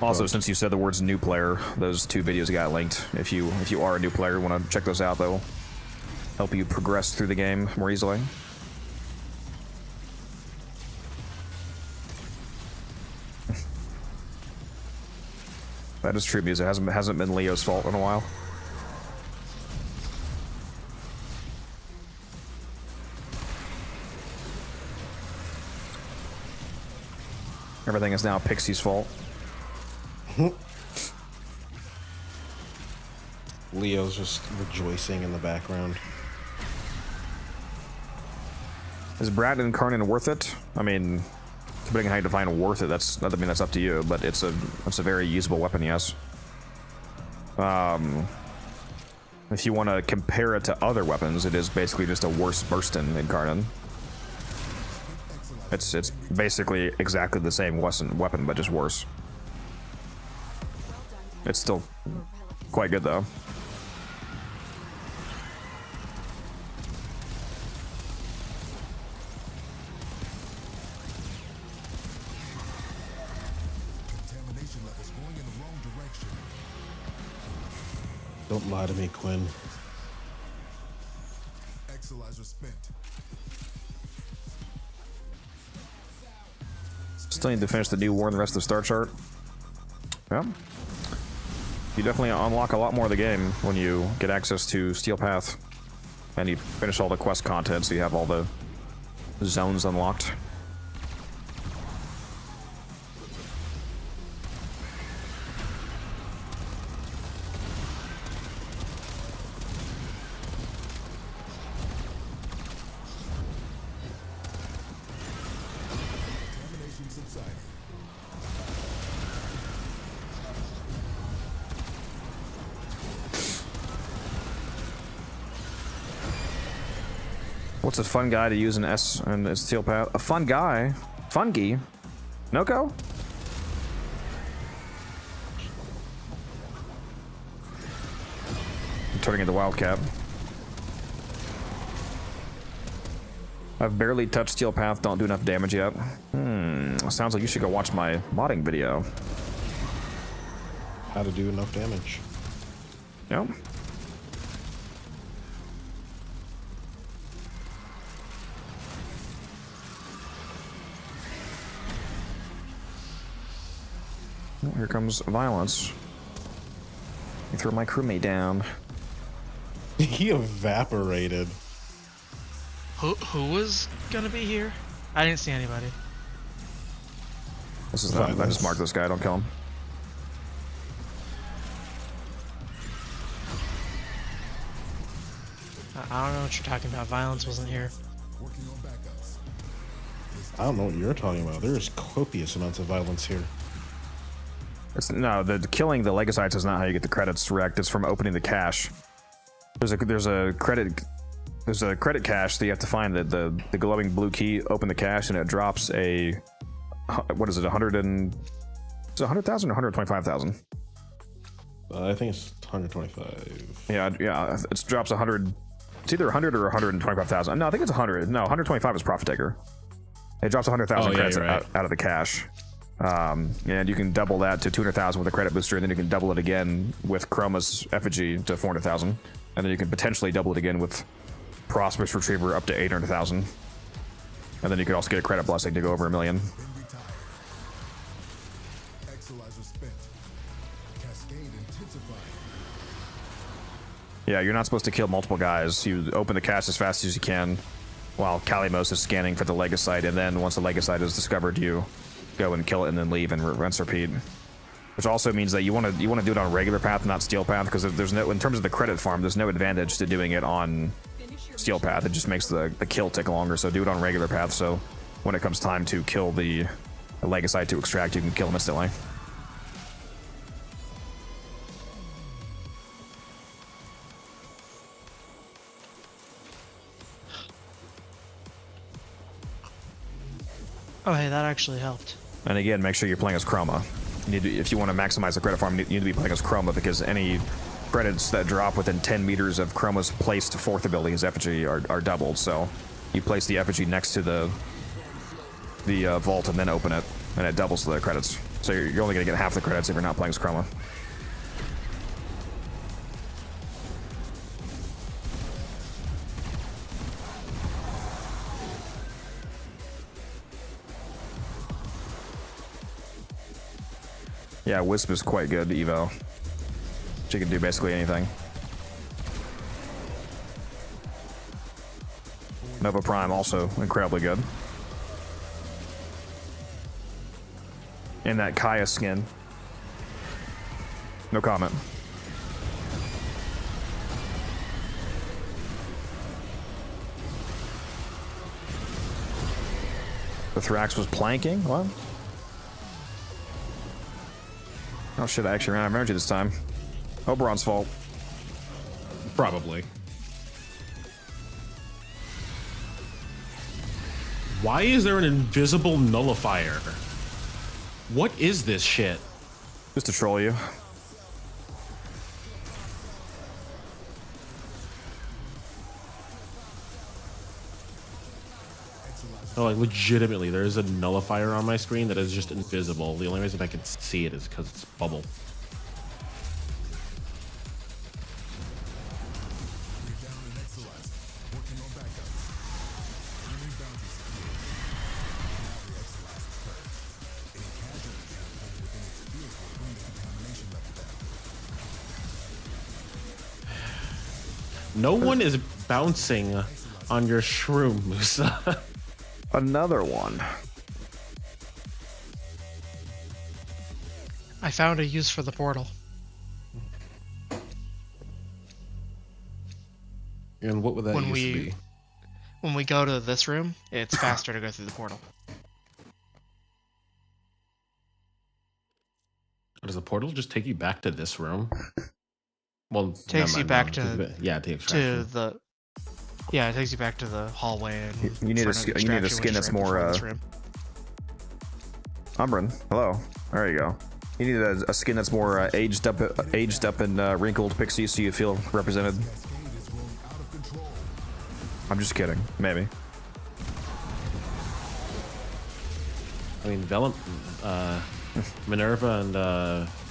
Also, since you said the words "new player," those 2 videos got linked. If you are a new player, want to check those out, they'll help you progress through the game more easily. That is true music. It hasn't been Leo's fault in a while. Everything is now Pixie's fault. Leo's just rejoicing in the background. Is Brad Incarnate worth it? I mean, depending on how you define worth it, that's up to you. But it's a very usable weapon, yes. If you want to compare it to other weapons, it is basically just a worse Burstin Incarnate. It's basically exactly the same weapon, but just worse. It's still quite good though. Contamination levels going in the wrong direction. Don't lie to me, Quinn. Exalizer spent. Still need to finish the new war and the rest of the star chart. Yeah. You definitely unlock a lot more of the game when you get access to Steel Path. And you finish all the quest content, so you have all the zones unlocked. Contamination subsiding. What's a fun guy to use in S and Steel Path? A fun guy? Fungi? Noko? I'm turning into Wildcat. I've barely touched Steel Path, don't do enough damage yet. Sounds like you should go watch my modding video. How to do enough damage. Yep. Oh, here comes violence. You throw my crewmate down. He evaporated. Who was gonna be here? I didn't see anybody. This is not. I just marked this guy. Don't kill him. I don't know what you're talking about. Violence wasn't here. Working on backups. I don't know what you're talking about. There's copious amounts of violence here. No, the killing the Legacites is not how you get the credits direct. It's from opening the cache. There's a credit cache that you have to find the glowing blue key. Open the cache and it drops a what is it? 100,000 or 125,000? I think it's 125. Yeah. It drops 100. It's either 100 or 125,000. No, I think it's 100. No, 125 is Profit Taker. It drops 100,000 credits out of the cache. And you can double that to 200,000 with a credit booster, and then you can double it again with Chroma's effigy to 400,000, and then you can potentially double it again with Prosperous Retriever up to 800,000, and then you could also get a credit blessing to go over 1 million. Exalizer spent. Cascade intensified. Yeah, you're not supposed to kill multiple guys. You open the cache as fast as you can while Kalimos is scanning for the Legacite, and then once the Legacite is discovered, you go and kill it and then leave and rinse repeat. Which also means that you want to do it on regular path, not Steel Path, because there's no, in terms of the credit farm, there's no advantage to doing it on Steel Path. It just makes the kill take longer. So do it on regular path. So when it comes time to kill the Legacite to extract, you can kill him instantly. Oh, hey, that actually helped. And again, make sure you're playing as Chroma. You need to, if you want to maximize the credit farm, you need to be playing as Chroma, because any credits that drop within 10 meters of Chroma's placed fourth ability, his effigy, are doubled. So you place the effigy next to the vault and then open it, and it doubles the credits. So you're only going to get half the credits if you're not playing as Chroma. Yeah, Wisp is quite good, Evo. She can do basically anything. Nova Prime also incredibly good. And that Kaya skin. No comment. The Thrax was planking? What? Oh shit, I actually ran out of energy this time. Oberon's fault. Probably. Why is there an invisible nullifier? What is this shit? Just to troll you. Oh, like legitimately, there is a nullifier on my screen that is just invisible. The only reason I can see it is because it's bubble. No one is bouncing on your shroom, Musa. Another one. I found a use for the portal. And what would that use to be? When we go to this room, it's faster to go through the portal. Does the portal just take you back to this room? Well, Takes you back to yeah, the extraction. it takes you back to the hallway. And you need a skin that's more Umbran. Hello. There you go. You need a skin that's more aged up and wrinkled pixie, so you feel represented. I'm just kidding. Maybe. I mean, Minerva and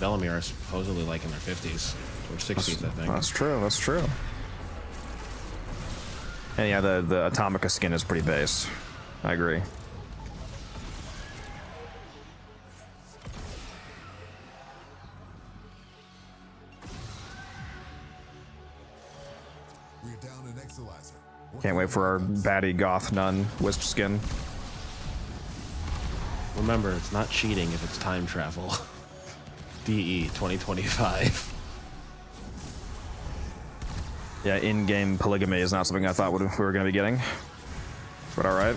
Velamir are supposedly like in their 50s or 60s, I think. That's true. That's true. And yeah, the Atomica skin is pretty base. I agree. Can't wait for our baddie goth nun wisp skin. Remember, it's not cheating if it's time travel. DE 2025. Yeah, in-game polygamy is not something I thought we were going to be getting. But alright.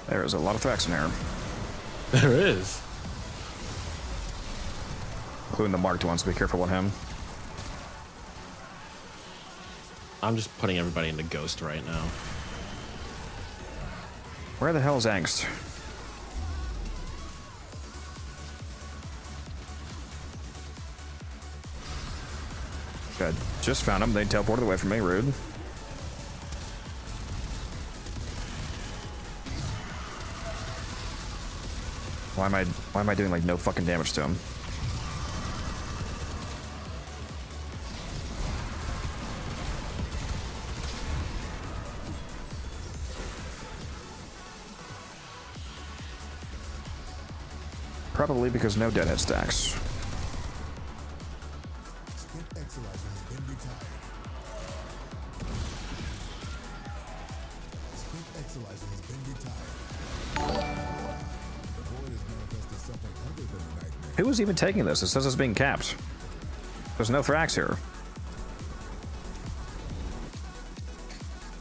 There's a lot of Thrax in here. There is. Including the marked ones, be careful with him. I'm just putting everybody into Ghost right now. Where the hell is Angst? Good. Just found him. They teleported away from me. Rude. Why am I doing like no fucking damage to him? Probably because no deadhead stacks. Who was even taking this? It says it's being capped. There's no Thrax here.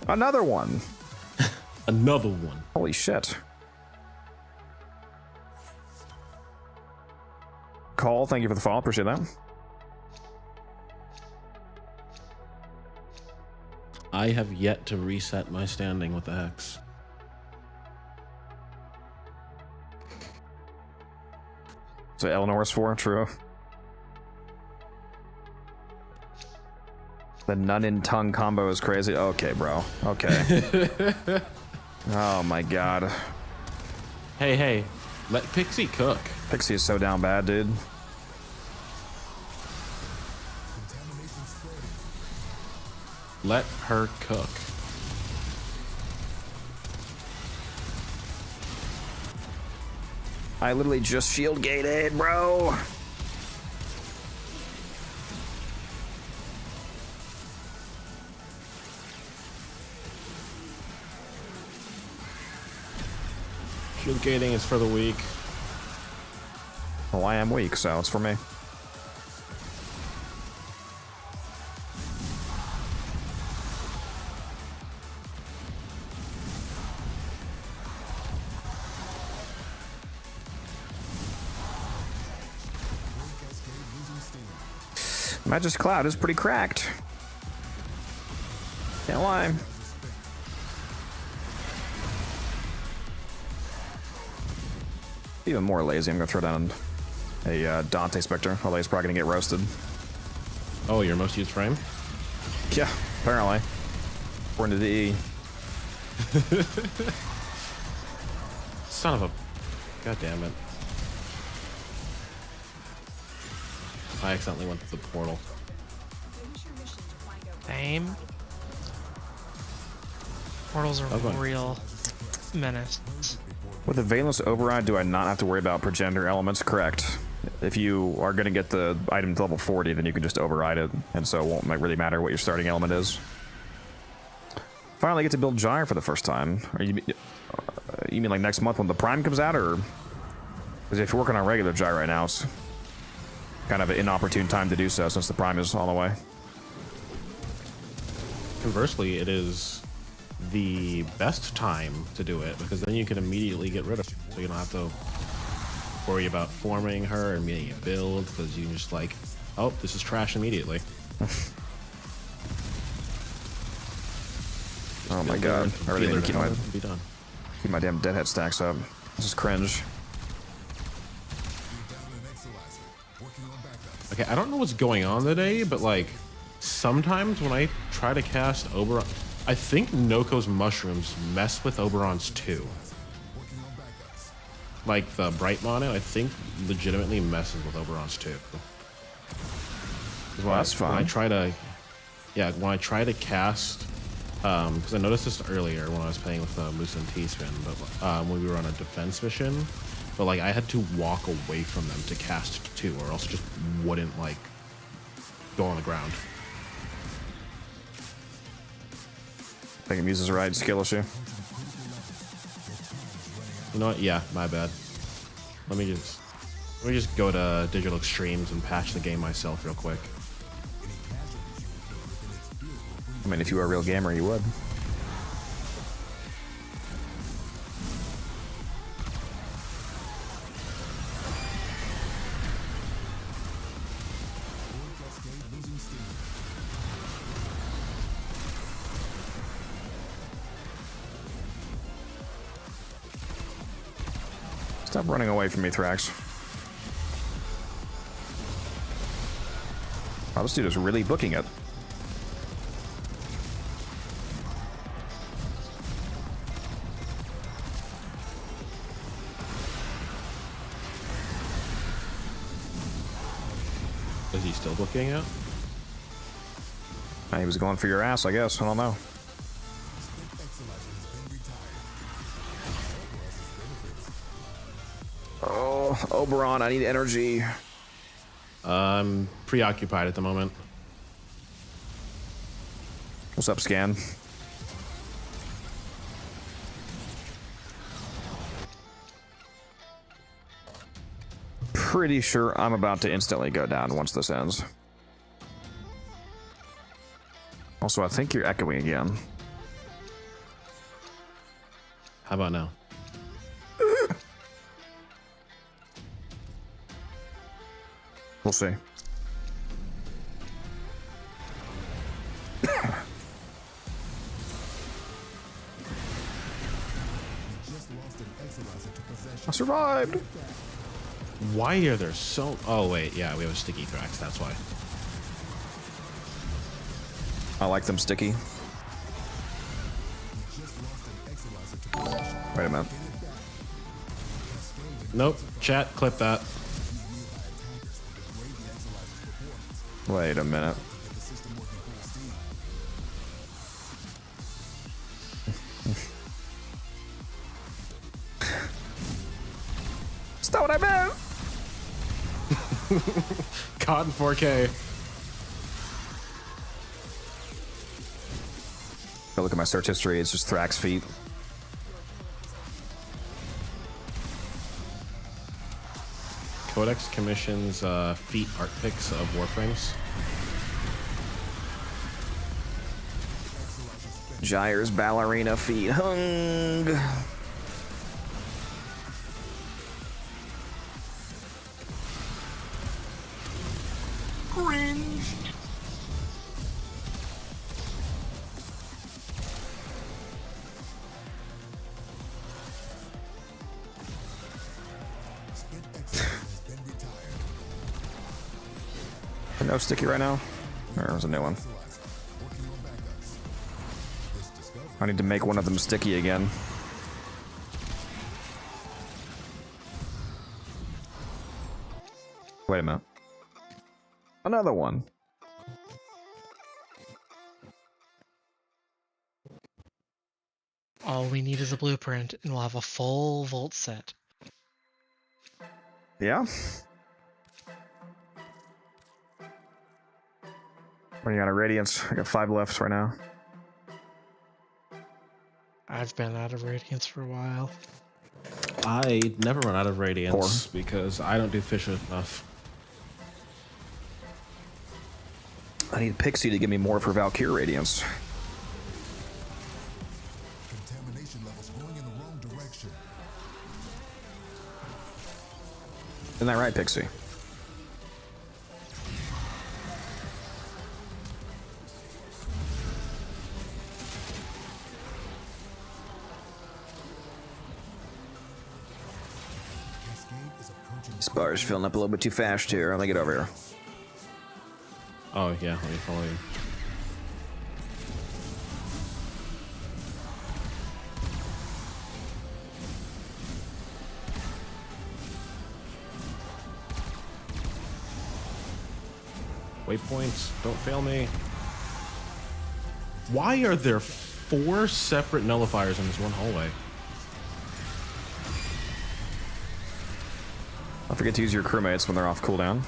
Another one. Another one. Holy shit. Call, thank you for the follow. Appreciate that. I have yet to reset my standing with the Hex. So Eleanor's for, true. The nun in tongue combo is crazy. Okay, bro. Okay. Oh my god. Hey, let Pixie cook. Pixie is so down bad, dude. Let her cook. I literally just shield gated, bro. Shield gating is for the weak. Well, I am weak, so it's for me. Magic's Cloud is pretty cracked. Can't lie. Even more lazy, I'm gonna throw down a Dante Spectre, although he's probably gonna get roasted. Oh, your most used frame? Yeah, apparently. According to DE. Son of a... God damn it. I accidentally went to the portal. Finish your mission to find out. Same. Portals are real menace. With the Valence Override, do I not have to worry about progenitor elements? Correct. If you are going to get the item to level 40, then you can just override it, and so it won't really matter what your starting element is. Finally get to build Gyre for the first time. Are you mean like next month when the Prime comes out, or... Because if you're working on regular Gyre right now, it's kind of an inopportune time to do so since the Prime is on the way. Conversely, it is the best time to do it because then you can immediately get rid of her. So you don't have to worry about forming her and making a build because you can just like, oh, this is trash immediately. Oh my god. I really need to keep my damn deadhead stacks up. This is cringe. Okay, I don't know what's going on today, but like sometimes when I try to cast Oberon, I think Noko's mushrooms mess with Oberon's too. Like the bright mono, I think legitimately messes with Oberon's too. Well, that's fine. When I try to cast, because I noticed this earlier when I was playing with Moose and T-Spin, but when we were on a defense mission, but like I had to walk away from them to cast two, or else it just wouldn't like go on the ground. I think it uses the right skill issue. You know what? Yeah, my bad. Let me just go to Digital Extremes and patch the game myself real quick. I mean, if you were a real gamer, you would. Stop running away from me, Thrax. Wow, this dude is really booking it. Is he still booking it? He was going for your ass, I guess. I don't know. Oh, Oberon, I need energy. I'm preoccupied at the moment. What's up, Scan? pretty sure I'm about to instantly go down once this ends. Also, I think you're echoing again. How about now? We'll see. I survived. Why are there so... Oh, wait. Yeah, we have a sticky Thrax. That's why. I like them sticky. Wait a minute. Nope. Chat, clip that. Wait a minute. That's not what I meant. Caught in 4K. Go look at my search history. It's just Thrax feet. Codex commissions feet art pics of Warframes. Gyre's ballerina feet hung. Cringe. No sticky right now? Or there's a new one. I need to make one of them sticky again. Wait a minute. Another one. All we need is a blueprint, and we'll have a full Volt set. Yeah? Running out of radiance. I got 5 left right now. I've been out of radiance for a while. I never run out of radiance because I don't do fish enough. I need Pixie to give me more for Valkyrie radiance. Contamination levels going in the wrong direction. Isn't that right, Pixie? This bar is filling up a little bit too fast here. Let me get over here. Oh, yeah, let me follow you. Waypoints, don't fail me. Why are there 4 separate nullifiers in this one hallway? Don't forget to use your crewmates when they're off cooldown.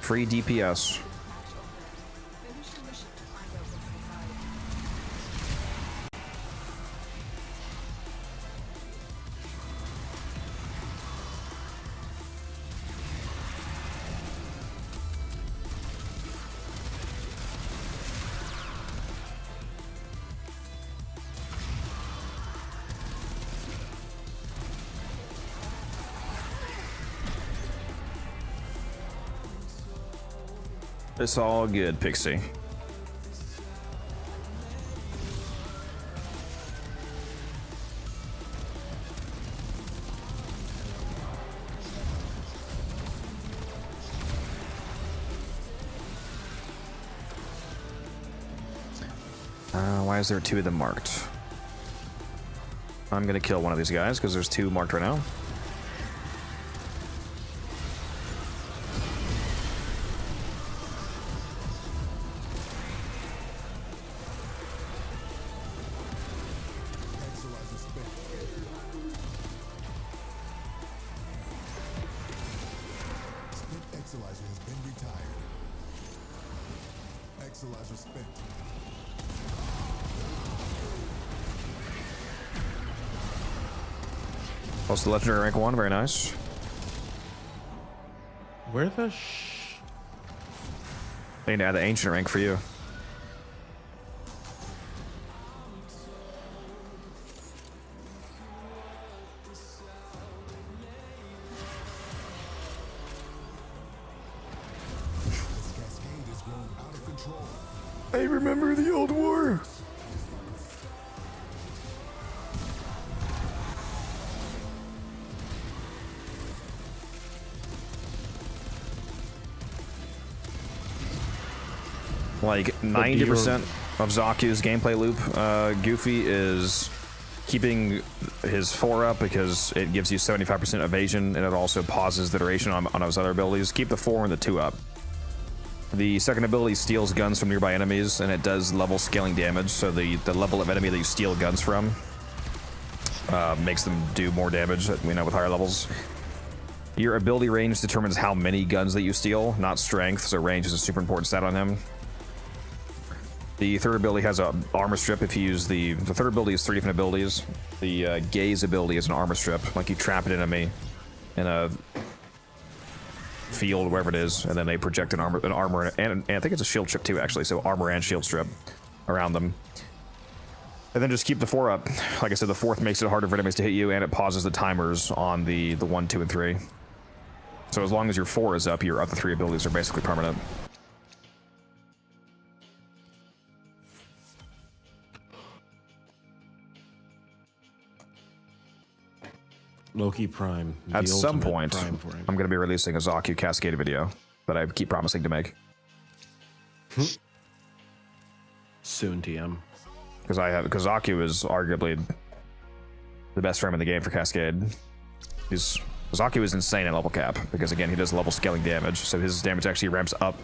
Free DPS. Finish your mission to find out what's inside. It's all good, Pixie. Why is there 2 of them marked? I'm gonna kill one of these guys because there's 2 marked right now. Exolizer has been retired. Exolizer spent. Plus the legendary rank 1, very nice. Where the I need to add the ancient rank for you. I remember the old war. Like 90% of Zaku's gameplay loop, Goofy is keeping his 4 up because it gives you 75% evasion and it also pauses the duration on his other abilities. Keep the 4 and the 2 up. The second ability steals guns from nearby enemies and it does level scaling damage, so the level of enemy that you steal guns from makes them do more damage, we know, with higher levels. Your ability range determines how many guns that you steal, not strength, so range is a super important stat on him. The third ability has an armor strip. If you use the third ability is 3 different abilities. The gaze ability is an armor strip, like you trap an enemy in a field, wherever it is, and then they project an armor, and I think it's a shield strip too, actually. So armor and shield strip around them, and then just keep the 4 up. Like I said, the 4th makes it harder for enemies to hit you, and it pauses the timers on the 1, 2, and 3. So as long as your 4 is up, your other 3 abilities are basically permanent. Loki Prime. At some point, I'm going to be releasing a Zaku Cascade video that I keep promising to make. Soon, TM. Because Zaku is arguably the best frame in the game for Cascade. Zaku is insane at level cap because again he does level scaling damage, so his damage actually ramps up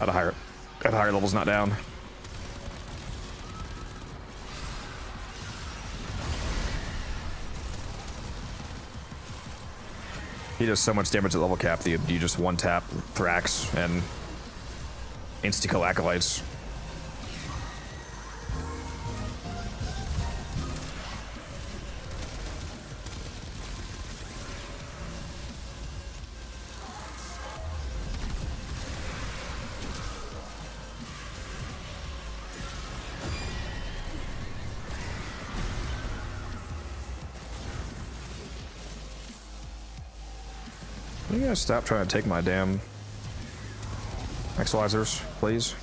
at higher levels, not down. He does so much damage at level cap that you just one tap Thrax and insta-kill acolytes. You guys stop trying to take my damn Exolizers, please.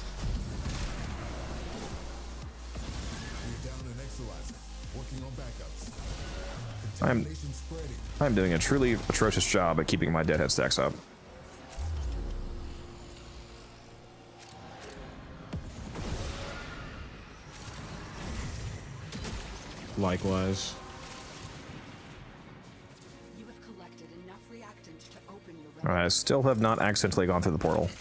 I'm doing a truly atrocious job at keeping my deadhead stacks up. Likewise. I still have not accidentally gone through the portal.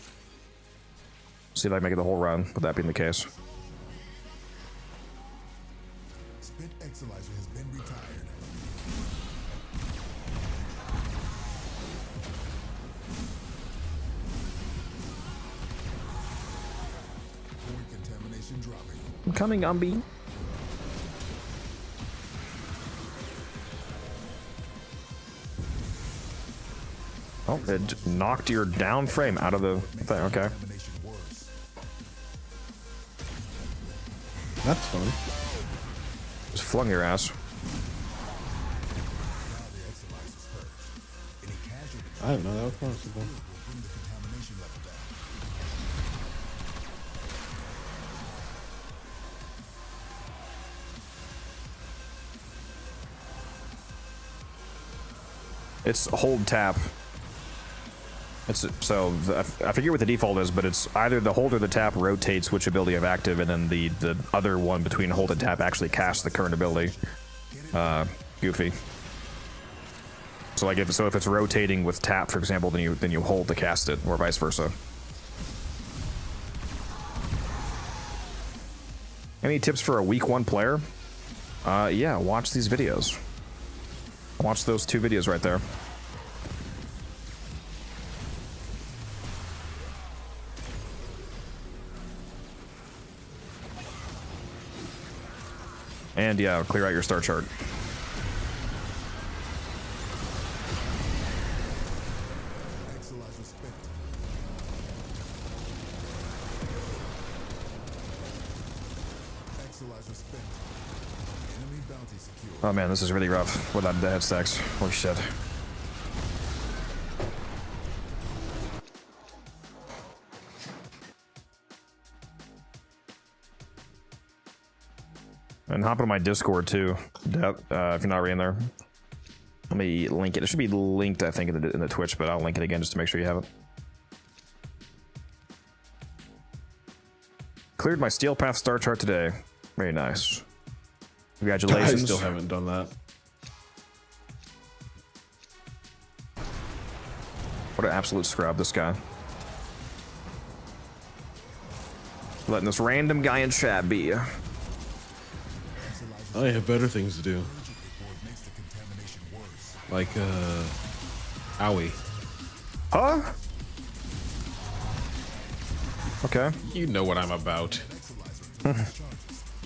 See if I can make it the whole run, with that being the case. Spit Exolizer has been retired. Point contamination dropping. I'm coming, Umbi. Oh, it knocked your down frame out of the thing. Okay. That's fun. Just flung your ass. I didn't know that was possible. It's hold tap. I forget what the default is, but it's either the hold or the tap rotates which ability you have active, and then the other one between hold and tap actually casts the current ability. Goofy. So like if it's rotating with tap, for example, then you hold to cast it, or vice versa. Any tips for a week 1 player? Yeah, watch these videos. Watch those 2 videos right there. And yeah, clear out your star chart. Exolizer spent. Exolizer spent. Enemy bounty secured. Oh man, this is really rough without the head stacks. Holy shit. And hop on my Discord too, if you're not already in there. Let me link it. It should be linked, I think, in the Twitch, but I'll link it again just to make sure you have it. Cleared my Steel Path star chart today. Very nice. Congratulations. I still haven't done that. What an absolute scrub, this guy. Letting this random guy in chat be. I have better things to do. Like, owie. Huh? Okay. You know what I'm about.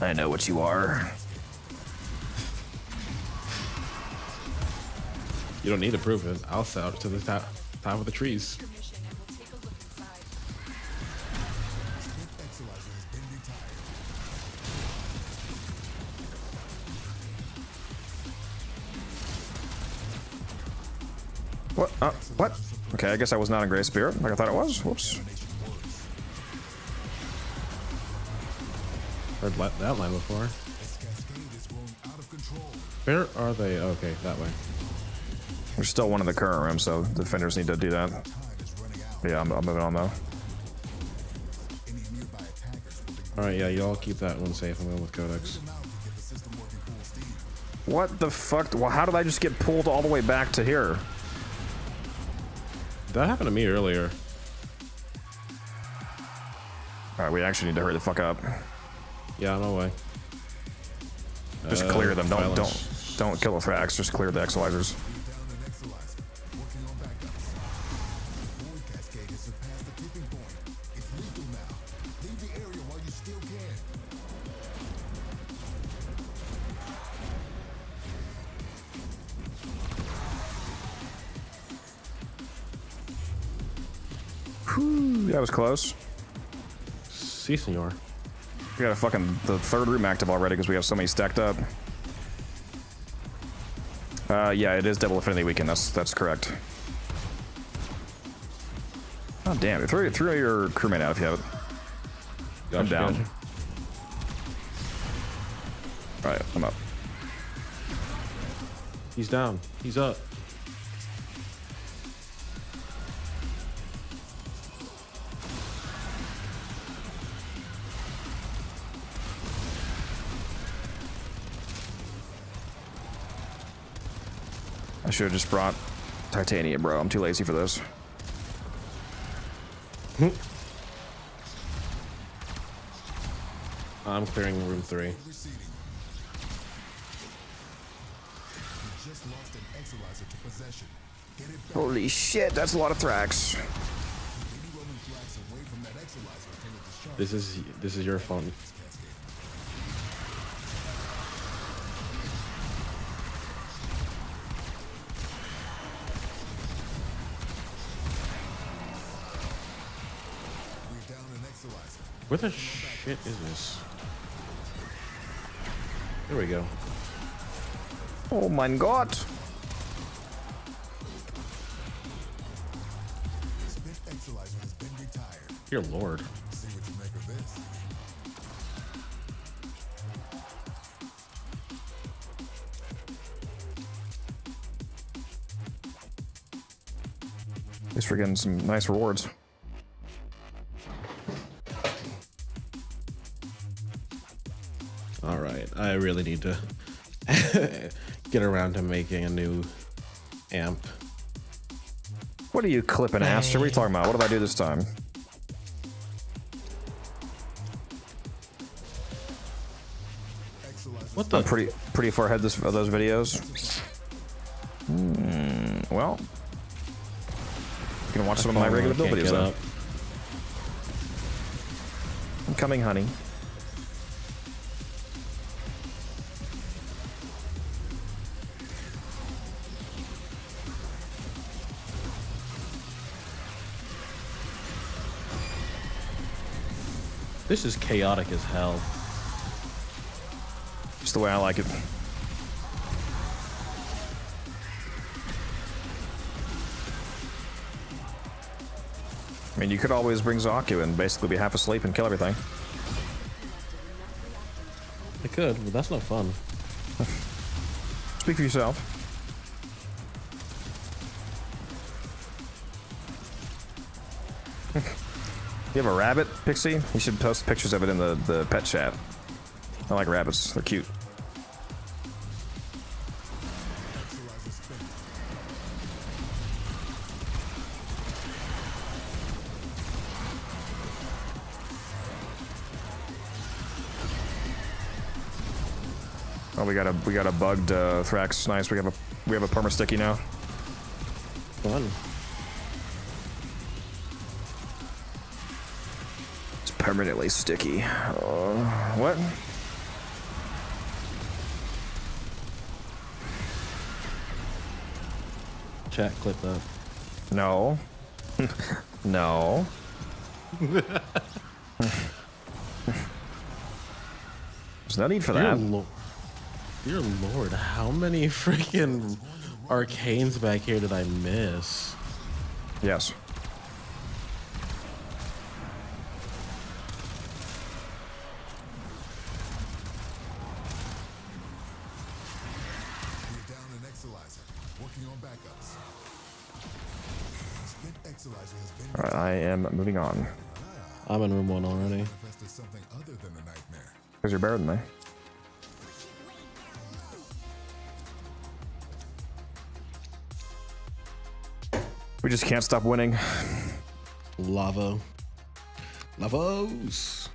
I know what you are. You don't need to prove it. I'll shout it to the top of the trees. Your mission and we'll take a look inside. Exolizer has been retired. What? What? Okay, I guess I was not in Grey Spirit like I thought it was. Whoops. Heard that line before. This cascade is growing out of control. Where are they? Okay, that way. There's still one in the current room, so defenders need to do that. Time is running out. Yeah, I'm moving on though. Any nearby attackers will be All right, yeah, y'all keep that one safe. I'm going with Codex. out to get the system working full steam. What the fuck? Well, how did I just get pulled all the way back to here? That happened to me earlier. All right, we actually need to hurry the fuck up. Yeah, no way. Just clear them. Violence. Don't kill the Thrax. Just clear the Exolizers. Down an Exolizer. Working on backups. Void cascade has surpassed the tipping point. It's lethal now. Leave the area while you still can. Whew, that was close. Si, senor. We got the third room active already because we have so many stacked up. Yeah, it is Double Affinity Weekend. That's correct. Oh damn! Throw your crewmate out if you have it. I'm down. Gotcha. All right, I'm up. He's down. He's up. I should have just brought titanium, bro. I'm too lazy for this. I'm clearing room 3. Receding. You just lost an Exolizer to possession. Get it back. Holy shit, that's a lot of Thrax. Any Roman flags away from that Exolizer until it discharges. This is your phone. Cascade. We're down an Exolizer. Where the shit is this? There we go. Oh my god. Spent Exolizer has been retired. Dear lord. See what you make of this. At least we're getting some nice rewards. All right, I really need to get around to making a new amp. What are you clipping, Aster? What are you talking about? What did I do this time? What the? I'm pretty far ahead of those videos. Well, you can watch some of my regular build videos though. I'm coming, honey. This is chaotic as hell. Just the way I like it. I mean, you could always bring Zaku and basically be half asleep and kill everything. I could, but that's not fun. Speak for yourself. You have a rabbit, Pixie? You should post pictures of it in the pet chat. I like rabbits. They're cute. Oh, we got a bugged Thrax. Nice. We have a perma sticky now. Fun. It's permanently sticky. What? Chat, clip that. No. No. There's no need for that. Dear Lord, how many freaking arcanes back here did I miss? Yes. You're down an Exalizer. Working on backups. Spent Exalizer has been Alright, I am moving on. I'm in room 1 already. manifested something other than a nightmare. Because you're better than me. We just can't stop winning. Lava. Lavos.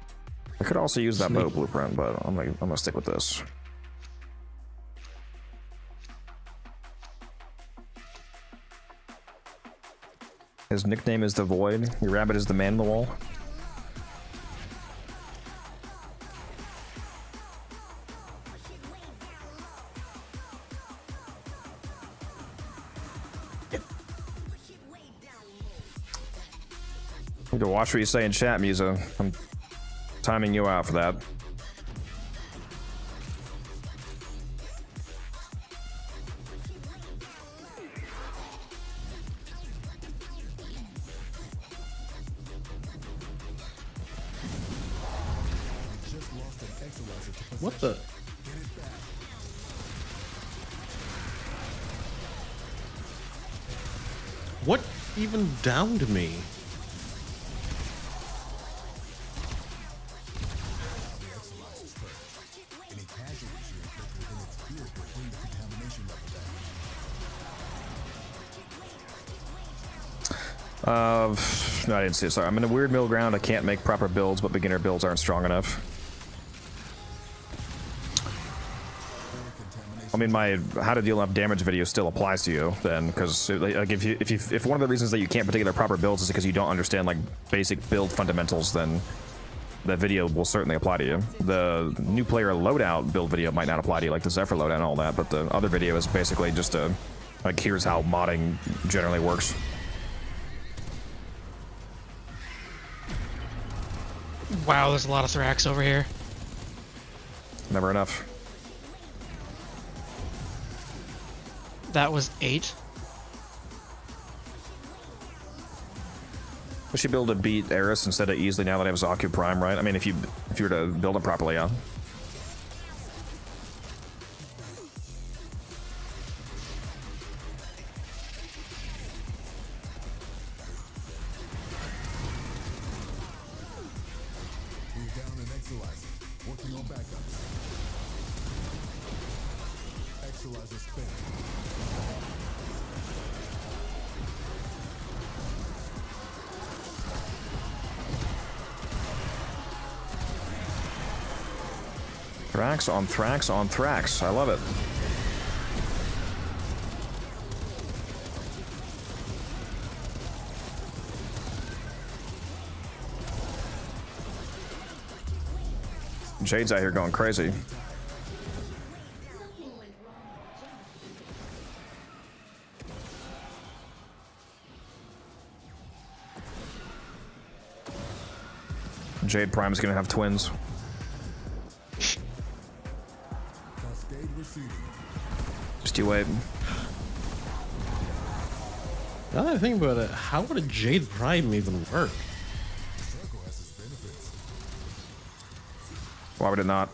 I could also use that boat blueprint, but I'm gonna stick with this. His nickname is the Void. Your rabbit is the man in the wall. Need to watch what you say in chat, Musa. I'm timing you out for that. What the? What even downed me? No, I didn't see it. Sorry, I'm in a weird middle ground. I can't make proper builds, but beginner builds aren't strong enough. I mean, my how to deal enough damage video still applies to you then, because like if one of the reasons that you can't particular proper builds is because you don't understand like basic build fundamentals, then that video will certainly apply to you. The new player loadout build video might not apply to you, like the Zephyr loadout and all that, but the other video is basically just a like here's how modding generally works. Wow, there's a lot of Thrax over here. Never enough. That was 8. We should be able to beat Eris instead of easily now that I have Zaku Prime, right? I mean, if you were to build it properly, yeah. We're down an Exalizer. Working on backups. Exalizer spent. Thrax on Thrax on Thrax. I love it. Jade's out here going crazy. Jade Prime is gonna have twins. Cascade receding. Just you wait. Now that I think about it, how would a Jade Prime even work? Circle has its benefits. Why would it not?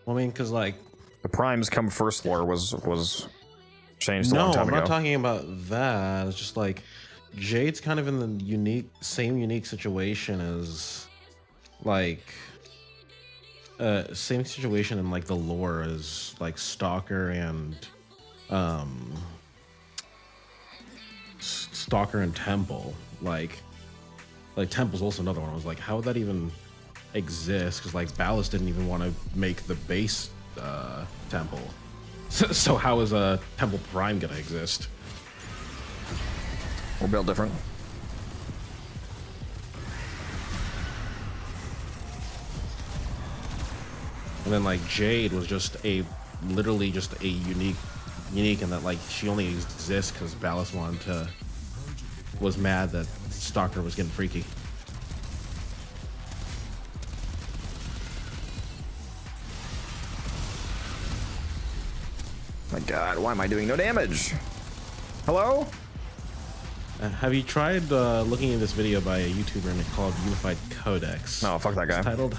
Well, I mean, because like, The Primes come first lore was changed a no, long time I'm ago. not talking about that. It's just like Jade's kind of in the same unique situation as like same situation in like the lore as like Stalker and Stalker and Temple. Like Temple's also another one. I was like, how would that even exist? Because like Ballast didn't even want to make the base Temple. So how is a Temple Prime gonna exist? We're built different. And then like Jade was just literally just a unique in that like she only exists because Ballast was mad that Stalker was getting freaky. My God, why am I doing no damage? Hello? Have you tried looking at this video by a YouTuber called Unified Codex? No, fuck that guy. It's titled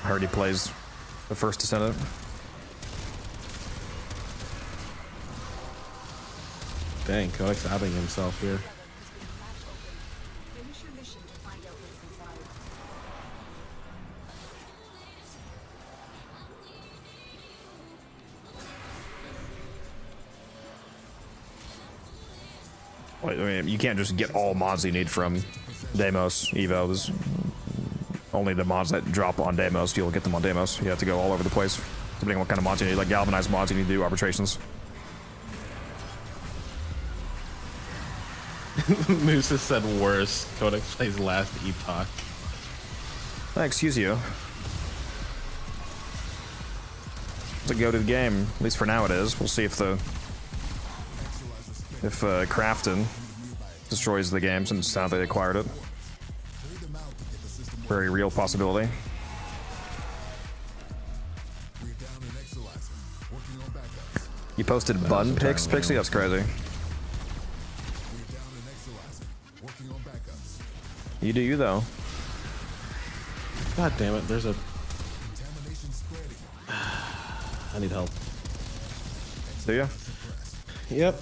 I heard he plays the first Descendant. Dang, Codex outing himself here. Finish your mission to find out what's inside. Wait, I mean, you can't just get all mods you need from Deimos, Evo. There's only the mods that drop on Deimos, you'll get them on Deimos. You have to go all over the place, depending on what kind of mods you need. Like galvanized mods, you need to do arbitrations. Moose has said worse. Codex plays last epoch. Excuse you. It's a go to the game. At least for now it is. We'll see if Crafton destroys the game since it's how they acquired it. Very real possibility. We're down in Exolizer. Working on backups. You posted bun pics, Pixie? That's crazy. We're down in Exolizer. Working on backups. You do you though. God damn it, there's a... Contamination spreading. I need help. Do you? Yep.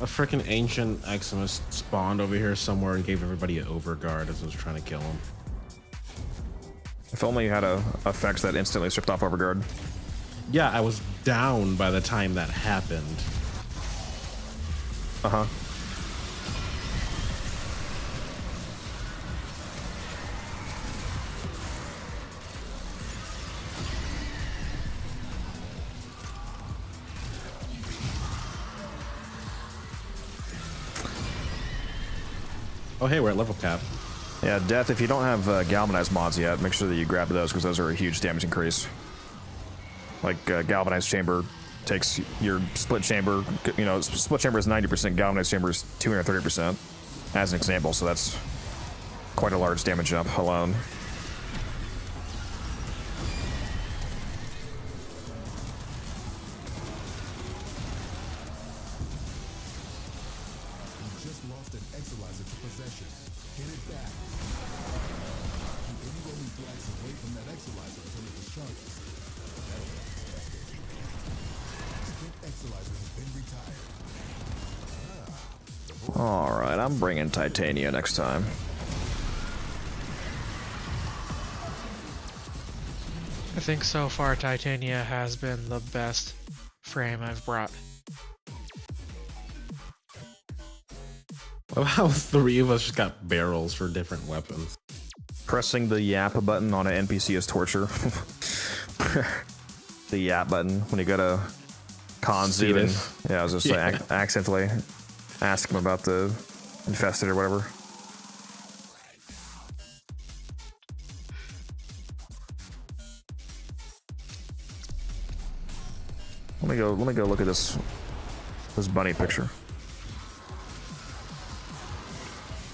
A freaking ancient Eximus spawned over here somewhere and gave everybody an overguard as I was trying to kill him. If only you had a effect that instantly stripped off overguard. Yeah, I was down by the time that happened. Uh-huh. Oh hey, we're at level cap. Yeah, Death, if you don't have galvanized mods yet, make sure that you grab those because those are a huge damage increase. Like galvanized chamber takes your split chamber, you know, split chamber is 90%, galvanized chamber is 230% as an example, so that's quite a large damage jump alone. You just lost an Exolizer to possession. Get it back. Keep any rolling flags away from that Exolizer until it discharges. Fifth Exolizer has been retired. Alright, I'm bringing Titania next time. I think so far Titania has been the best frame I've brought. Well, how 3 of us just got barrels for different weapons. Pressing the yap button on an NPC is torture. The yap button when you go to Kanzu and yeah, I was just like accidentally ask him about the infested or whatever. me go look at this bunny picture.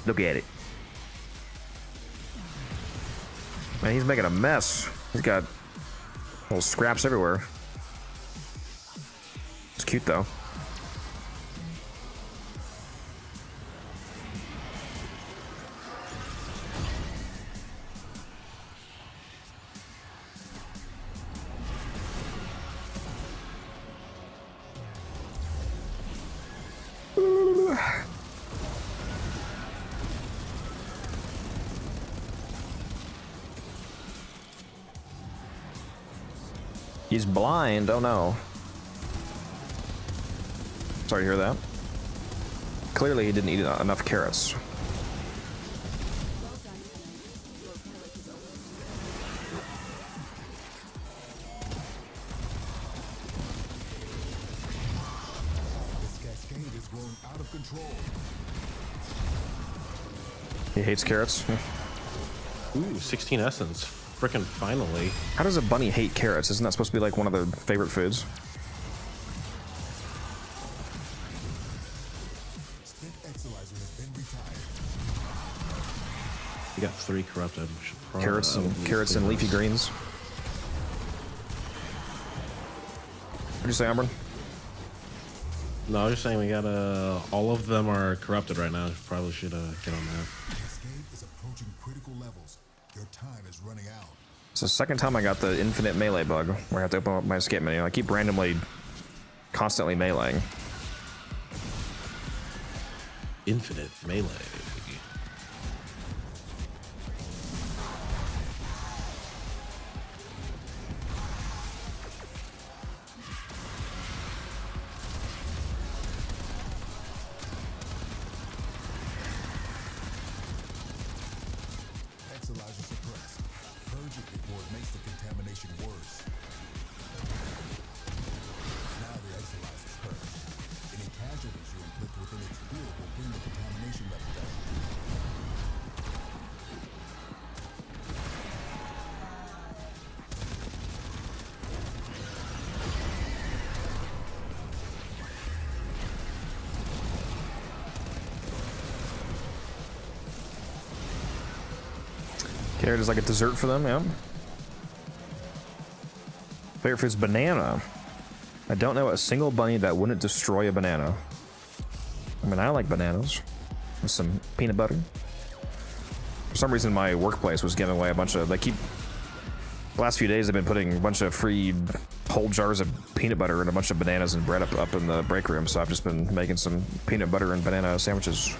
Look at it. Man, he's making a mess. He's got little scraps everywhere. It's cute though. He's blind. Oh no. Sorry to hear that. Clearly he didn't eat enough carrots. This cascade is growing out of control. He hates carrots. Ooh, 16 essence. Frickin' finally. How does a bunny hate carrots? Isn't that supposed to be like one of their favorite foods? Spent Exilizer has been retired. You got 3 corrupted. Carrots and leafy greens. What'd you say, Amber? No, I was just saying we got all of them are corrupted right now. Probably should get on that. Cascade is approaching critical levels. Your time is running out. It's the second time I got the infinite melee bug, where I have to open up my escape menu. I keep randomly, constantly meleeing. Infinite melee. Exilizer suppressed. Purge it before it makes the contamination worse. Now the Exilizer is purged. Any casualties you inflict within its field will bring the contamination level down. Carrot is like a dessert for them, yeah. Favorite fruit's banana. I don't know a single bunny that wouldn't destroy a banana. I mean, I like bananas with some peanut butter. For some reason, my workplace was giving away a bunch of. The last few days, they've been putting a bunch of free whole jars of peanut butter and a bunch of bananas and bread up in the break room. So I've just been making some peanut butter and banana sandwiches.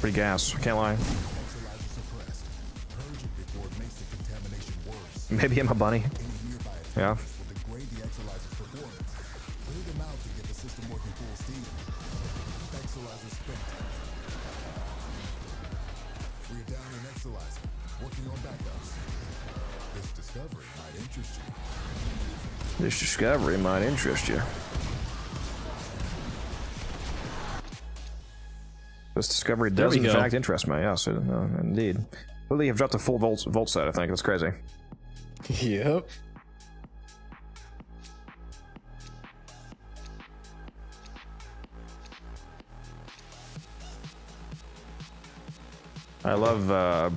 Pretty gas, can't lie. Exilizer suppressed. Purge it before it makes the contamination worse. Maybe I'm a bunny. Any nearby Yeah. attacks will degrade the Exilizer's performance. Clear them out to get the system working full steam. Exilizer spent. We're down in Exilizer, working on backups. This discovery might interest you. This discovery might interest you. This discovery does in fact interest me, yes, indeed. Well, they have dropped a full volt set, I think. That's crazy. Yep. I love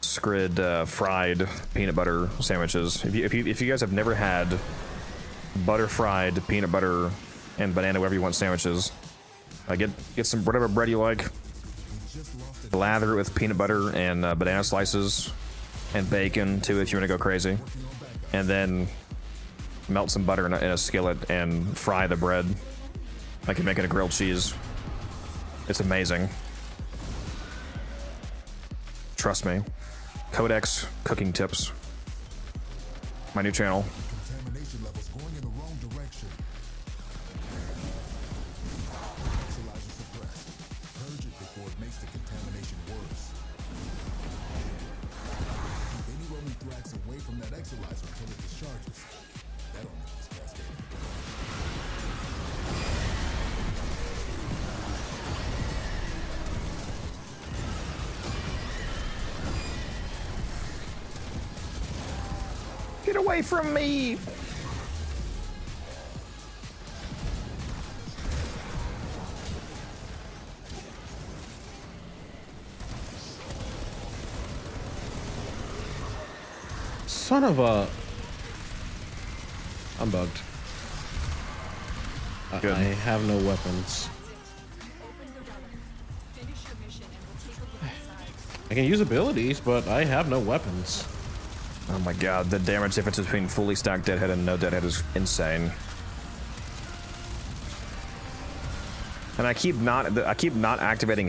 Scrid fried peanut butter sandwiches. If you guys have never had butter fried peanut butter and banana whatever you want sandwiches, get some whatever bread you like, lather it with peanut butter and banana slices and bacon too if you want to go crazy, and then melt some butter in a skillet and fry the bread like you're making a grilled cheese. It's amazing. Trust me. Codex Cooking Tips. My new channel. Contamination levels going in the wrong direction. Exilizer suppressed. Purge it before it makes the contamination worse. Keep any roaming thrax away from that Exilizer until it discharges. That'll make this cascade. Get away from me! Son of a... I'm bugged. Good. I have no weapons. Open the relic. Finish your mission and we'll take a look inside. I can use abilities, but I have no weapons. Oh my god, the damage difference between fully stacked Deadhead and no Deadhead is insane. And I keep not activating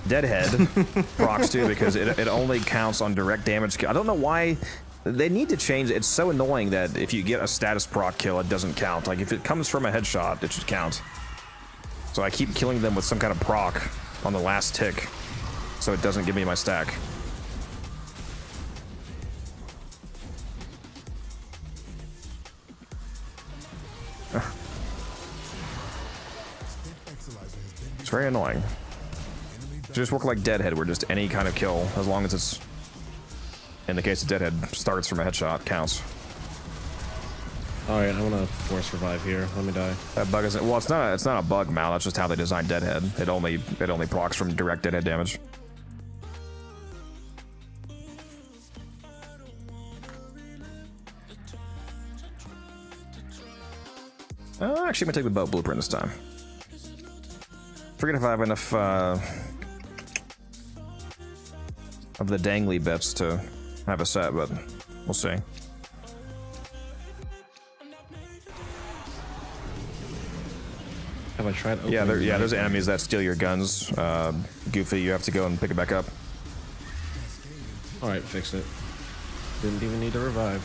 Deadhead procs too, because it only counts on direct damage kill. I don't know why they need to change it. It's so annoying that if you get a status proc kill, it doesn't count. Like if it comes from a headshot, it should count. So I keep killing them with some kind of proc on the last tick, so it doesn't give me my stack. It's very annoying. Just work like Deadhead, where just any kind of kill, as long as it's, in the case of Deadhead, starts from a headshot, counts. Alright, I'm gonna force revive here. Let me die. That bug isn't, well, it's not a bug, Mal, that's just how they designed Deadhead. It only procs from direct Deadhead damage. Actually, I'm gonna take the boat blueprint this time. Forget if I have enough of the dangly bits to have a set, but we'll see. Have I tried opening there's enemies that steal your guns. Goofy, you have to go and pick it back up. Alright, fixed it. Didn't even need to revive.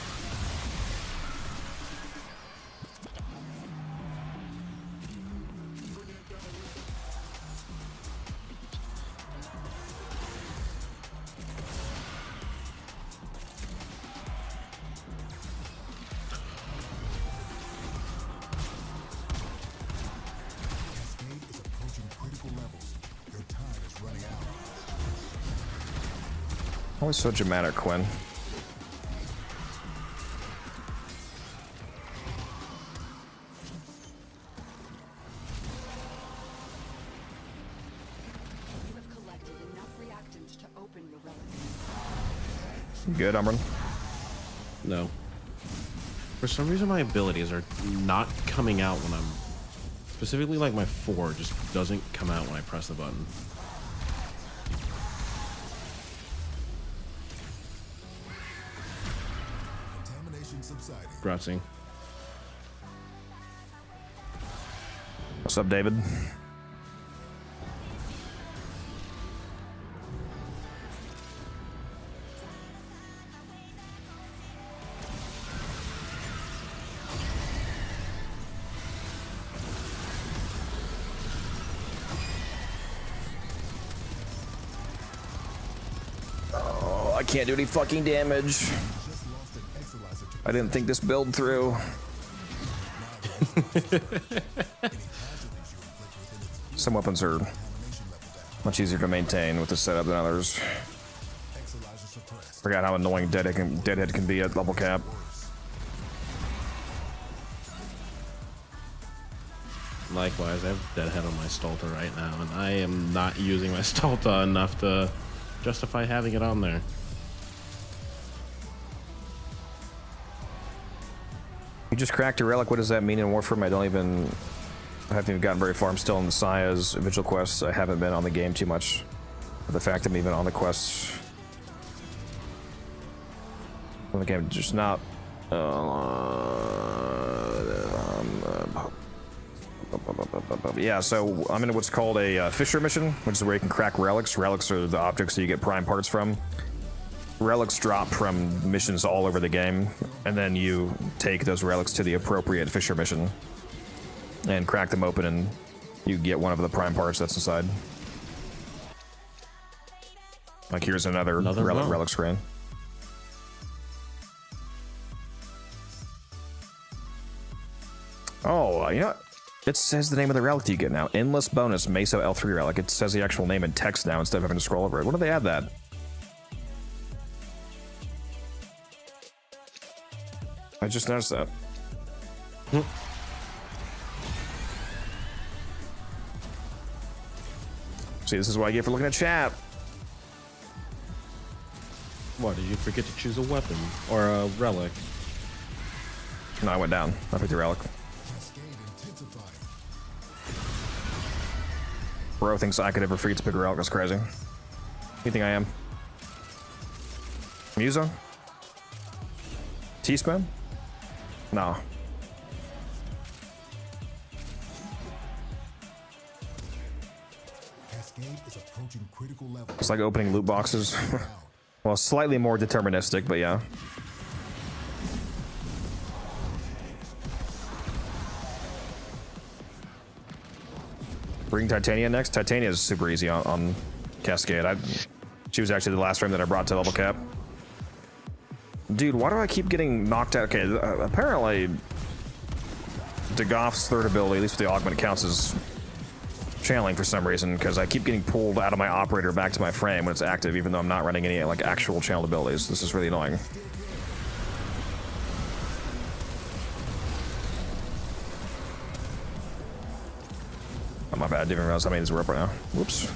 Always so dramatic, Quinn. You have collected enough reactants to open your relic. You good, Umbrun? No. For some reason, my abilities are not coming out when I'm... Specifically, like my 4 just doesn't come out when I press the button. Grazie. What's up, David? Oh, I can't do any fucking damage. I didn't think this build through. Some weapons are much easier to maintain with this setup than others. Forgot how annoying Deadhead can be at level cap. Likewise, I have Deadhead on my Stolta right now, and I am not using my Stolta enough to justify having it on there. You just cracked a relic. What does that mean in Warframe? I haven't even gotten very far. I'm still in the Saya's Vigil quests. I haven't been on the game too much. The fact I'm even on the quests. On the game, just not. Yeah, so I'm in what's called a Fisher mission, which is where you can crack relics. Relics are the objects that you get prime parts from. Relics drop from missions all over the game, and then you take those relics to the appropriate Fisher mission and crack them open, and you get one of the prime parts that's inside. Like here's another relic screen. Oh, you know, it says the name of the relic you get now. Endless bonus Meso L3 relic. It says the actual name in text now instead of having to scroll over it. When do they add that? I just noticed that. See, this is what I get for looking at chat. What, did you forget to choose a weapon? Or a relic? No, I went down. I picked the relic. Bro thinks I could ever forget to pick a relic. That's crazy. You think I am? Muso? Teaspoon? No. It's like opening loot boxes. Well, slightly more deterministic, but yeah. Bring Titania next. Titania is super easy on Cascade. She was actually the last frame that I brought to level cap. Dude, why do I keep getting knocked out? Okay, apparently Dagoff's third ability, at least with the augment, counts as channeling for some reason, because I keep getting pulled out of my operator back to my frame when it's active, even though I'm not running any like actual channeled abilities. This is really annoying. Oh, my bad. I didn't even realize how many these were up right now. Whoops.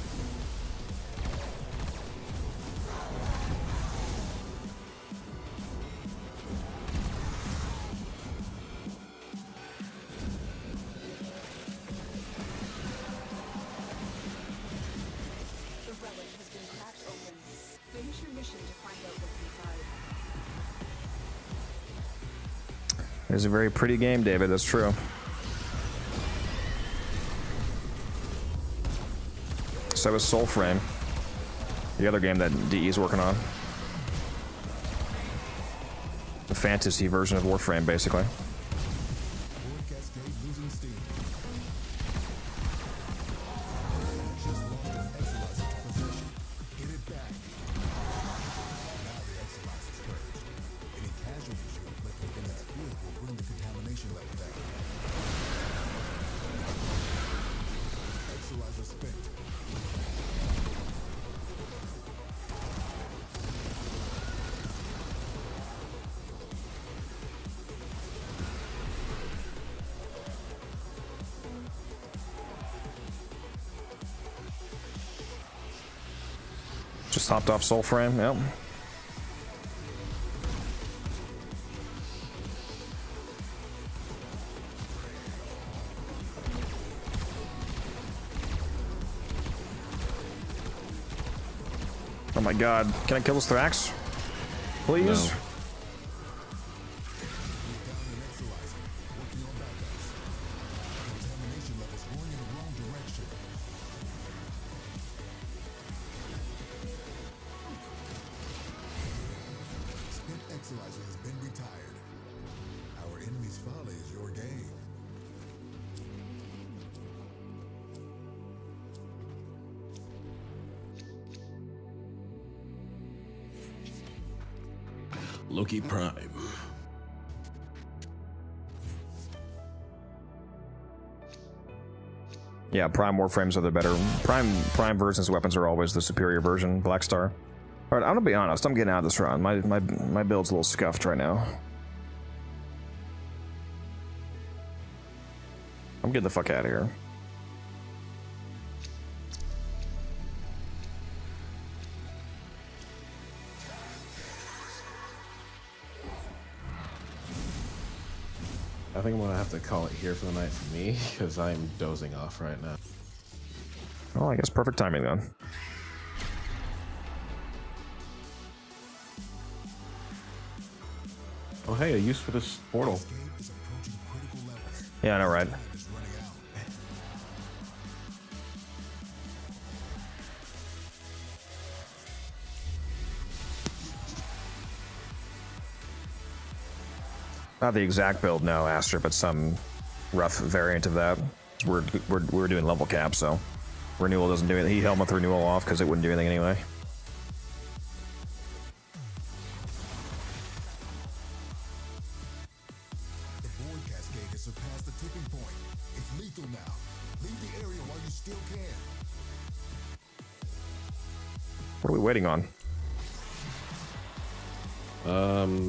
The relic has been cracked open. Finish your mission to find out what's inside. It's a very pretty game, David. That's true. So is Warframe, the other game that DE is working on. The fantasy version of Warframe, basically. Just hopped off Warframe, yep. Oh my god, can I kill this Thrax? Please? No. Has been retired. Our enemy's folly is your game. Loki Prime. Yeah, Prime Warframes are the better. Prime versions of weapons are always the superior version. Black Star. Alright, I'm gonna be honest, I'm getting out of this run. My build's a little scuffed right now. I'm getting the fuck out of here. I think I'm gonna have to call it here for the night for me, because I'm dozing off right now. Well, I guess perfect timing then. Oh hey, a use for this portal. Yeah, I know, right? Not the exact build, no, Aster, but some rough variant of that. We're doing level cap, so renewal doesn't do anything. He held with renewal off because it wouldn't do anything anyway. The board cascade has surpassed the tipping point. It's lethal now. Leave the area while you still can. What are we waiting on?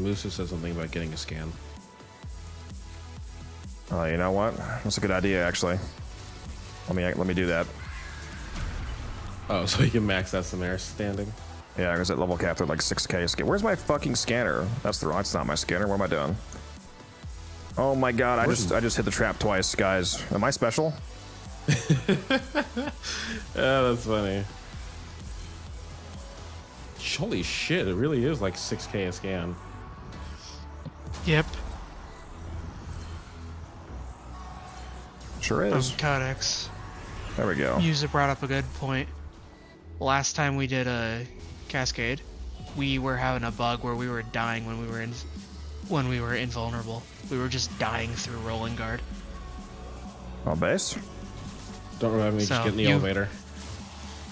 Musa said something about getting a scan. You know what? That's a good idea, actually. Let me do that. Oh, so you can max that Samaris standing? Yeah, because at level cap they're like 6K. Where's my fucking scanner? That's not my scanner. What am I doing? Oh my god! I just hit the trap twice, guys. Am I special? Yeah, that's funny. Holy shit! It really is like 6K a scan. Yep. Sure is. Codex. There we go. User brought up a good point. Last time we did a cascade, we were having a bug where we were dying when we were invulnerable. We were just dying through rolling guard. On base. Don't remind me. Just get in the elevator.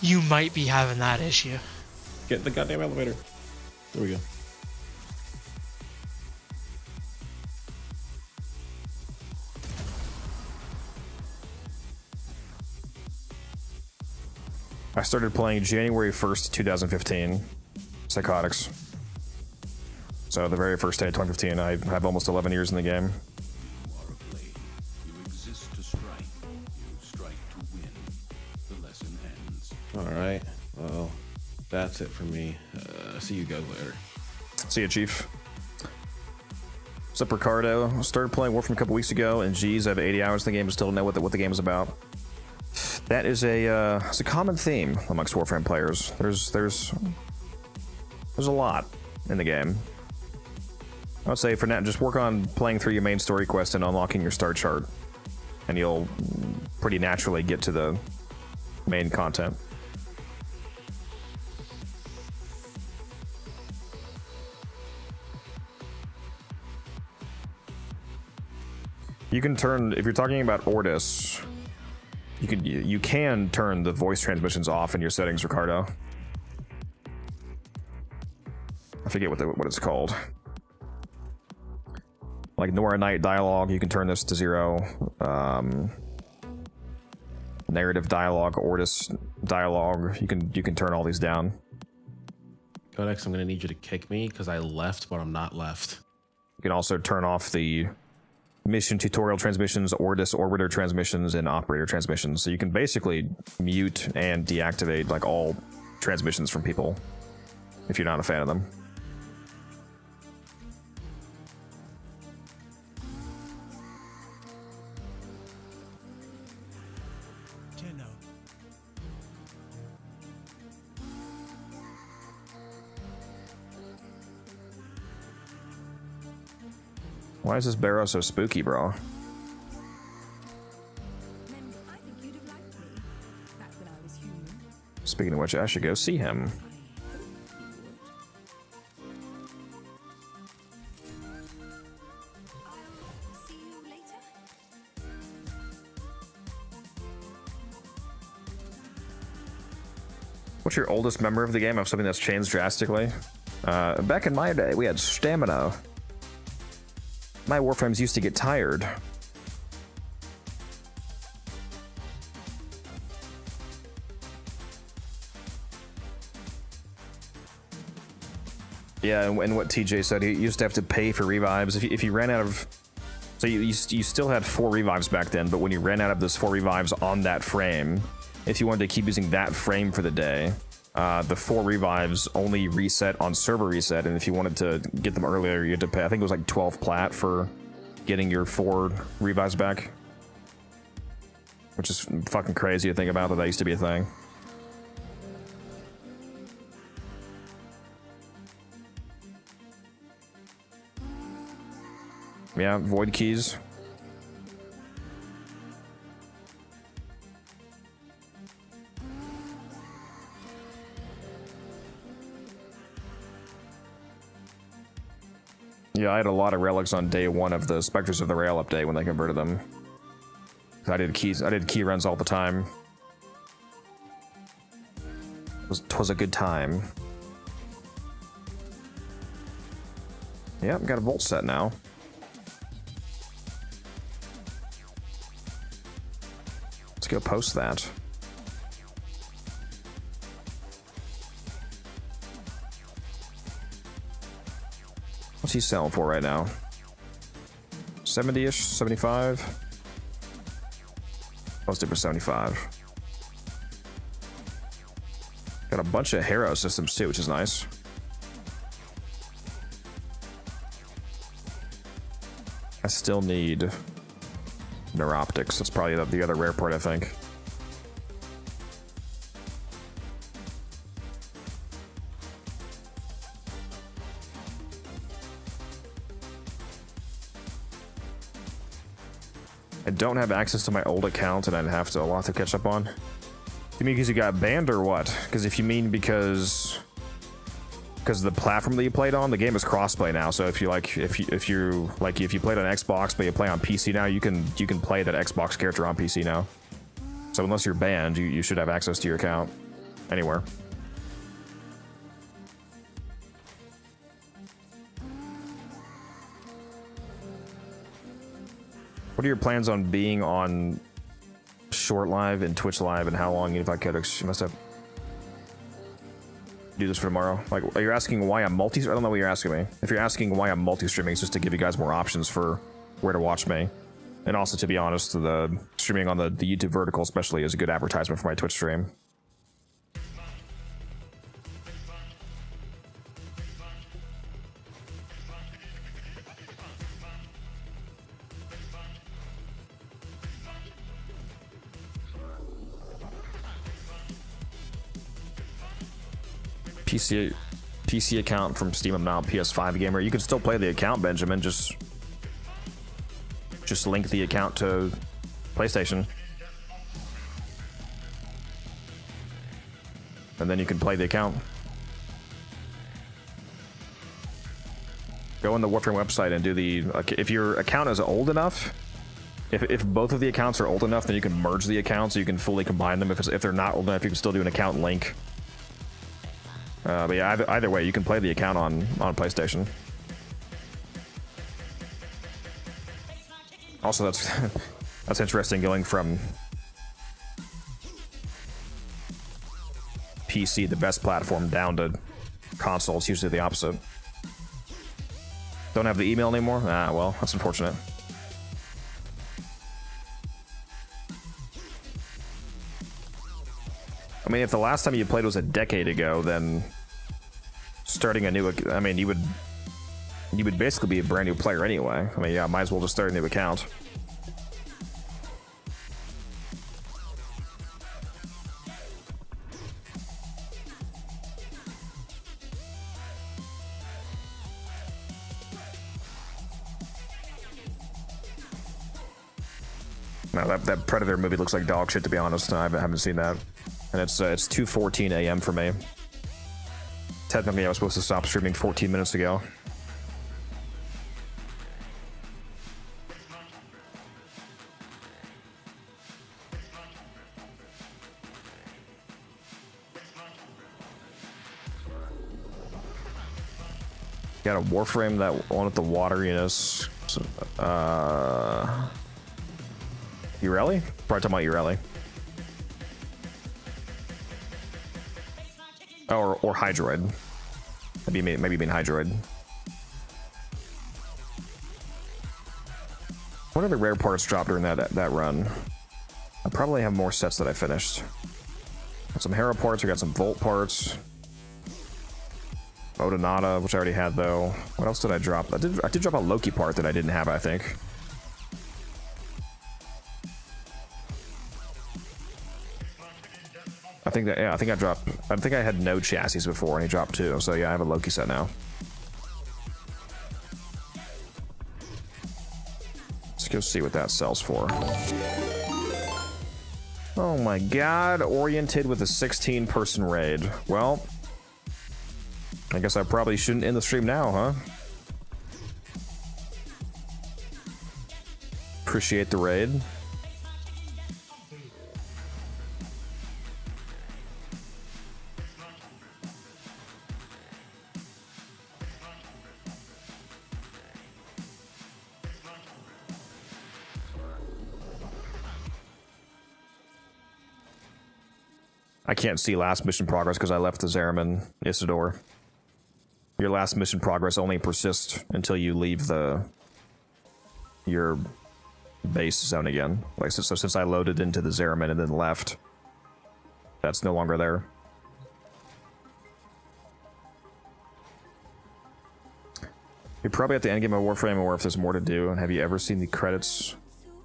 You might be having that issue. Get in the goddamn elevator. There we go. I started playing January 1st, 2015. Psychotics. So the very first day of 2015, I have almost 11 years in the game. You are a blade. You exist to strike. You strike to win. The lesson ends. All right. Well, that's it for me. See you guys later. See ya, Chief. What's up, Ricardo? Started playing Warframe a couple weeks ago, and geez, I have 80 hours in the game and still don't know what the game is about. That is it's a common theme amongst Warframe players. There's a lot in the game. I would say for now, just work on playing through your main story quest and unlocking your star chart, and you'll pretty naturally get to the main content. You can turn, if you're talking about Ordis, you can turn the voice transmissions off in your settings, Ricardo. I forget what it's called. Like Nora Knight dialogue, you can turn this to 0. Narrative dialogue, Ordis dialogue, you can turn all these down. Codex, I'm gonna need you to kick me because I left, but I'm not left. You can also turn off the mission tutorial transmissions, Ordis orbiter transmissions, and operator transmissions. So you can basically mute and deactivate like all transmissions from people if you're not a fan of them. Why is this barrow so spooky, bro? I think you'd have liked me back when I was human. Speaking of which, I should go see him. See you later. What's your oldest memory of the game of something that's changed drastically? Back in my day, we had stamina. My Warframes used to get tired. Yeah, and what TJ said, he used to have to pay for revives. If you ran out of... So you still had 4 revives back then, but when you ran out of those 4 revives on that frame, if you wanted to keep using that frame for the day, the 4 revives only reset on server reset, and if you wanted to get them earlier, you had to pay, I think it was like 12 plat for getting your 4 revives back. Which is fucking crazy to think about that used to be a thing. Yeah, void keys. Yeah, I had a lot of relics on day 1 of the Spectres of the Rail update when they converted them. I did key runs all the time. Twas a good time. Yep, got a volt set now. Let's go post that. What's he selling for right now? 70-ish? 75? Posted for 75. Got a bunch of Hero systems too, which is nice. I still need neuroptics. That's probably the other rare part, I think. I don't have access to my old account, and I'd have to a lot to catch up on. You mean because you got banned or what? Because if you mean because of the platform that you played on, the game is crossplay now. So if you if you played on Xbox but you play on PC now, you can play that Xbox character on PC now. So unless you're banned, you should have access to your account anywhere. What are your plans on being on Short Live and Twitch Live, and how long Unified Codex? You must have do this for tomorrow. Like, are you asking why I'm multi? I don't know what you're asking me. If you're asking why I'm multi-streaming, it's just to give you guys more options for where to watch me. And also, to be honest, the streaming on the YouTube vertical especially is a good advertisement for my Twitch stream. PC account from Steam Mount PS5 gamer. You can still play the account, Benjamin. Just link the account to PlayStation, and then you can play the account. Go on the Warframe website and do the. If your account is old enough, if both of the accounts are old enough, then you can merge the accounts so you can fully combine them. If they're not old enough, you can still do an account link. But yeah, either way, you can play the account on PlayStation. Also, that's interesting going from PC, the best platform, down to console. It's usually the opposite. Don't have the email anymore? Ah, well, that's unfortunate. I mean, if the last time you played was a decade ago, then starting a new, I mean, you would basically be a brand new player anyway. I mean, yeah, might as well just start a new account. No, that Predator movie looks like dog shit, to be honest. I haven't seen that. And it's 2:14 a.m. for me. Technically, I was supposed to stop streaming 14 minutes ago. Got a Warframe, that one with the wateriness. Ureli? Probably talking about Ureli. Oh, or Hydroid. Maybe being Hydroid. What other rare parts dropped during that run? I probably have more sets that I finished. Got some Hero parts, we got some Volt parts. Odinata, which I already had though. What else did I drop? I did drop a Loki part that I didn't have, I think. I think I had no chassis before and he dropped 2, so yeah, I have a Loki set now. Let's go see what that sells for. Oh my god, oriented with a 16-person raid. Well, I guess I probably shouldn't end the stream now, huh? Appreciate the raid. I can't see last mission progress because I left the Zeraman Isidore. Your last mission progress only persists until you leave your base zone again. Like so since I loaded into the Zeraman and then left, that's no longer there. You're probably at the end game of Warframe, or if there's more to do. And have you ever seen the credits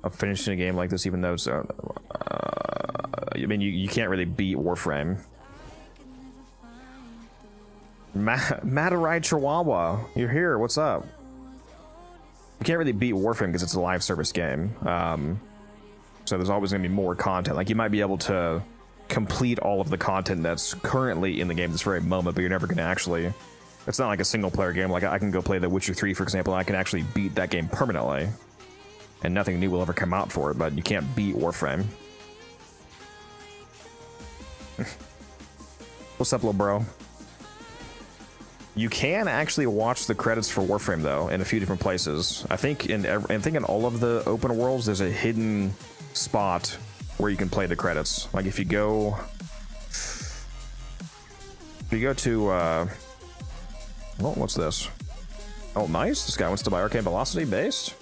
of finishing a game like this, even though it's... I mean, you can't really beat Warframe. Matarai Chihuahua, you're here, what's up? You can't really beat Warframe because it's a live service game. So there's always going to be more content. Like, you might be able to complete all of the content that's currently in the game this very moment, but you're never going to actually... It's not like a single player game. Like, I can go play The Witcher 3, for example, and I can actually beat that game permanently. And nothing new will ever come out for it, but you can't beat Warframe. What's up, little bro? You can actually watch the credits for Warframe, though, in a few different places. I think in all of the open worlds, there's a hidden spot where you can play the credits. Like, if you go to, oh, what's this? Oh, nice. This guy wants to buy Arcane Velocity based.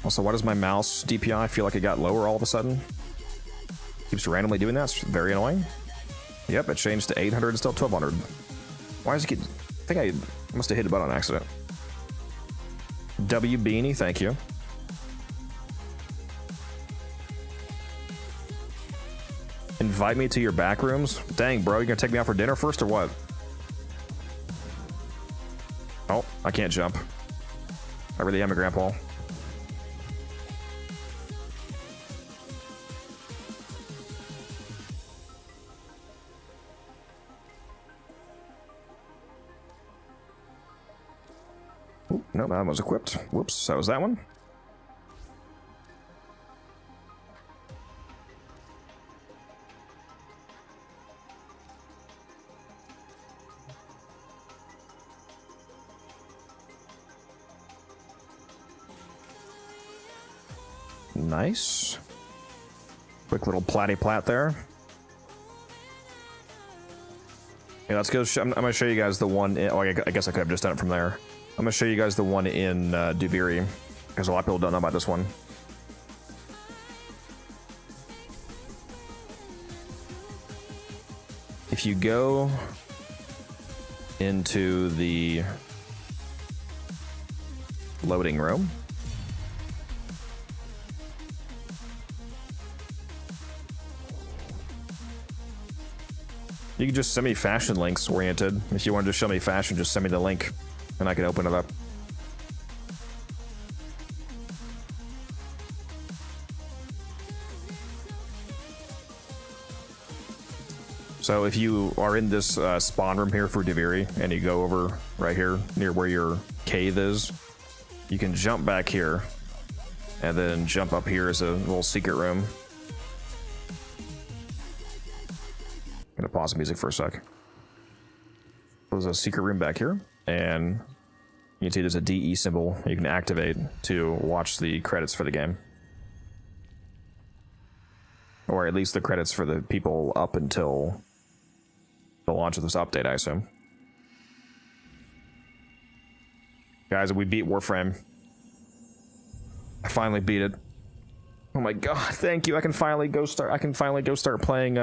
Also, why does my mouse DPI feel like it got lower all of a sudden? Keeps randomly doing that. It's very annoying. Yep, it changed to 800 instead of 1200. Why does it keep... I think I must have hit a button on accident. W Beanie, thank you. Invite me to your back rooms? Dang, bro, you gonna take me out for dinner first or what? Oh, I can't jump. I really am a grandpa. Oop, no, that one was equipped. Whoops, that was that one. Nice. Quick little platty plat there. Yeah, let's go. I'm going to show you guys the one. Oh, I guess I could have just done it from there. I'm going to show you guys the one in Duviri, because a lot of people don't know about this one. If you go into the loading room, you can just send me fashion links oriented. If you want to just show me fashion, just send me the link and I can open it up. So if you are in this spawn room here for Duviri and you go over right here near where your cave is, you can jump back here and then jump up here as a little secret room. I'm gonna pause the music for a sec. There's a secret room back here, and you can see there's a DE symbol you can activate to watch the credits for the game. Or at least the credits for the people up until the launch of this update, I assume. Guys, we beat Warframe. I finally beat it. Oh my god, thank you. I can finally go start playing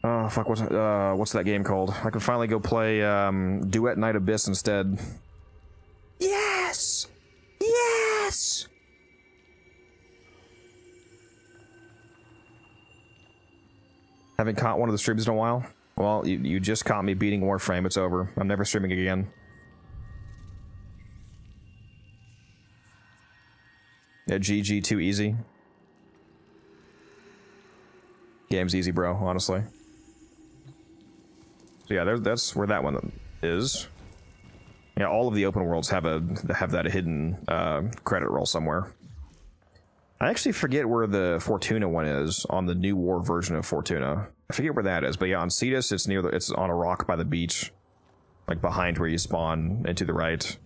oh fuck, what's that game called? I can finally go play Duet Night Abyss instead. Yes! Yes! Haven't caught one of the streams in a while? Well, you just caught me beating Warframe. It's over. I'm never streaming again. Yeah, GG too easy. Game's easy, bro, honestly. So yeah, that's where that one is. Yeah, all of the open worlds have that hidden credit roll somewhere. I actually forget where the Fortuna one is on the new War version of Fortuna. I forget where that is, but yeah, on Cetus, it's on a rock by the beach, like behind where you spawn and to the right.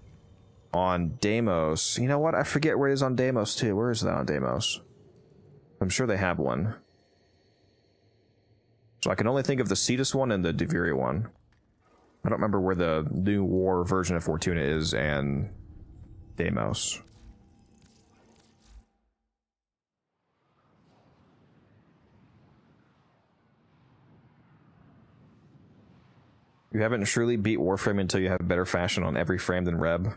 On Deimos, you know what? I forget where it is on Deimos too. Where is that on Deimos? I'm sure they have one. So I can only think of the Cetus one and the Duviri one. I don't remember where the new War version of Fortuna is and Deimos. You haven't truly beat Warframe until you have better fashion on every frame than Reb.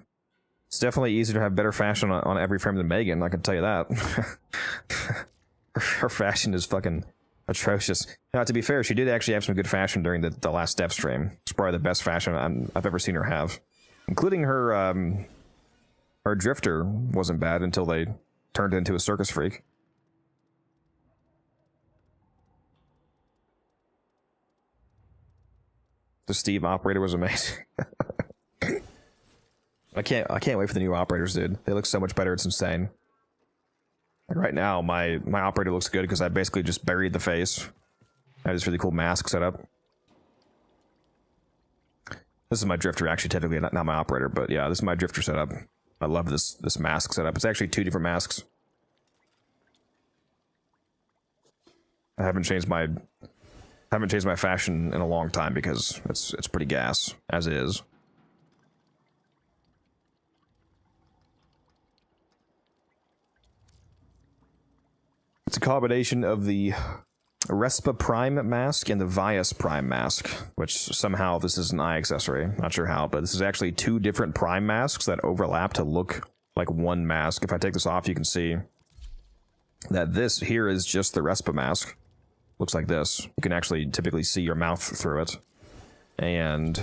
It's definitely easier to have better fashion on every frame than Megan, I can tell you that. Her fashion is fucking atrocious. Now, to be fair, she did actually have some good fashion during the last Dev stream. It's probably the best fashion I've ever seen her have. Including her drifter wasn't bad until they turned into a circus freak. The Steve operator was amazing. I can't wait for the new operators, dude. They look so much better, it's insane. Like right now, my operator looks good because I basically just buried the face. I have this really cool mask set up. This is my drifter, actually, technically not my operator, but yeah, this is my drifter setup. I love this mask setup. It's actually 2 different masks. I haven't changed my fashion in a long time because it's pretty gas as is. It's a combination of the Respa Prime mask and the Vias Prime mask, which somehow this is an eye accessory. Not sure how, but this is actually 2 different Prime masks that overlap to look like one mask. If I take this off, you can see that this here is just the Respa mask. Looks like this. You can actually typically see your mouth through it. And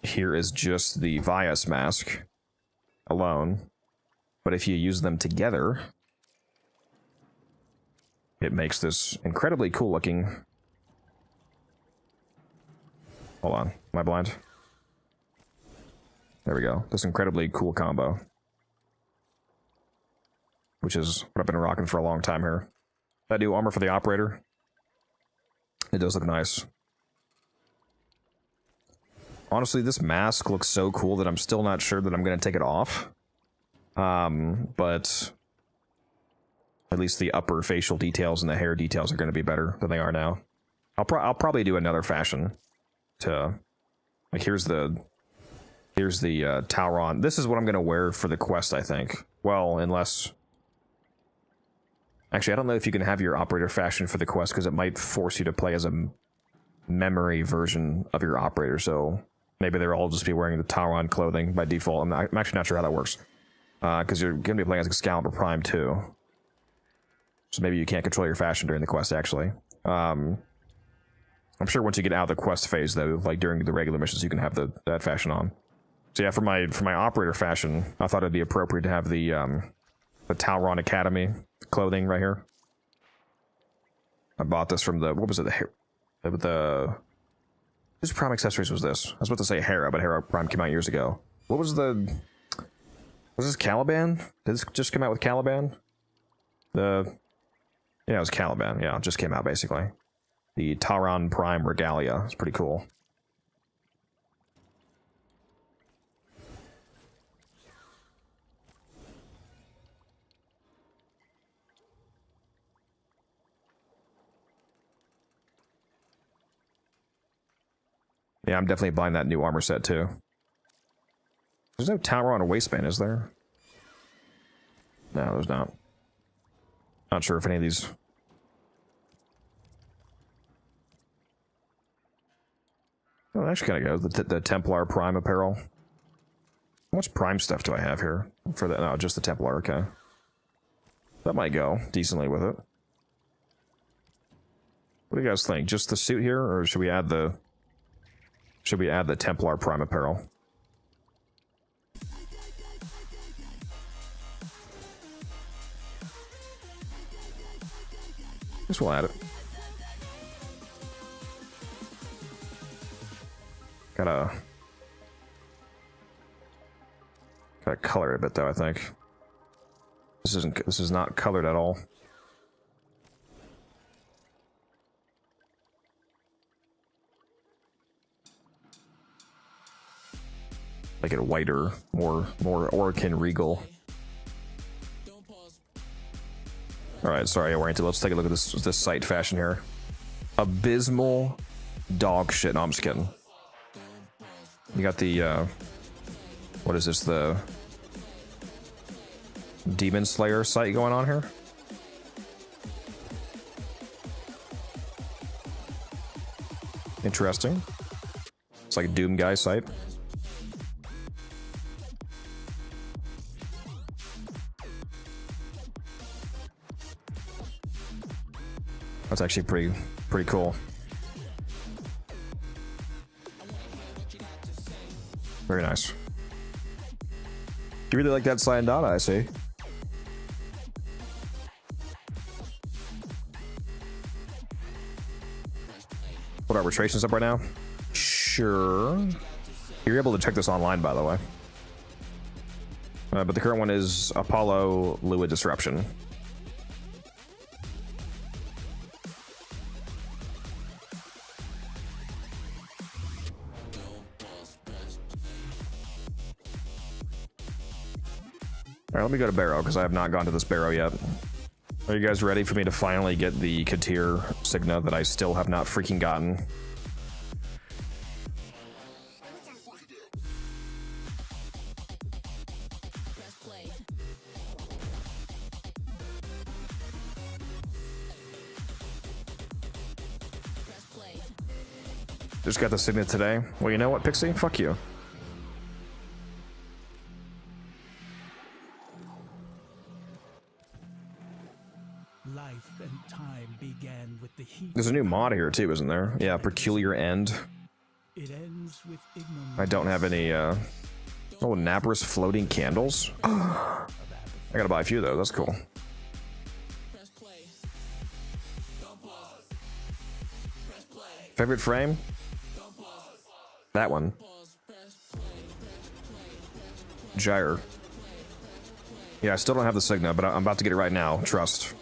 here is just the Vias mask alone. But if you use them together, it makes this incredibly cool looking... Hold on, am I blind? There we go. This incredibly cool combo. Which is what I've been rocking for a long time here. That new armor for the operator. It does look nice. Honestly, this mask looks so cool that I'm still not sure that I'm going to take it off. But at least the upper facial details and the hair details are going to be better than they are now. I'll probably do another fashion to, like, here's the Tauron. This is what I'm going to wear for the quest, I think. Well, unless... Actually, I don't know if you can have your operator fashion for the quest, because it might force you to play as a memory version of your operator, so maybe they'll all just be wearing the Tauron clothing by default. I'm actually not sure how that works. Because you're going to be playing as Excalibur Prime, too. So maybe you can't control your fashion during the quest, actually. I'm sure once you get out of the quest phase, though, like during the regular missions, you can have that fashion on. So yeah, for my operator fashion, I thought it'd be appropriate to have the Tauron Academy clothing right here. I bought this from the, what was it, whose Prime accessories was this? I was about to say Hera, but Hera Prime came out years ago. What was this Caliban? Did this just come out with Caliban? Yeah, it was Caliban. Yeah, it just came out, basically. The Tauron Prime Regalia. It's pretty cool. Yeah, I'm definitely buying that new armor set, too. There's no Tauron waistband, is there? No, there's not. Not sure if any of these... Oh, that actually kind of goes. The Templar Prime apparel. How much Prime stuff do I have here? For that? No, just the Templar, okay. That might go decently with it. What do you guys think? Just the suit here, or should we add the... Templar Prime apparel? Guess we'll add it. Gotta color it a bit though, I think. This is not colored at all. Make it whiter, more Orkin Regal. Alright, sorry, Warrington. Let's take a look at this site fashion here. Abysmal dog shit. No, I'm just kidding. You got the, what is this, the Demon Slayer site going on here? Interesting. It's like a Doom guy site. That's actually pretty cool. Very nice. You really like that Cyanidata, I see. What arbitration's up right now? Sure. You're able to check this online, by the way. But the current one is Apollo Lua Disruption. Alright, let me go to Barrow, because I have not gone to this Barrow yet. Are you guys ready for me to finally get the Katir Signa that I still have not freaking gotten? Just got the Signa today. Well, you know what, Pixie? Fuck you. Life and time began with the heat. There's a new mod here too, isn't there? Yeah, Peculiar End. It ends with ignominy. I don't have any, oh, Napris floating candles? I gotta buy a few though, that's cool. Favorite frame? That one. Gyre. Yeah, I still don't have the Signa, but I'm about to get it right now. Trust.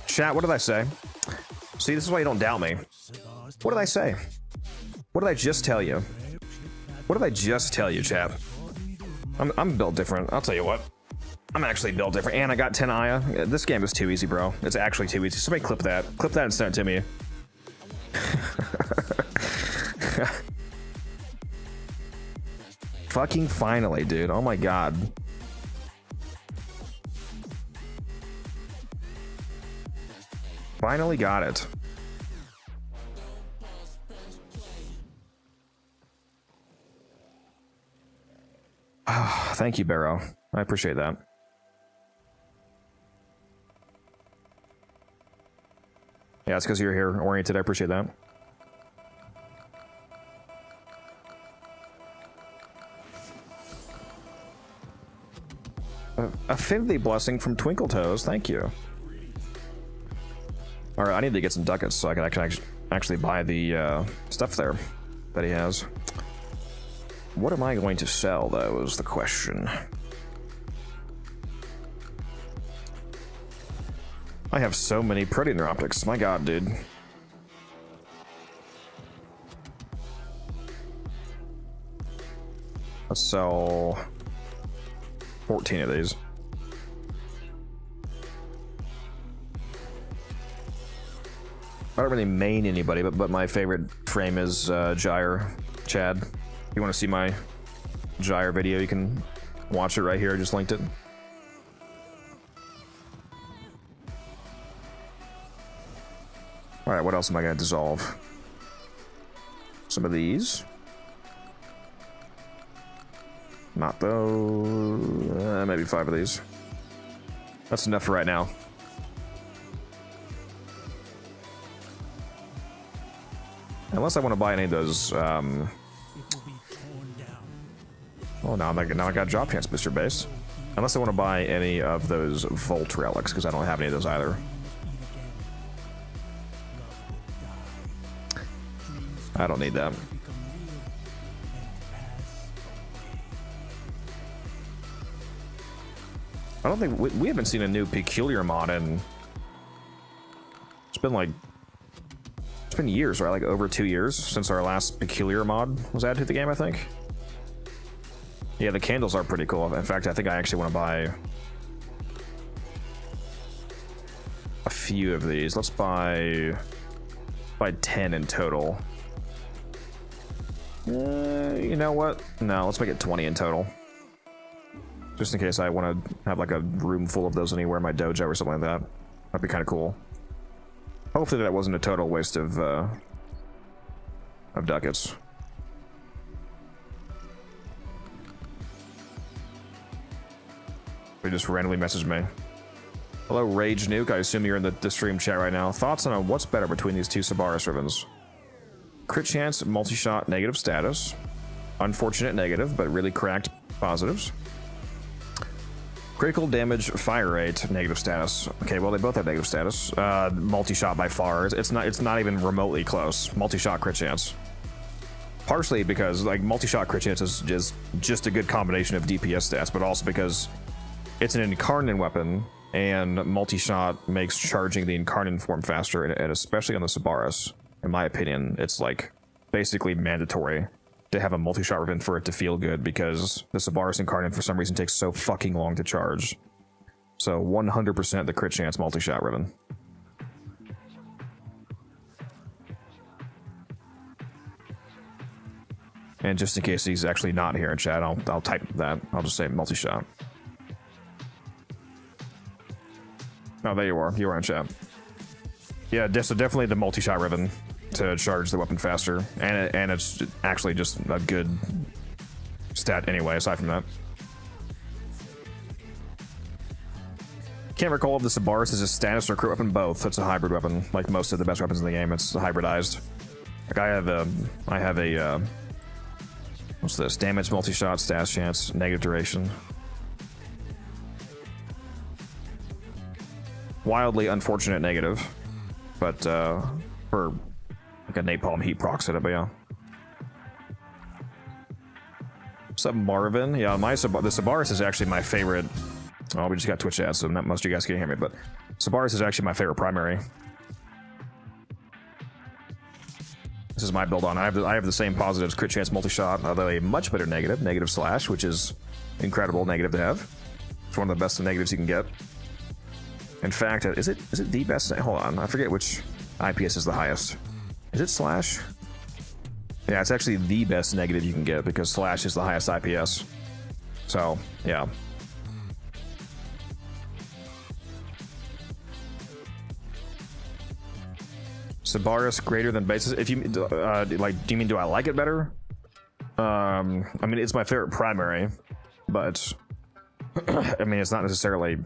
Chat, what did I say? See, this is why you don't doubt me. What did I say? What did I just tell you? What did I just tell you, chat? I'm built different. I'll tell you what. I'm actually built different. And I got 10 Aya. This game is too easy, bro. It's actually too easy. Somebody clip that. Clip that and send it to me. Fucking finally, dude. Oh my god. Finally got it. Thank you, Barrow. I appreciate that. Yeah, it's because you're here oriented. I appreciate that. Affinity blessing from Twinkle Toes. Thank you. All right, I need to get some ducats so I can actually buy the stuff there that he has. What am I going to sell, though, is the question. I have so many Predator optics. My god, dude. Let's sell 14 of these. I don't really main anybody, but my favorite frame is Gyre. Chad, if you want to see my Gyre video, you can watch it right here. I just linked it. Alright, what else am I going to dissolve? Some of these. Not those. Maybe 5 of these. That's enough for right now. Unless I want to buy any of those, oh, now I got Drop Chance Booster Base. Unless I want to buy any of those Volt Relics, because I don't have any of those either. I don't need them. I don't think we haven't seen a new Peculiar mod in. It's been years, right? Like over 2 years since our last Peculiar mod was added to the game, I think. Yeah, the candles are pretty cool. In fact, I think I actually want to buy a few of these. Let's buy 10 in total. You know what? No, let's make it 20 in total. Just in case I want to have like a room full of those anywhere in my dojo or something like that. That'd be kind of cool. Hopefully that wasn't a total waste of ducats. They just randomly messaged me. Hello, Rage Nuke. I assume you're in the stream chat right now. Thoughts on what's better between these two Sabaris ribbons? Crit chance, multi-shot, negative status. Unfortunate negative, but really cracked positives. Critical damage, fire rate, negative status. Okay, well they both have negative status. Multi-shot by far. It's not even remotely close. Multi-shot crit chance. Partially because like multi-shot crit chance is just a good combination of DPS stats, but also because it's an Incarnate weapon, and multi-shot makes charging the Incarnate form faster, and especially on the Sabaris, in my opinion, it's like basically mandatory to have a multi-shot ribbon for it to feel good, because the Sabaris Incarnate for some reason takes so fucking long to charge. So 100% the crit chance multi-shot ribbon. And just in case he's actually not here in chat, I'll type that. I'll just say multi-shot. Oh, there you are. You are in chat. Yeah, so definitely the multi-shot ribbon to charge the weapon faster, and it's actually just a good stat anyway. Aside from that, can't recall if the Sabaris is a status or crit weapon. Both. It's a hybrid weapon, like most of the best weapons in the game. It's hybridized. Like I have a what's this? Damage, multi-shot, status chance, negative duration. Wildly unfortunate negative, but for like a napalm heat procs at it, but yeah. What's up, Marvin? Yeah, the Sabaris is actually my favorite. Oh, we just got Twitch ads, so not most of you guys can hear me, but Sabaris is actually my favorite primary. This is my build on. I have the same positives, crit chance, multi-shot, although a much better negative slash, which is incredible negative to have. It's one of the best negatives you can get. In fact, is it the best? Hold on, I forget which IPS is the highest. Is it slash? Yeah, it's actually the best negative you can get because slash is the highest IPS. So, yeah. Sabaris greater than basis. If you like, do you mean do I like it better? I mean it's my favorite primary, but I mean it's not necessarily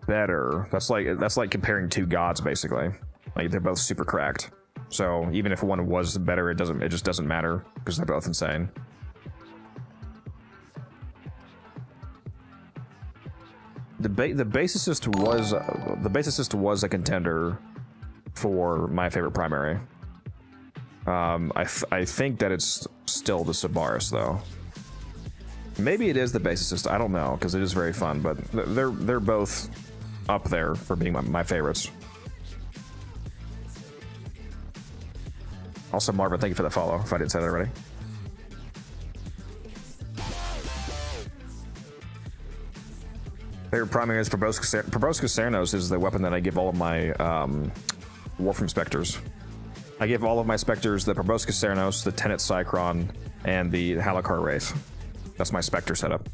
better. That's like comparing two gods basically. Like they're both super cracked. So even if one was better, it just doesn't matter because they're both insane. The basicist was a contender for my favorite primary. I think that it's still the Sabaris though. Maybe it is the basicist. I don't know because it is very fun, but they're both up there for being my favorites. Also, Marvin, thank you for the follow. If I didn't say that already. Favorite primary is Proboscis Cernos is the weapon that I give all of my Warframe Spectres. I give all of my Spectres the Proboscis Cernos, the Tenet Cycron, and the Halakar Wraith. That's my Spectre setup.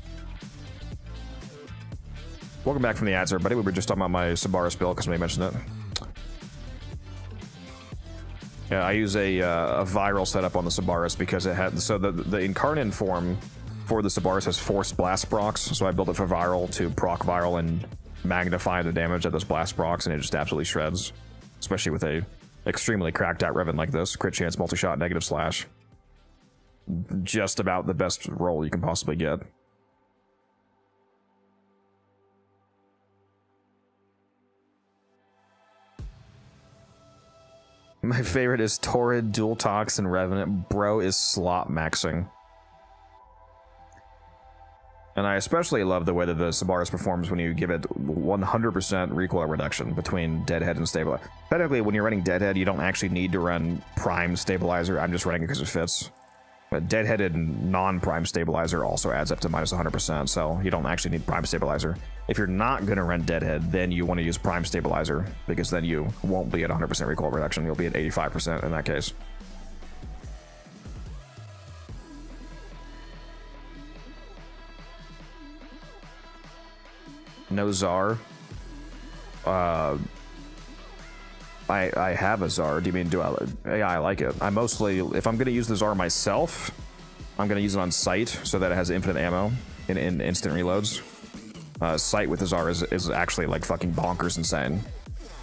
Welcome back from the ads, everybody. We were just talking about my Sabaris build because somebody mentioned it. Yeah, I use a viral setup on the Sabaris because it had the Incarnate form for the Sabaris has forced blast procs, so I built it for viral to proc viral and magnify the damage of those blast procs, and it just absolutely shreds, especially with a extremely cracked out ribbon like this. Crit chance, multi-shot, negative slash. Just about the best roll you can possibly get. My favorite is Torrid, Dual Tox, and Revenant. Bro is slot maxing. And I especially love the way that the Sabaris performs when you give it 100% recoil reduction between Deadhead and Stabilizer. Technically, when you're running Deadhead, you don't actually need to run Prime Stabilizer. I'm just running it because it fits. But Deadhead and non-Prime Stabilizer also adds up to minus 100%, so you don't actually need Prime Stabilizer. If you're not going to run Deadhead, then you want to use Prime Stabilizer, because then you won't be at 100% recoil reduction. You'll be at 85% in that case. No Czar. I have a Czar. Do you mean yeah, I like it. I mostly, if I'm gonna use the Czar myself, I'm gonna use it on sight so that it has infinite ammo in instant reloads. Sight with the Czar is actually like fucking bonkers insane.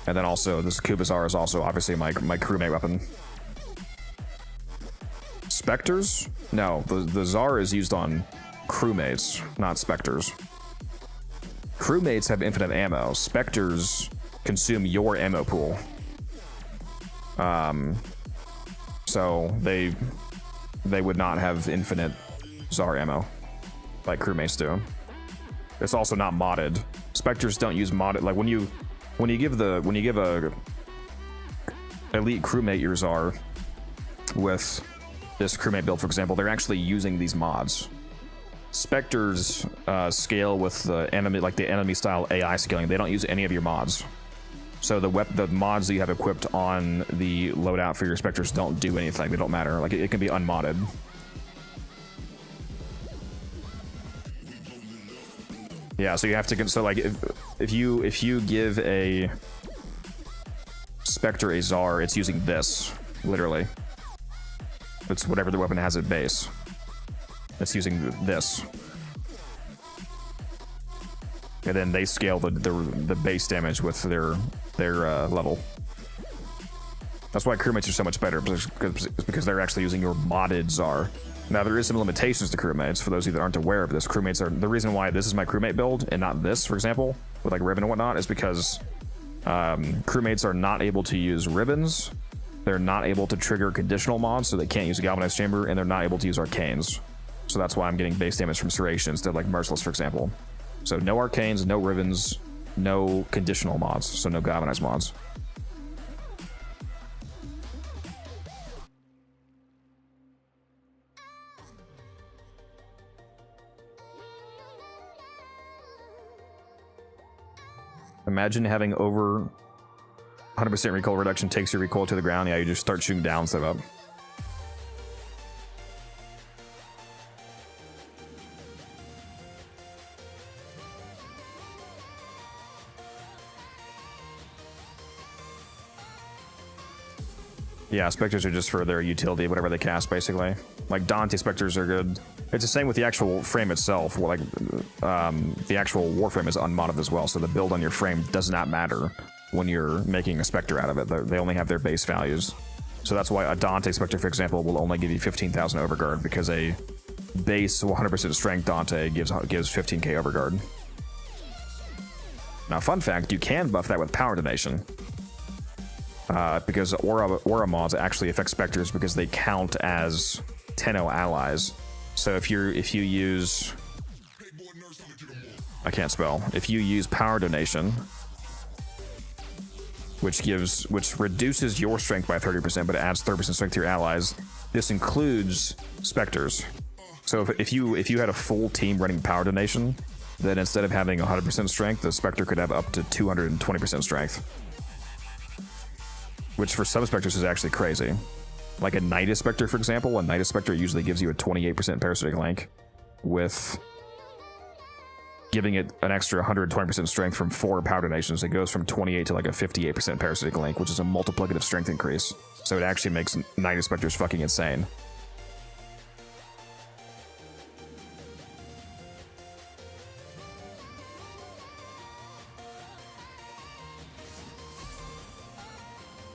And then also this Kuba Czar is also obviously my crewmate weapon. Spectres? No, the Czar is used on crewmates, not Spectres. Crewmates have infinite ammo. Spectres consume your ammo pool. So they would not have infinite Czar ammo like crewmates do. It's also not modded. Spectres don't use modded. Like when you give a elite crewmate your Czar with this crewmate build, for example, they're actually using these mods. Spectres scale with the enemy, like the enemy style AI scaling. They don't use any of your mods. So the mods that you have equipped on the loadout for your Spectres don't do anything. They don't matter. Like it can be unmodded. Yeah, so you have to, so like if you give a Spectre a Czar, it's using this, literally. It's whatever the weapon has at base. It's using this. And then they scale the base damage with their level. That's why crewmates are so much better, because they're actually using your modded Czar. Now there is some limitations to crewmates. For those of you that aren't aware of this, crewmates are, the reason why this is my crewmate build and not this, for example, with like Ribbon and whatnot, is because crewmates are not able to use ribbons. They're not able to trigger conditional mods, so they can't use a galvanized chamber, and they're not able to use arcanes. So that's why I'm getting base damage from Serration instead of like Merciless, for example. So no arcanes, no ribbons, no conditional mods, so no galvanized mods. Imagine having over 100% recoil reduction takes your recoil to the ground. Yeah, you just start shooting down instead of up. Yeah, Spectres are just for their utility, whatever they cast, basically. Like, Dante Spectres are good. It's the same with the actual frame itself. Like, the actual Warframe is unmodded as well, so the build on your frame does not matter when you're making a Spectre out of it. They only have their base values. So that's why a Dante Spectre, for example, will only give you 15,000 overguard, because a base 100% strength Dante gives 15k overguard. Now, fun fact, you can buff that with power donation. Because aura mods actually affect Spectres because they count as Tenno allies. So if you use, I can't spell. If you use power donation, which reduces your strength by 30%, but it adds 30% strength to your allies. This includes Spectres. So if you had a full team running power donation, then instead of having 100% strength, the Spectre could have up to 220% strength. Which for some Spectres is actually crazy. Like a Nidus Spectre, for example, a Nidus Spectre usually gives you a 28% parasitic link, with giving it an extra 120% strength from 4 power donations. It goes from 28 to like a 58% parasitic link, which is a multiplicative strength increase. So it actually makes Nidus Spectres fucking insane.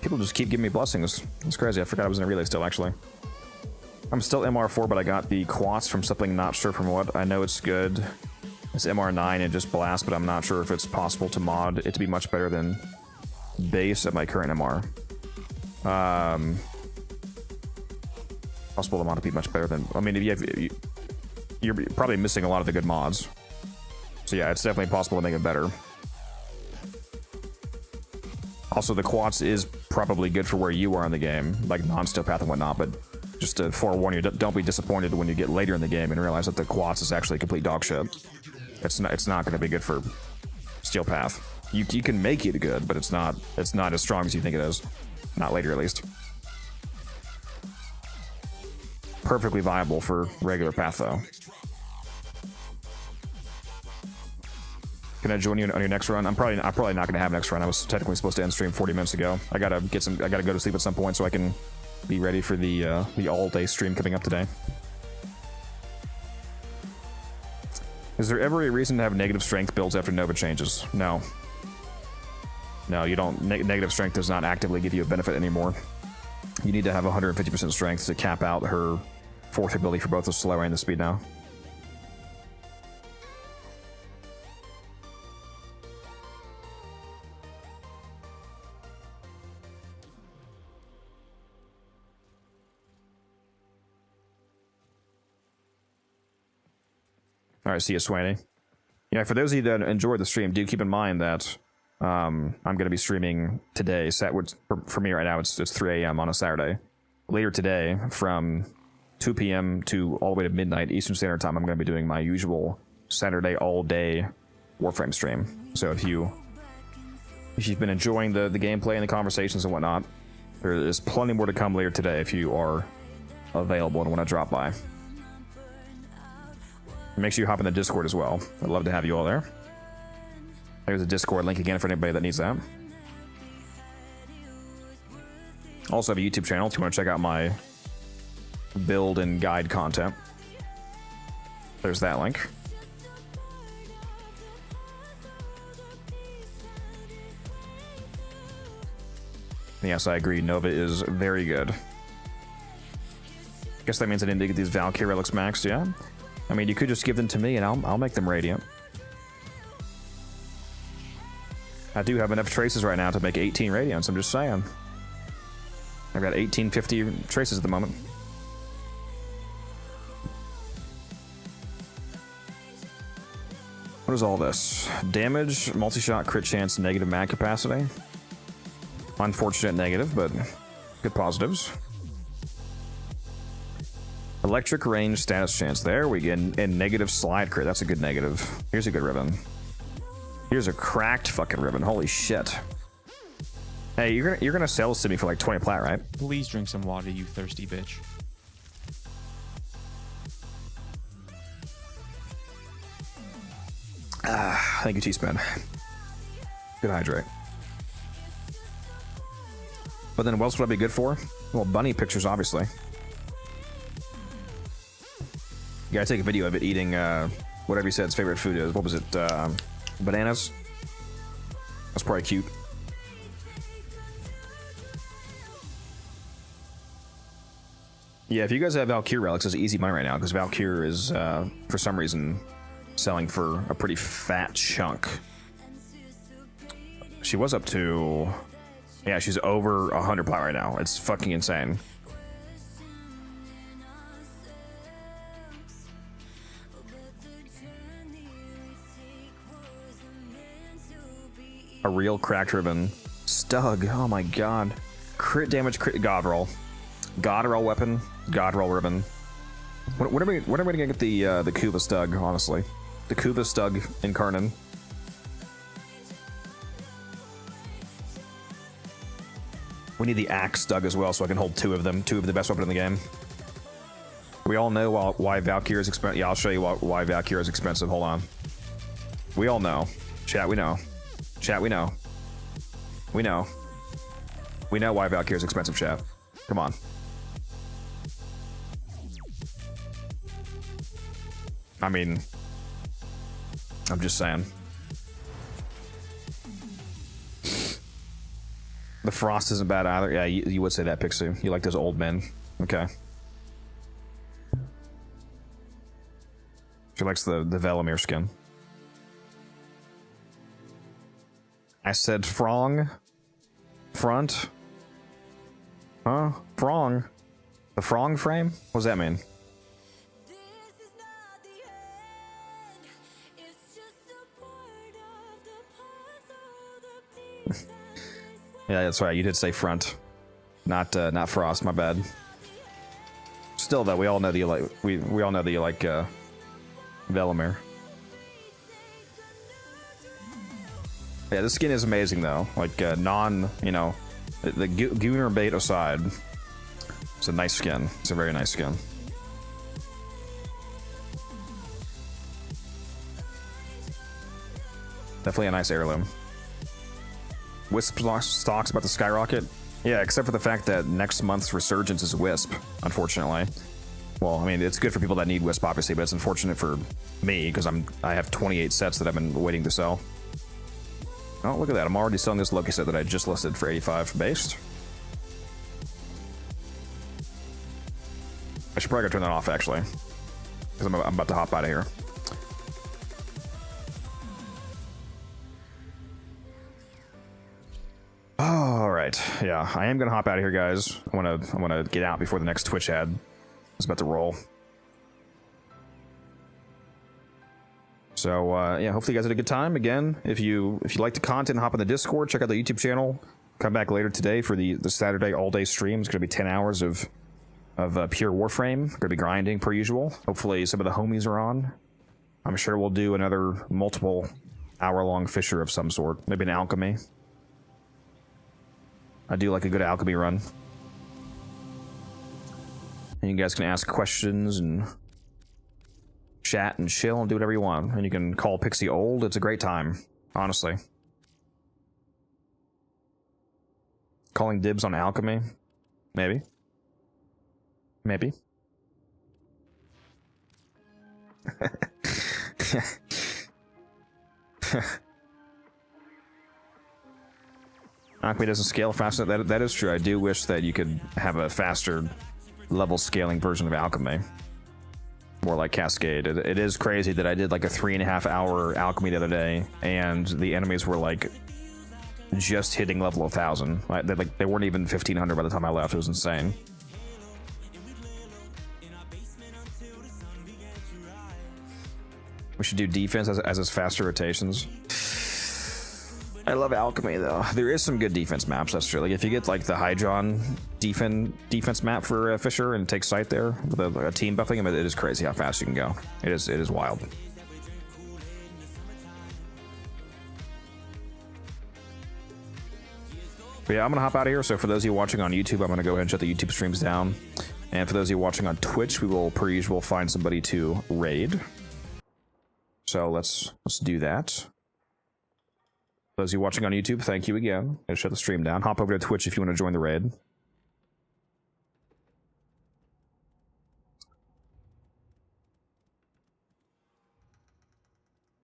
People just keep giving me blessings. It's crazy. I forgot I was in a relay still, actually. I'm still MR4, but I got the Quats from something not sure from what. I know it's good. It's MR9 and just blast, but I'm not sure if it's possible to mod it to be much better than base at my current MR. Possible to mod to be much better than... I mean, you're probably missing a lot of the good mods. So yeah, it's definitely possible to make it better. Also, the Quats is probably good for where you are in the game, like non-steel path and whatnot, but just to forewarn you, don't be disappointed when you get later in the game and realize that the Quats is actually complete dog shit. It's not going to be good for steel path. You can make it good, but it's not as strong as you think it is. Not later, at least. Perfectly viable for regular path, though. Can I join you on your next run? I'm probably not going to have next run. I was technically supposed to end stream 40 minutes ago. I gotta go to sleep at some point so I can be ready for the all-day stream coming up today. Is there ever a reason to have negative strength builds after Nova changes? No. No, you don't. Negative strength does not actively give you a benefit anymore. You need to have 150% strength to cap out her fourth ability for both the slow and the speed now. All right, see you, Swaney. Yeah, for those of you that enjoyed the stream, do keep in mind that I'm going to be streaming today. For me right now, it's 3 a.m. on a Saturday. Later today, from 2 p.m. to all the way to midnight Eastern Standard Time, I'm going to be doing my usual Saturday all-day Warframe stream. So if you've been enjoying the gameplay and the conversations and whatnot, there is plenty more to come later today if you are available and want to drop by. Make sure you hop in the Discord as well. I'd love to have you all there. There's a Discord link again for anybody that needs that. Also have a YouTube channel if you want to check out my build and guide content. There's that link. Yes, I agree. Nova is very good. Guess that means I didn't get these Valkyrie relics maxed, yeah? I mean, you could just give them to me and I'll make them radiant. I do have enough traces right now to make 18 radiants, I'm just saying. I've got 1850 traces at the moment. What is all this? Damage, multi-shot, crit chance, negative mag capacity. Unfortunate negative, but good positives. Electric range status chance. There we get. And negative slide crit. That's a good negative. Here's a good ribbon. Here's a cracked fucking ribbon. Holy shit. Hey, you're gonna sell this to me for like 20 plat, right? Please drink some water, you thirsty bitch. Thank you, T-Spin. Good hydrate. But then what else would I be good for? Well, bunny pictures, obviously. You gotta take a video of it eating whatever he said its favorite food is. What was it? Bananas? That's probably cute. Yeah, if you guys have Valkyrie relics, it's easy money right now because Valkyrie is, for some reason, selling for a pretty fat chunk. She was up to... Yeah, she's over 100 plat right now. It's fucking insane. A real cracked ribbon. Stug. Oh my god. Crit damage, crit god roll. God roll weapon, god roll ribbon. When are we gonna get the Kuva Stug, honestly? The Kuva Stug Incarnon. We need the Axe Stug as well so I can hold two of them. Two of the best weapons in the game. We all know why Valkyrie is expensive. Yeah, I'll show you why Valkyrie is expensive. Hold on. We all know. Chat, we know. Chat, we know. We know. We know why Valkyrie is expensive, chat. Come on. I mean, I'm just saying. The Frost isn't bad either. Yeah, you would say that, Pixie. You like those old men. Okay. She likes the Velimir skin. I said frong. Front. Huh? Frong. The frong frame? What does that mean? Yeah, that's right. You did say front, not Frost. My bad. Still, though, we all know that you like we all know that you like Velimir. Yeah, this skin is amazing though. Like the Gooner bait aside, it's a nice skin. It's a very nice skin. Definitely a nice heirloom. Wisp stocks about to skyrocket. Yeah, except for the fact that next month's resurgence is Wisp, unfortunately. Well, I mean, it's good for people that need Wisp, obviously, but it's unfortunate for me because I have 28 sets that I've been waiting to sell. Oh, look at that! I'm already selling this Loki set that I just listed for 85 based. I should probably go turn that off actually, because I'm about to hop out of here. All right, yeah, I am gonna hop out of here, guys. I wanna get out before the next Twitch ad is about to roll. So yeah, hopefully you guys had a good time. Again, if you like the content, hop on the Discord, check out the YouTube channel. Come back later today for the Saturday all-day stream. It's gonna be 10 hours of pure Warframe. Gonna be grinding per usual. Hopefully some of the homies are on. I'm sure we'll do another multiple hour-long Fisher of some sort. Maybe an alchemy. I do like a good alchemy run. And you guys can ask questions and chat and chill and do whatever you want. And you can call Pixie old. It's a great time, honestly. Calling dibs on alchemy? Maybe. Maybe. Alchemy doesn't scale faster. That is true. I do wish that you could have a faster level scaling version of alchemy. More like Cascade. It is crazy that I did like a 3.5 hour alchemy the other day, and the enemies were like just hitting level 1000. They weren't even 1500 by the time I left. It was insane. We should do defense as its faster rotations. I love alchemy though. There is some good defense maps, that's true. Like if you get like the Hydron defense map for Fisher and take sight there with a team buffing him, it is crazy how fast you can go. It is wild. But yeah, I'm gonna hop out of here. So for those of you watching on YouTube, I'm gonna go ahead and shut the YouTube streams down. And for those of you watching on Twitch, we will, per usual, find somebody to raid. So let's do that. Those of you watching on YouTube, thank you again. I'll shut the stream down. Hop over to Twitch if you want to join the raid.